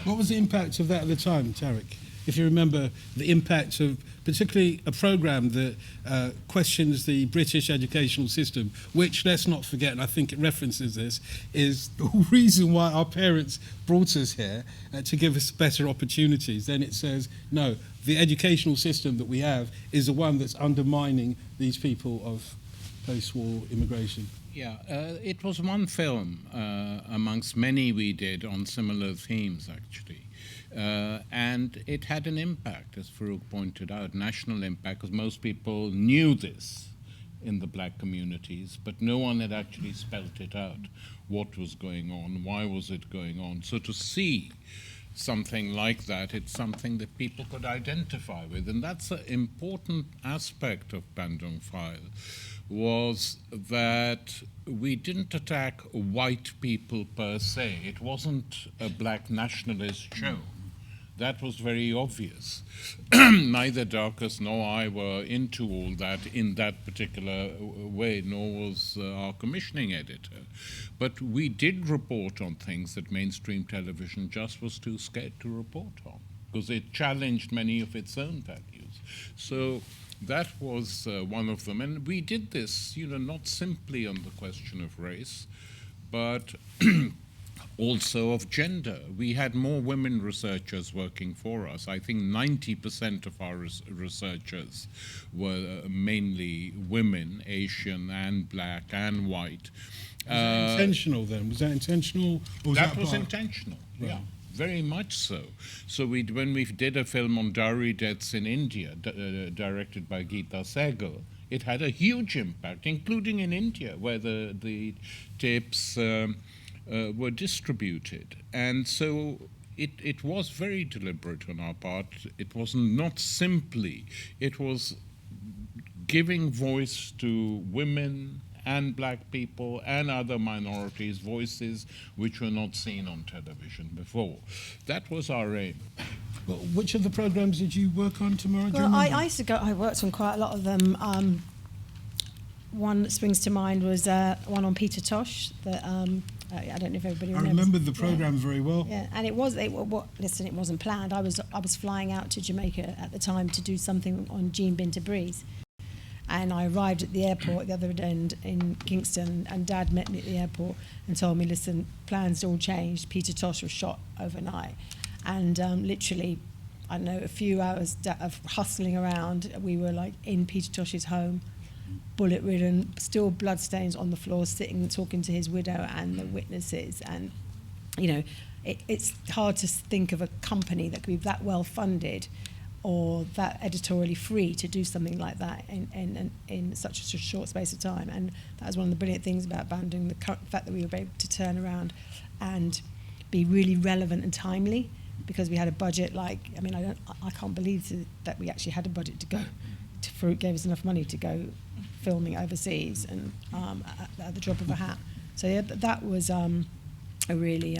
What was the impact of that at the time, Tariq? If you remember the impact of particularly a programme that questions the British educational system, which, let's not forget, and I think it references this, is the reason why our parents brought us here, to give us better opportunities. Then it says, no, the educational system that we have is the one that's undermining these people of post-war immigration. Yeah, it was one film amongst many we did on similar themes, actually. And it had an impact, as Farrukh pointed out, national impact, because most people knew this in the black communities, but no one had actually spelt it out, what was going on, why was it going on. So to see something like that, it's something that people could identify with, and that's an important aspect of Bandung File, was that we didn't attack white people per se. It wasn't a black nationalist show. That was very obvious. Neither Darcus nor I were into all that in that particular way, nor was our commissioning editor. But we did report on things that mainstream television just was too scared to report on, because it challenged many of its own values. So that was one of them. And we did this, you know, not simply on the question of race, but also of gender. We had more women researchers working for us. I think 90% of our researchers were mainly women, Asian and black and white. Was that intentional then? Was that intentional? Or was that was intentional, right. Yeah. Very much so. So when we did a film on dowry deaths in India, directed by Geeta Sehgal, it had a huge impact, including in India, where the tapes were distributed. And so it was very deliberate on our part. It was not simply, it was giving voice to women and black people and other minorities, voices which were not seen on television before. That was our aim. Well, which of the programs did you work on, Tamara? Well, I used to go. I worked on quite a lot of them. One that springs to mind was one on Peter Tosh. That I don't know if everybody remembers. I remember the program very well. Yeah, and it wasn't planned. I was flying out to Jamaica at the time to do something on Jean Binta Breeze. And I arrived at the airport the other end in Kingston, and Dad met me at the airport and told me, listen, plans all changed. Peter Tosh was shot overnight. And literally, I don't know, a few hours of hustling around, we were like in Peter Tosh's home, bullet-ridden, still bloodstains on the floor, sitting and talking to his widow and the witnesses. And, you know, it's hard to think of a company that could be that well-funded or that editorially free to do something like that in such a short space of time. And that was one of the brilliant things about Bandung, the fact that we were able to turn around and be really relevant and timely, because we had a budget like, I mean, I can't believe that we actually had a budget to go. Farrukh gave us enough money to go filming overseas and at the drop of a hat. So yeah, that was a really,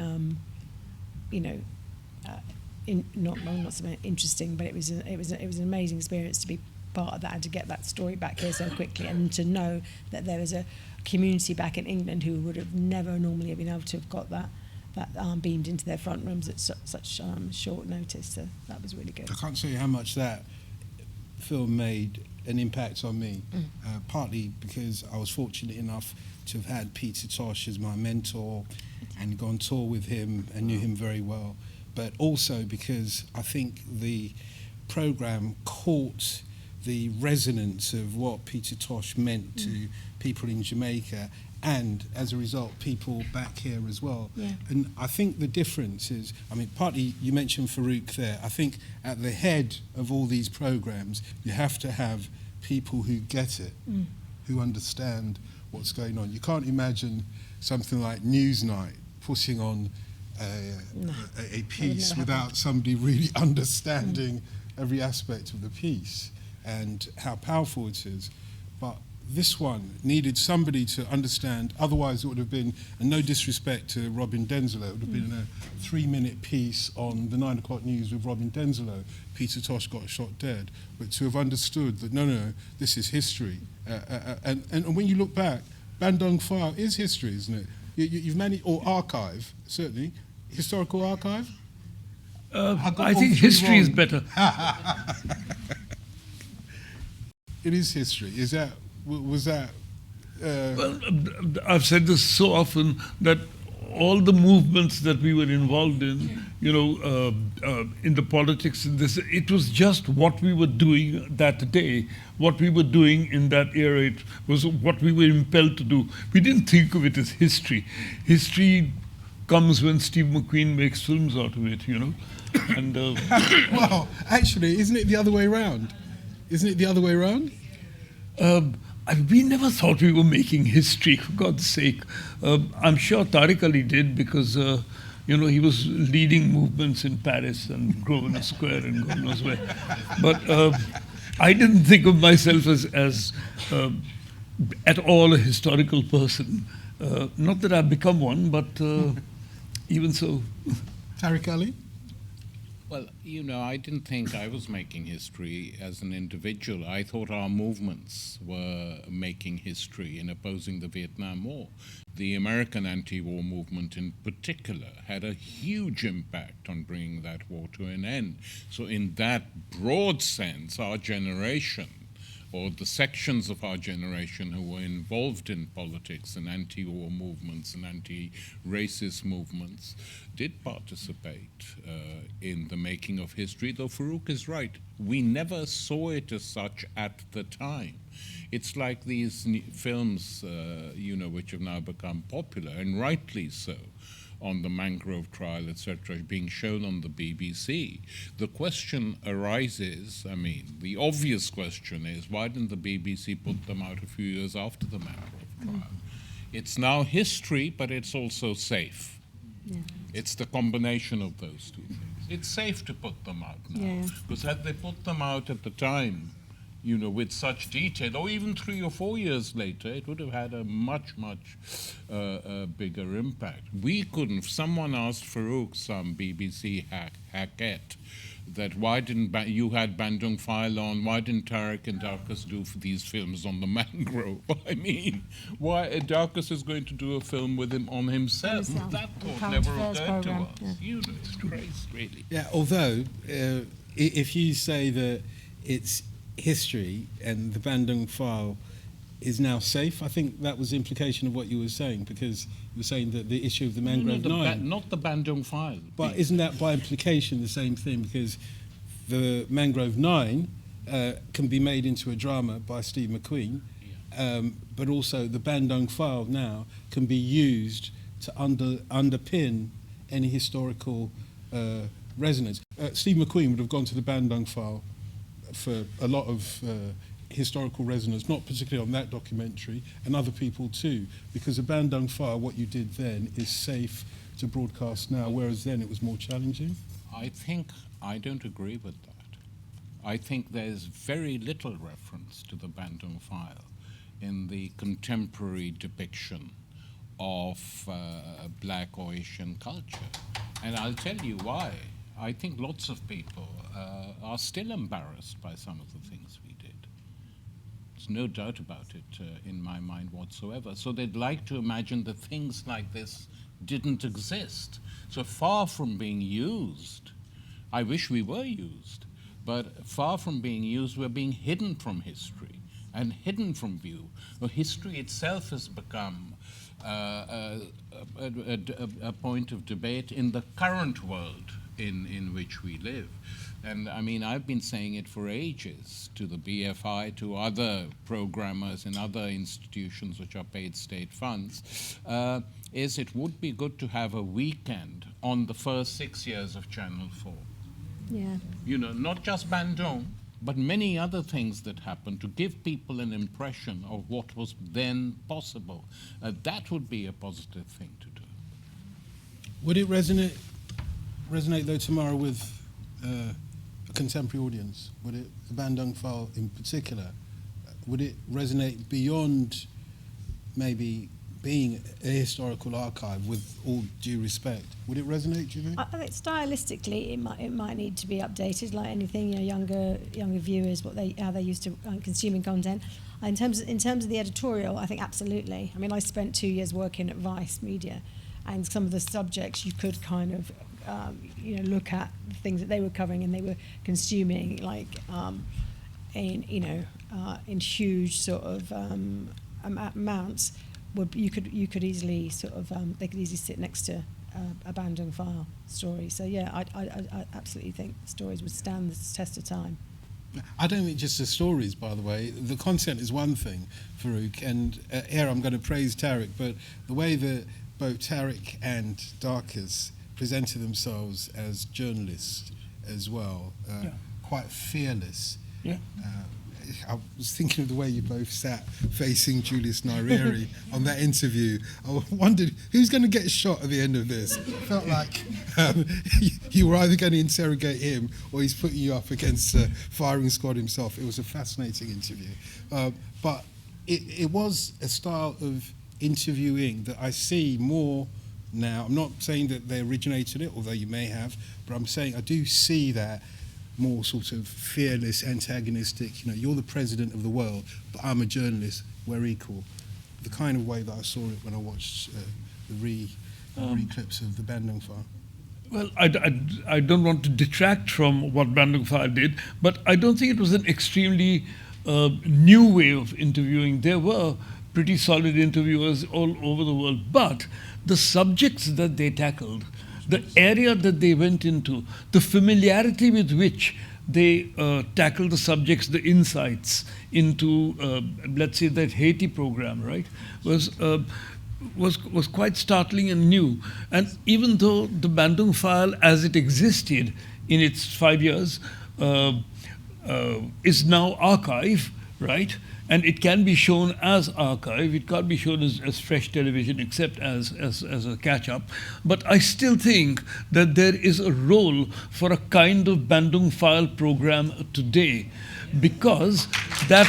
you know, not something interesting, but it was an amazing experience to be part of that and to get that story back here so quickly, and to know that there was a community back in England who would have never normally been able to have got that beamed into their front rooms at such short notice. So that was really good. I can't tell you how much that film made an impact on me, partly because I was fortunate enough to have had Peter Tosh as my mentor and gone tour with him and knew him very well, but also because I think the program caught the resonance of what Peter Tosh meant to people in Jamaica, and as a result people back here as well. Yeah. And I think the difference is, I mean, partly you mentioned Farrukh there. I think at the head of all these programs you have to have people who get it, who understand what's going on. You can't imagine something like Newsnight putting on a piece without somebody really understanding every aspect of the piece and how powerful it is. But this one needed somebody to understand, otherwise it would have been, and no disrespect to Robin Denzelo, it would have been a 3-minute piece on the 9 o'clock news with Robin Denzelo. Peter Tosh got shot dead. But to have understood that, no, this is history. And when you look back, Bandung File is history, isn't it? You've managed, or archive, certainly. Historical archive? I think history is better. It is history. Is that, was that... Well, I've said this so often that all the movements that we were involved in, you know, in the politics, in this, it was just what we were doing that day, what we were doing in that era. It was what we were impelled to do. We didn't think of it as history. History comes when Steve McQueen makes films out of it, you know. And well, actually, isn't it the other way around? Isn't it the other way around? We never thought we were making history, for God's sake. I'm sure Tariq Ali did, because you know, he was leading movements in Paris and Grosvenor Square and God knows where. But I didn't think of myself as at all a historical person. Not that I've become one, but even so. Tariq Ali? Well, you know, I didn't think I was making history as an individual. I thought our movements were making history in opposing the Vietnam War. The American anti-war movement in particular had a huge impact on bringing that war to an end. So in that broad sense, our generation, or the sections of our generation who were involved in politics and anti-war movements and anti-racist movements, did participate in the making of history, though Farrukh is right. We never saw it as such at the time. It's like these films, you know, which have now become popular, and rightly so, on the Mangrove trial, etc., being shown on the BBC. The question arises, I mean, the obvious question is, why didn't the BBC put them out a few years after the Mangrove trial? It's now history, but it's also safe. Yeah. It's the combination of those two things. It's safe to put them out now, because had they put them out at the time, you know, with such detail, or even 3 or 4 years later, it would have had a much, much bigger impact. We couldn't. If someone asked Farrukh, some BBC hackette, that why didn't you had Bandung File on, why didn't Tariq and Darcus do these films on the Mangrove? I mean, why Darcus is going to do a film with him on himself? That thought never occurred to us. Yeah. You know, it's crazy, really. Yeah, although, if you say that it's history and the Bandung File is now safe, I think that was the implication of what you were saying, because you were saying that the issue of the Mangrove Nine... not the Bandung File. But isn't that by implication the same thing? Because the Mangrove Nine can be made into a drama by Steve McQueen, but also the Bandung File now can be used to underpin any historical resonance. Steve McQueen would have gone to the Bandung File for a lot of historical resonance, not particularly on that documentary, and other people too, because the Bandung File, what you did then, is safe to broadcast now, whereas then it was more challenging? I don't agree with that. I think there's very little reference to the Bandung File in the contemporary depiction of black or Asian culture. And I'll tell you why. I think lots of people are still embarrassed by some of the things we did. There's no doubt about it in my mind whatsoever. So they'd like to imagine that things like this didn't exist. So far from being used, I wish we were used, but far from being used, we're being hidden from history and hidden from view. Well, history itself has become a point of debate in the current world in which we live. And I mean, I've been saying it for ages to the BFI, to other programmers in other institutions which are paid state funds, is it would be good to have a weekend on the first 6 years of Channel 4. Yeah. You know, not just Bandung, but many other things that happened, to give people an impression of what was then possible. That would be a positive thing to do. Would it resonate though, Tamara, with a contemporary audience? Would it, the Bandung File in particular, would it resonate beyond maybe being a historical archive, with all due respect? Would it resonate, do you think? I think stylistically it might need to be updated, like anything, you know, younger viewers, how they used to consuming content. In terms of the editorial, I think absolutely. I mean, I spent 2 years working at Vice Media, and some of the subjects you could kind of you know, look at the things that they were covering and they were consuming, like in huge sort of amounts. You could easily sort of they could easily sit next to a Bandung File story. So yeah, I absolutely think stories would stand the test of time. I don't think just the stories, by the way. The content is one thing, Farrukh, and here I'm going to praise Tariq, but the way that both Tariq and Darcus presented themselves as journalists as well, quite fearless. Yeah. I was thinking of the way you both sat facing Julius Nyerere on that interview. I wondered who's going to get shot at the end of this. It felt like you were either going to interrogate him or he's putting you up against the firing squad himself. It was a fascinating interview. But it was a style of interviewing that I see more now. I'm not saying that they originated it, although you may have, but I'm saying I do see that more sort of fearless, antagonistic, you know, you're the president of the world, but I'm a journalist, we're equal. The kind of way that I saw it when I watched the re-clips of the Bandung File. Well, I don't want to detract from what Bandung File did, but I don't think it was an extremely new way of interviewing. There were pretty solid interviewers all over the world, but the subjects that they tackled, the area that they went into, the familiarity with which they tackled the subjects, the insights into, let's say, that Haiti program, right, was quite startling and new. And even though the Bandung File, as it existed in its 5 years, is now archived, right? And it can be shown as archive. It can't be shown as fresh television, except as a catch-up. But I still think that there is a role for a kind of Bandung File program today, because that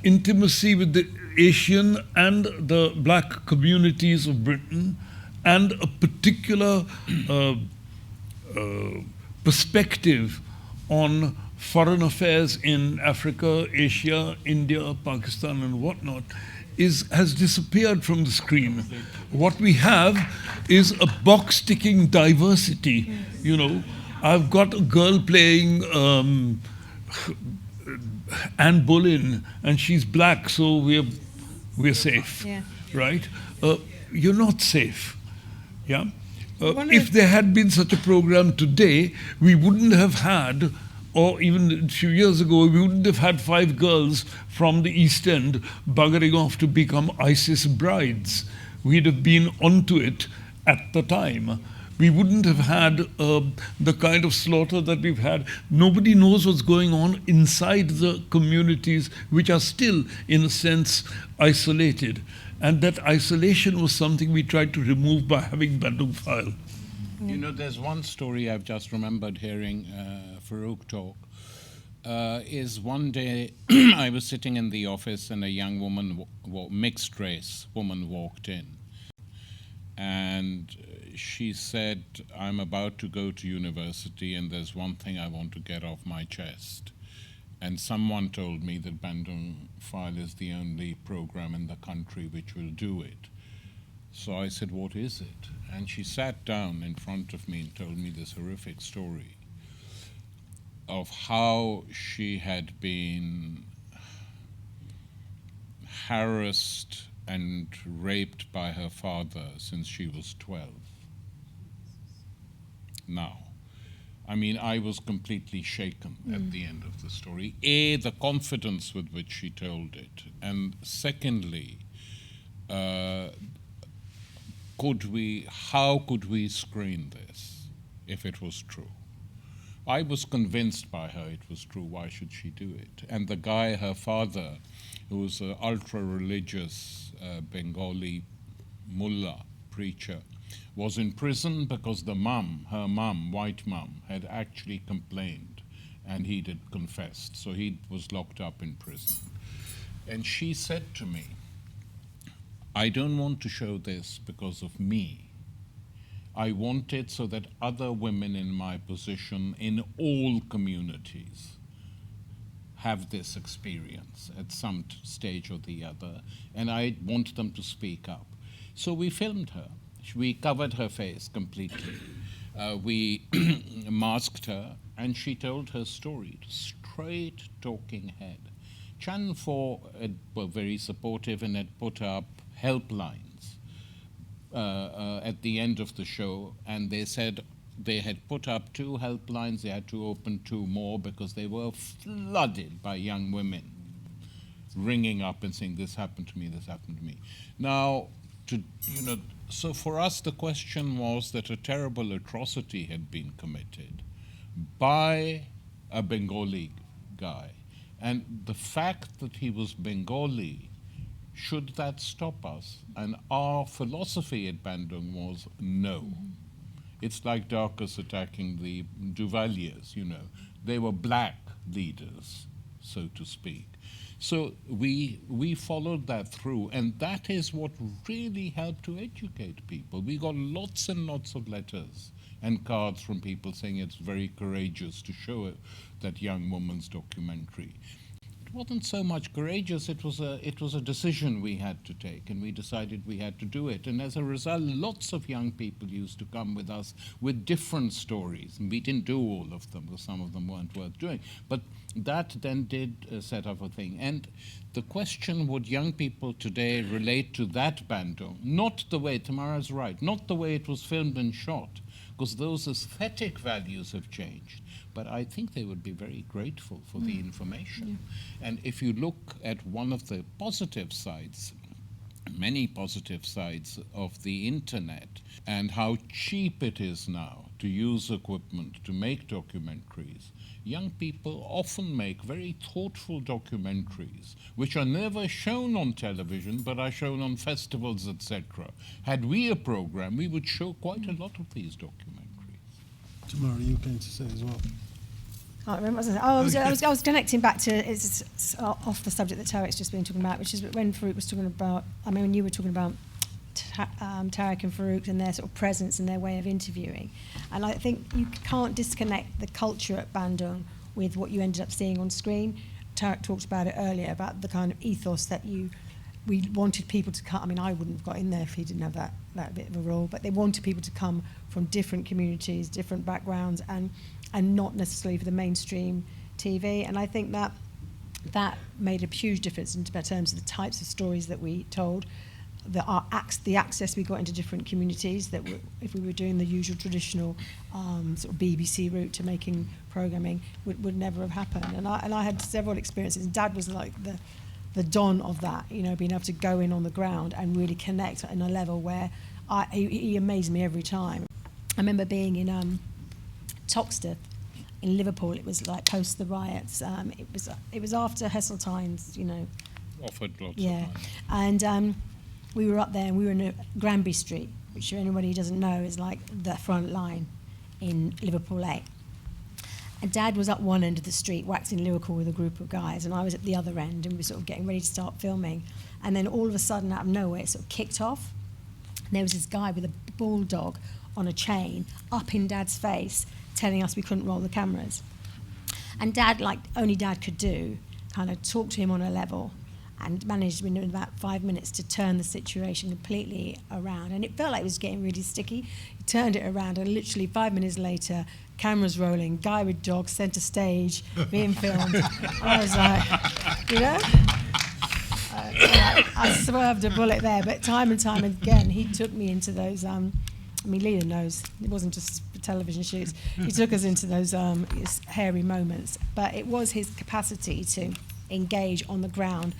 intimacy with the Asian and the black communities of Britain, and a particular perspective on foreign affairs in Africa, Asia, India, Pakistan, and whatnot, has disappeared from the screen. What we have is a box-ticking diversity. You know, I've got a girl playing Anne Boleyn, and she's black, so we're safe, right? You're not safe, yeah? If there had been such a program today, we wouldn't have had, or even a few years ago, we wouldn't have had 5 girls from the East End buggering off to become ISIS brides. We'd have been onto it at the time. We wouldn't have had the kind of slaughter that we've had. Nobody knows what's going on inside the communities, which are still, in a sense, isolated. And that isolation was something we tried to remove by having Bandung File. You know, there's one story I've just remembered hearing Farrukh talk. Is one day I was sitting in the office and a young woman, mixed race woman, walked in. And she said, I'm about to go to university and there's one thing I want to get off my chest. And someone told me that Bandung File is the only program in the country which will do it. So I said, what is it? And she sat down in front of me and told me this horrific story of how she had been harassed and raped by her father since she was 12. Now, I mean, I was completely shaken at the end of the story. A, the confidence with which she told it, and secondly, how could we screen this if it was true? I was convinced by her it was true. Why should she do it? And the guy, her father, who was an ultra-religious Bengali mullah preacher, was in prison because the mum, her mum, white mum, had actually complained and he had confessed. So he was locked up in prison. And she said to me, I don't want to show this because of me. I want it so that other women in my position in all communities have this experience at some stage or the other, and I want them to speak up. So we filmed her. We covered her face completely. We masked her, and she told her story. Straight talking head. Channel 4 were very supportive and had put up helplines at the end of the show, and they said they had put up 2 helplines. They had to open 2 more because they were flooded by young women ringing up and saying, this happened to me, this happened to me. Now, so for us the question was that a terrible atrocity had been committed by a Bengali guy. And the fact that he was Bengali, should that stop us? And our philosophy at Bandung was no. It's like Darcus attacking the Duvaliers, you know. They were black leaders, so to speak. So we followed that through, and that is what really helped to educate people. We got lots and lots of letters and cards from people saying it's very courageous to show that young woman's documentary. It wasn't so much courageous, it was a decision we had to take, and we decided we had to do it. And as a result, lots of young people used to come with us with different stories. And we didn't do all of them, because some of them weren't worth doing. But that then did set up a thing. And the question, would young people today relate to that Bandung? Not the way, Tamara's right, not the way it was filmed and shot, because those aesthetic values have changed. But I think they would be very grateful for the information. Yeah. And if you look at one of the positive sides, many positive sides of the internet, and how cheap it is now to use equipment, to make documentaries, young people often make very thoughtful documentaries, which are never shown on television, but are shown on festivals, etc. Had we a program, we would show quite a lot of these documentaries. Tamara, you were going to say as well. I was connecting back to it's off the subject that Tariq's just been talking about, which is when Farrukh was talking about. I mean, when you were talking about Tariq and Farrukh and their sort of presence and their way of interviewing, and I think you can't disconnect the culture at Bandung with what you ended up seeing on screen. Tariq talked about it earlier about the kind of ethos that we wanted people to come. I mean, I wouldn't have got in there if he didn't have that bit of a role, but they wanted people to come from different communities, different backgrounds, and not necessarily for the mainstream TV. And I think that made a huge difference in terms of the types of stories that we told, the access we got into different communities that if we were doing the usual traditional sort of BBC route to making programming would never have happened. And I had several experiences. Dad was like the don of that, you know, being able to go in on the ground and really connect on a level where he amazed me every time. I remember being in Toxteth in Liverpool. It was like post the riots. It was after Heseltine's, you know. Offered lots yeah. of time. And we were up there and we were in Granby Street, which anybody who doesn't know is like the front line in Liverpool 8. And Dad was up one end of the street waxing lyrical with a group of guys, and I was at the other end, and we were sort of getting ready to start filming. And then all of a sudden, out of nowhere, it sort of kicked off. And there was this guy with a bulldog on a chain up in Dad's face, telling us we couldn't roll the cameras. And Dad, like only Dad could do, kind of talked to him on a level and managed in about 5 minutes to turn the situation completely around. And it felt like it was getting really sticky. He turned it around, and literally 5 minutes later, cameras rolling, guy with dog, centre stage, being filmed. I was like, you know? I swerved a bullet there, but time and time again, he took me into those, I mean, Leela knows, it wasn't just for television shoots. He took us into those hairy moments, but it was his capacity to engage on the ground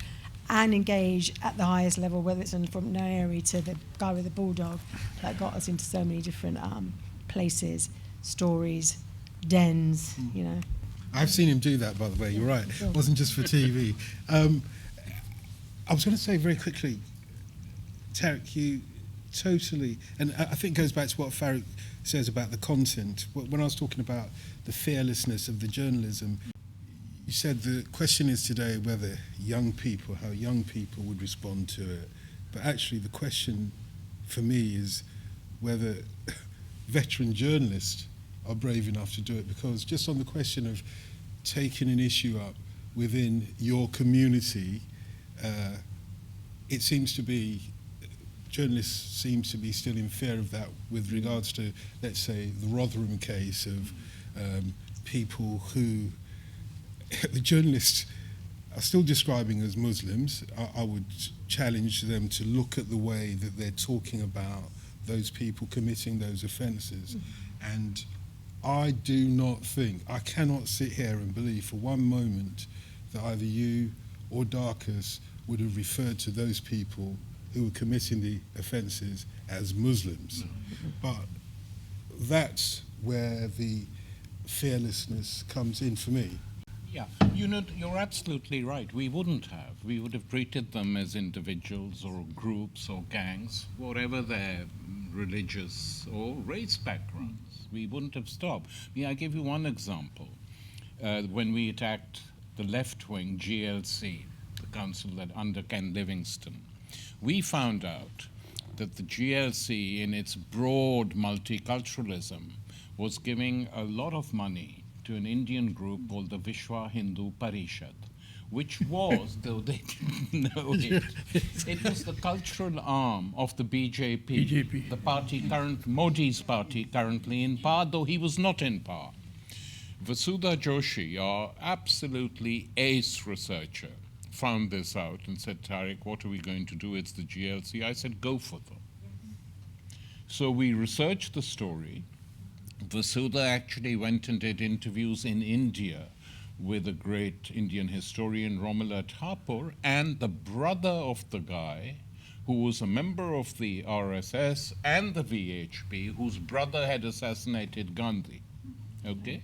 and engage at the highest level, whether it's from Nyerere to the guy with the bulldog, that got us into so many different places, stories, dens, you know. I've seen him do that, by the way, you're right. Sure. It wasn't just for TV. I was going to say very quickly, Tariq, you totally, and I think it goes back to what Farrukh says about the content. When I was talking about the fearlessness of the journalism, you said the question is today whether how young people would respond to it. But actually the question for me is whether veteran journalists are brave enough to do it, because just on the question of taking an issue up within your community, it seems to be, journalists seem to be still in fear of that with regards to, let's say, the Rotherham case of people who the journalists are still describing as Muslims. I would challenge them to look at the way that they're talking about those people committing those offences. And I do not think, I cannot sit here and believe for one moment that either you or Darcus would have referred to those people who were committing the offences as Muslims. But that's where the fearlessness comes in for me. Yeah, you know, you're absolutely right. We wouldn't have. We would have treated them as individuals or groups or gangs, whatever their religious or race backgrounds. We wouldn't have stopped. I give you one example. When we attacked the left-wing GLC, the council that under Ken Livingstone, we found out that the GLC, in its broad multiculturalism, was giving a lot of money to an Indian group called the Vishwa Hindu Parishad, which was, though they didn't know it, it was the cultural arm of the BJP, the party Modi's party currently in power, though he was not in power. Vasudha Joshi, our absolutely ace researcher, found this out and said, Tariq, what are we going to do? It's the GLC. I said, go for them. So we researched the story. Vasudha actually went and did interviews in India with a great Indian historian, Romila Thapur, and the brother of the guy who was a member of the RSS and the VHP, whose brother had assassinated Gandhi. Okay?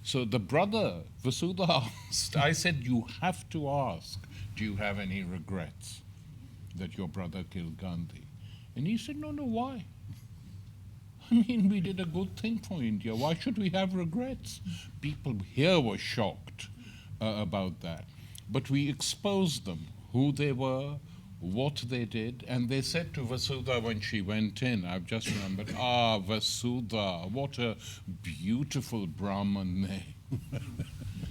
So the brother, Vasudha, asked, I said, you have to ask, do you have any regrets that your brother killed Gandhi? And he said, no, why? I mean, we did a good thing for India. Why should we have regrets? People here were shocked about that. But we exposed them, who they were, what they did, and they said to Vasudha when she went in, I've just remembered, Vasudha, what a beautiful Brahman name.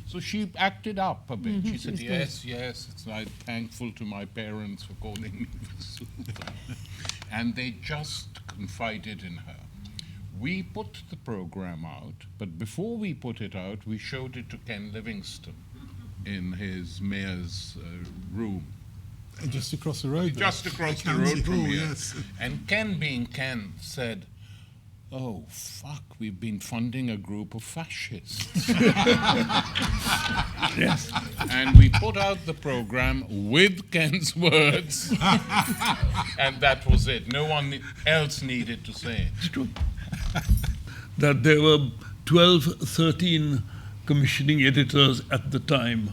So she acted up a bit. She said, yes, it's like thankful to my parents for calling me Vasudha. And they just confided in her. We put the program out, but before we put it out, we showed it to Ken Livingstone in his mayor's room. Just across the road. Just across the road from here. Yes. And Ken, being Ken, said, oh, fuck, we've been funding a group of fascists. Yes. And we put out the program with Ken's words, and that was it. No one else needed to say it. It's true. That there were 12, 13 commissioning editors at the time,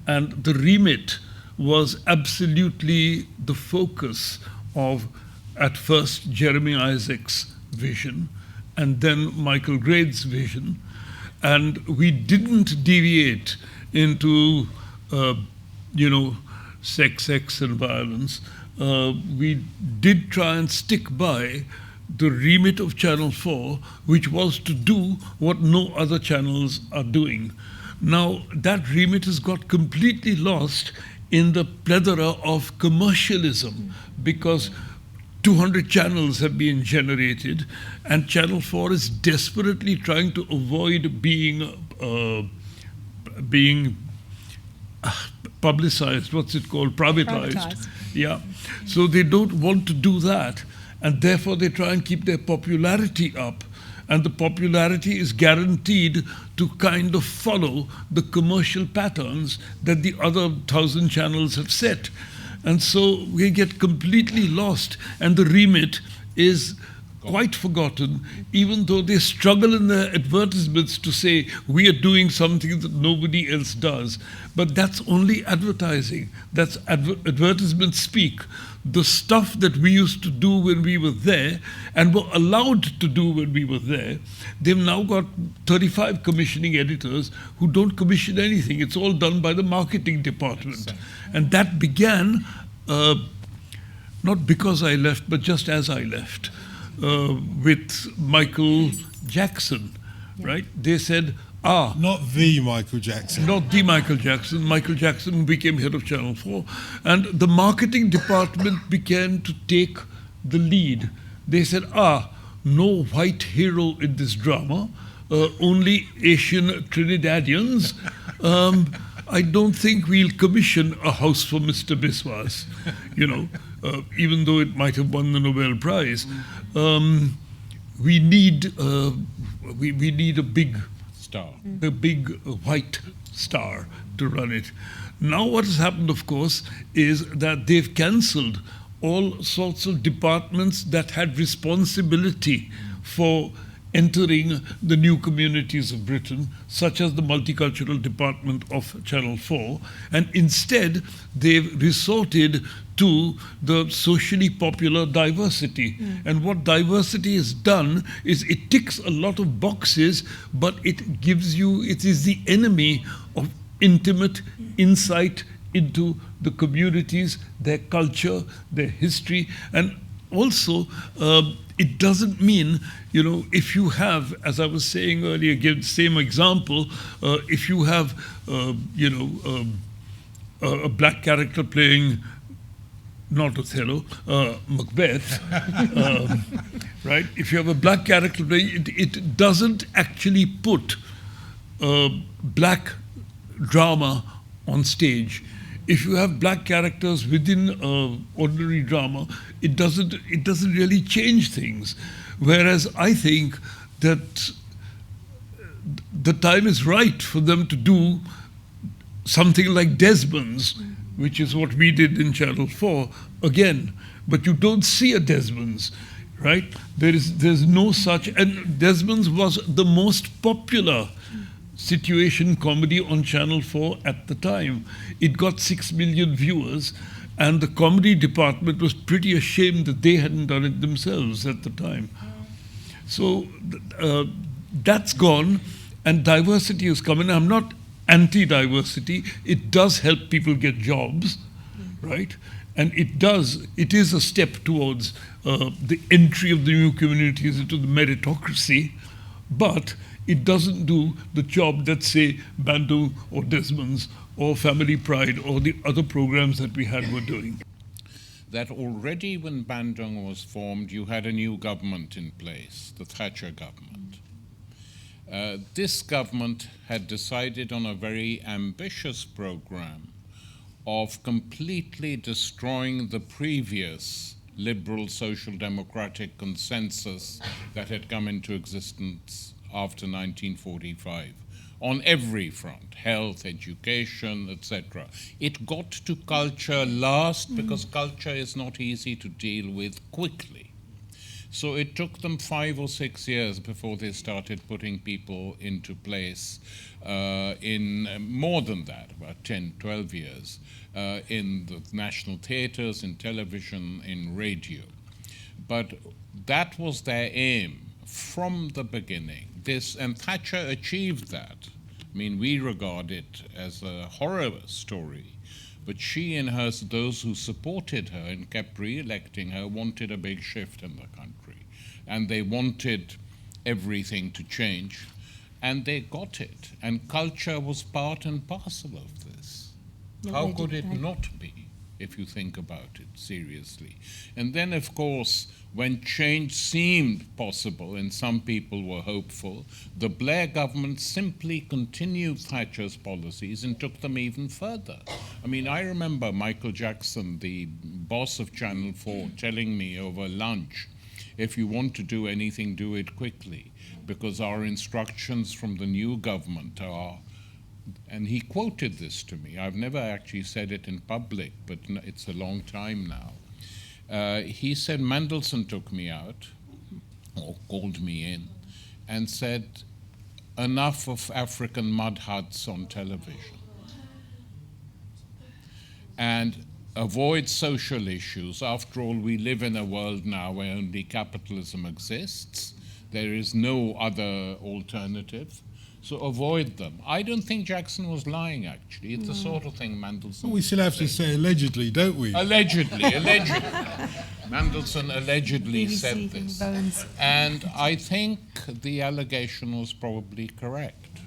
and the remit was absolutely the focus of, at first, Jeremy Isaac's vision, and then Michael Grade's vision, and we didn't deviate into, sex and violence. We did try and stick by the remit of Channel 4, which was to do what no other channels are doing. Now, that remit has got completely lost in the plethora of commercialism, because 200 channels have been generated, and Channel 4 is desperately trying to avoid being publicized, what's it called, privatized. Yeah. So they don't want to do that, and therefore they try and keep their popularity up, and the popularity is guaranteed to kind of follow the commercial patterns that the other 1,000 channels have set. And so we get completely lost, and the remit is quite forgotten, even though they struggle in their advertisements to say, we are doing something that nobody else does. But that's only advertising. That's advertisement speak. The stuff that we used to do when we were there and were allowed to do when we were there, they've now got 35 commissioning editors who don't commission anything. It's all done by the marketing department. And that began, not because I left, but just as I left, with Michael Jackson, right? They said, not the Michael Jackson. Not the Michael Jackson. Michael Jackson became head of Channel 4. And the marketing department began to take the lead. They said, no white hero in this drama, only Asian Trinidadians. I don't think we'll commission A House for Mr. Biswas, even though it might have won the Nobel Prize. We need a big star, a big white star to run it. Now what has happened, of course, is that they've cancelled all sorts of departments that had responsibility for entering the new communities of Britain, such as the multicultural department of Channel 4, and instead they've resorted to the socially popular diversity. And what diversity has done is it ticks a lot of boxes, but it gives you, it is the enemy of intimate insight into the communities, their culture, their history, and also it doesn't mean, if you have, as I was saying earlier, again, same example, if you have, a black character playing, not Othello, Macbeth, right? If you have a black character playing, it doesn't actually put black drama on stage. If you have black characters within ordinary drama, it doesn't really change things. Whereas I think that the time is right for them to do something like Desmond's, which is what we did in Channel 4, again. But you don't see a Desmond's, right? There's no such, and Desmond's was the most popular situation comedy on Channel 4 at the time. It got 6 million viewers, and the comedy department was pretty ashamed that they hadn't done it themselves at the time. So that's gone, and diversity has come in. I'm not anti-diversity. It does help people get jobs, right? And it is a step towards the entry of the new communities into the meritocracy, but it doesn't do the job that, say, Bandung or Desmond's or Family Pride or the other programs that we had were doing. That already when Bandung was formed, you had a new government in place, the Thatcher government. This government had decided on a very ambitious program of completely destroying the previous liberal social democratic consensus that had come into existence after 1945 on every front, health, education, etc. It got to culture last because culture is not easy to deal with quickly. So it took them 5 or 6 years before they started putting people into place in more than that, about 10, 12 years, in the national theaters, in television, in radio. But that was their aim from the beginning. And Thatcher achieved that. I mean, we regard it as a horror story, but she and those who supported her and kept re-electing her wanted a big shift in the country. And they wanted everything to change, and they got it. And culture was part and parcel of this. How could it not be, if you think about it seriously? And then, of course, when change seemed possible and some people were hopeful, the Blair government simply continued Thatcher's policies and took them even further. I mean, I remember Michael Jackson, the boss of Channel 4, telling me over lunch, if you want to do anything, do it quickly, because our instructions from the new government are, and he quoted this to me. I've never actually said it in public, but it's a long time now. He said, Mendelssohn took me out, or called me in, and said, enough of African mud huts on television. And avoid social issues. After all, we live in a world now where only capitalism exists. There is no other alternative. So avoid them. I don't think Jackson was lying, actually. It's the sort of thing Mendelssohn... Well, we still have to say allegedly, don't we? Allegedly. Mendelssohn allegedly said this. And I think the allegation was probably correct.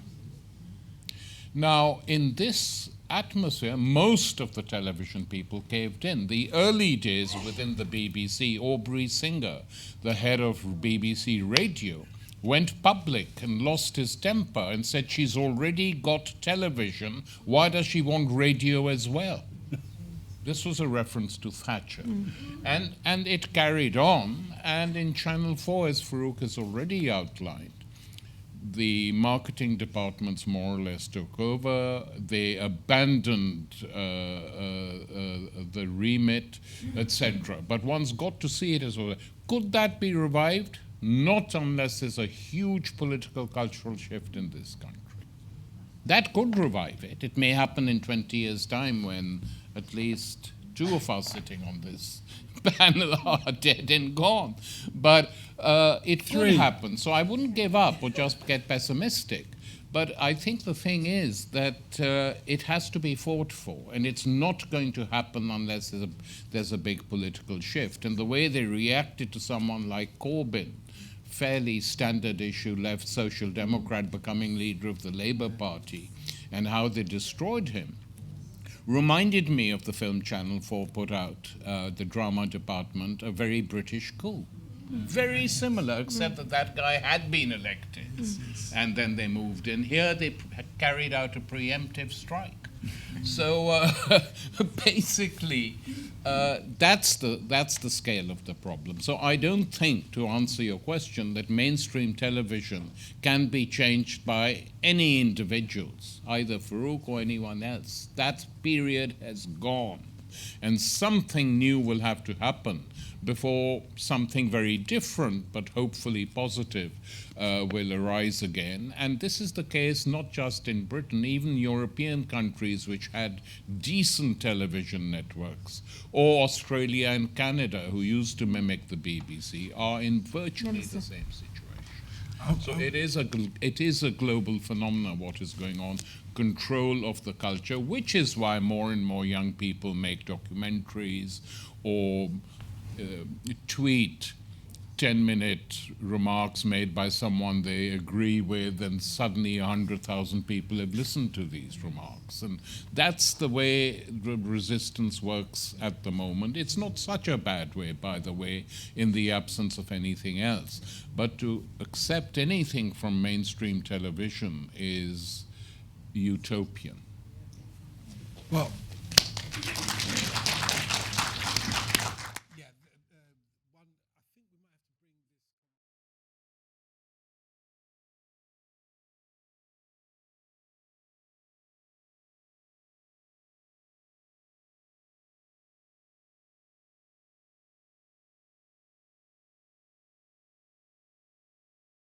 Now, in this atmosphere, most of the television people caved in. The early days within the BBC, Aubrey Singer, the head of BBC Radio, went public and lost his temper and said, she's already got television, why does she want radio as well? This was a reference to Thatcher. And it carried on, and in Channel 4, as Farrukh has already outlined, the marketing departments more or less took over. They abandoned the remit, etc. But one's got to see it as well. Could that be revived? Not unless there's a huge political cultural shift in this country. That could revive it. It may happen in 20 years' time when at least 2 of us sitting on this panel are dead and gone. But it could happen. So I wouldn't give up or just get pessimistic. But I think the thing is that it has to be fought for, and it's not going to happen unless there's a big political shift. And the way they reacted to someone like Corbyn, fairly standard issue left social democrat becoming leader of the Labour Party, and how they destroyed him, reminded me of the film Channel 4 put out, the drama department, A Very British Coup. Very similar, except that that guy had been elected. And then they moved in. Here they carried out a preemptive strike. So basically, that's the scale of the problem. So I don't think, to answer your question, that mainstream television can be changed by any individuals, either Farrukh or anyone else. That period has gone, and something new will have to happen before something very different, but hopefully positive, will arise again. And this is the case not just in Britain, even European countries which had decent television networks, or Australia and Canada, who used to mimic the BBC, are in virtually the same situation. So it is a global phenomenon, what is going on, control of the culture, which is why more and more young people make documentaries or tweet 10-minute remarks made by someone they agree with, and suddenly 100,000 people have listened to these remarks. And that's the way the resistance works at the moment. It's not such a bad way, by the way, in the absence of anything else. But to accept anything from mainstream television is utopian. Well,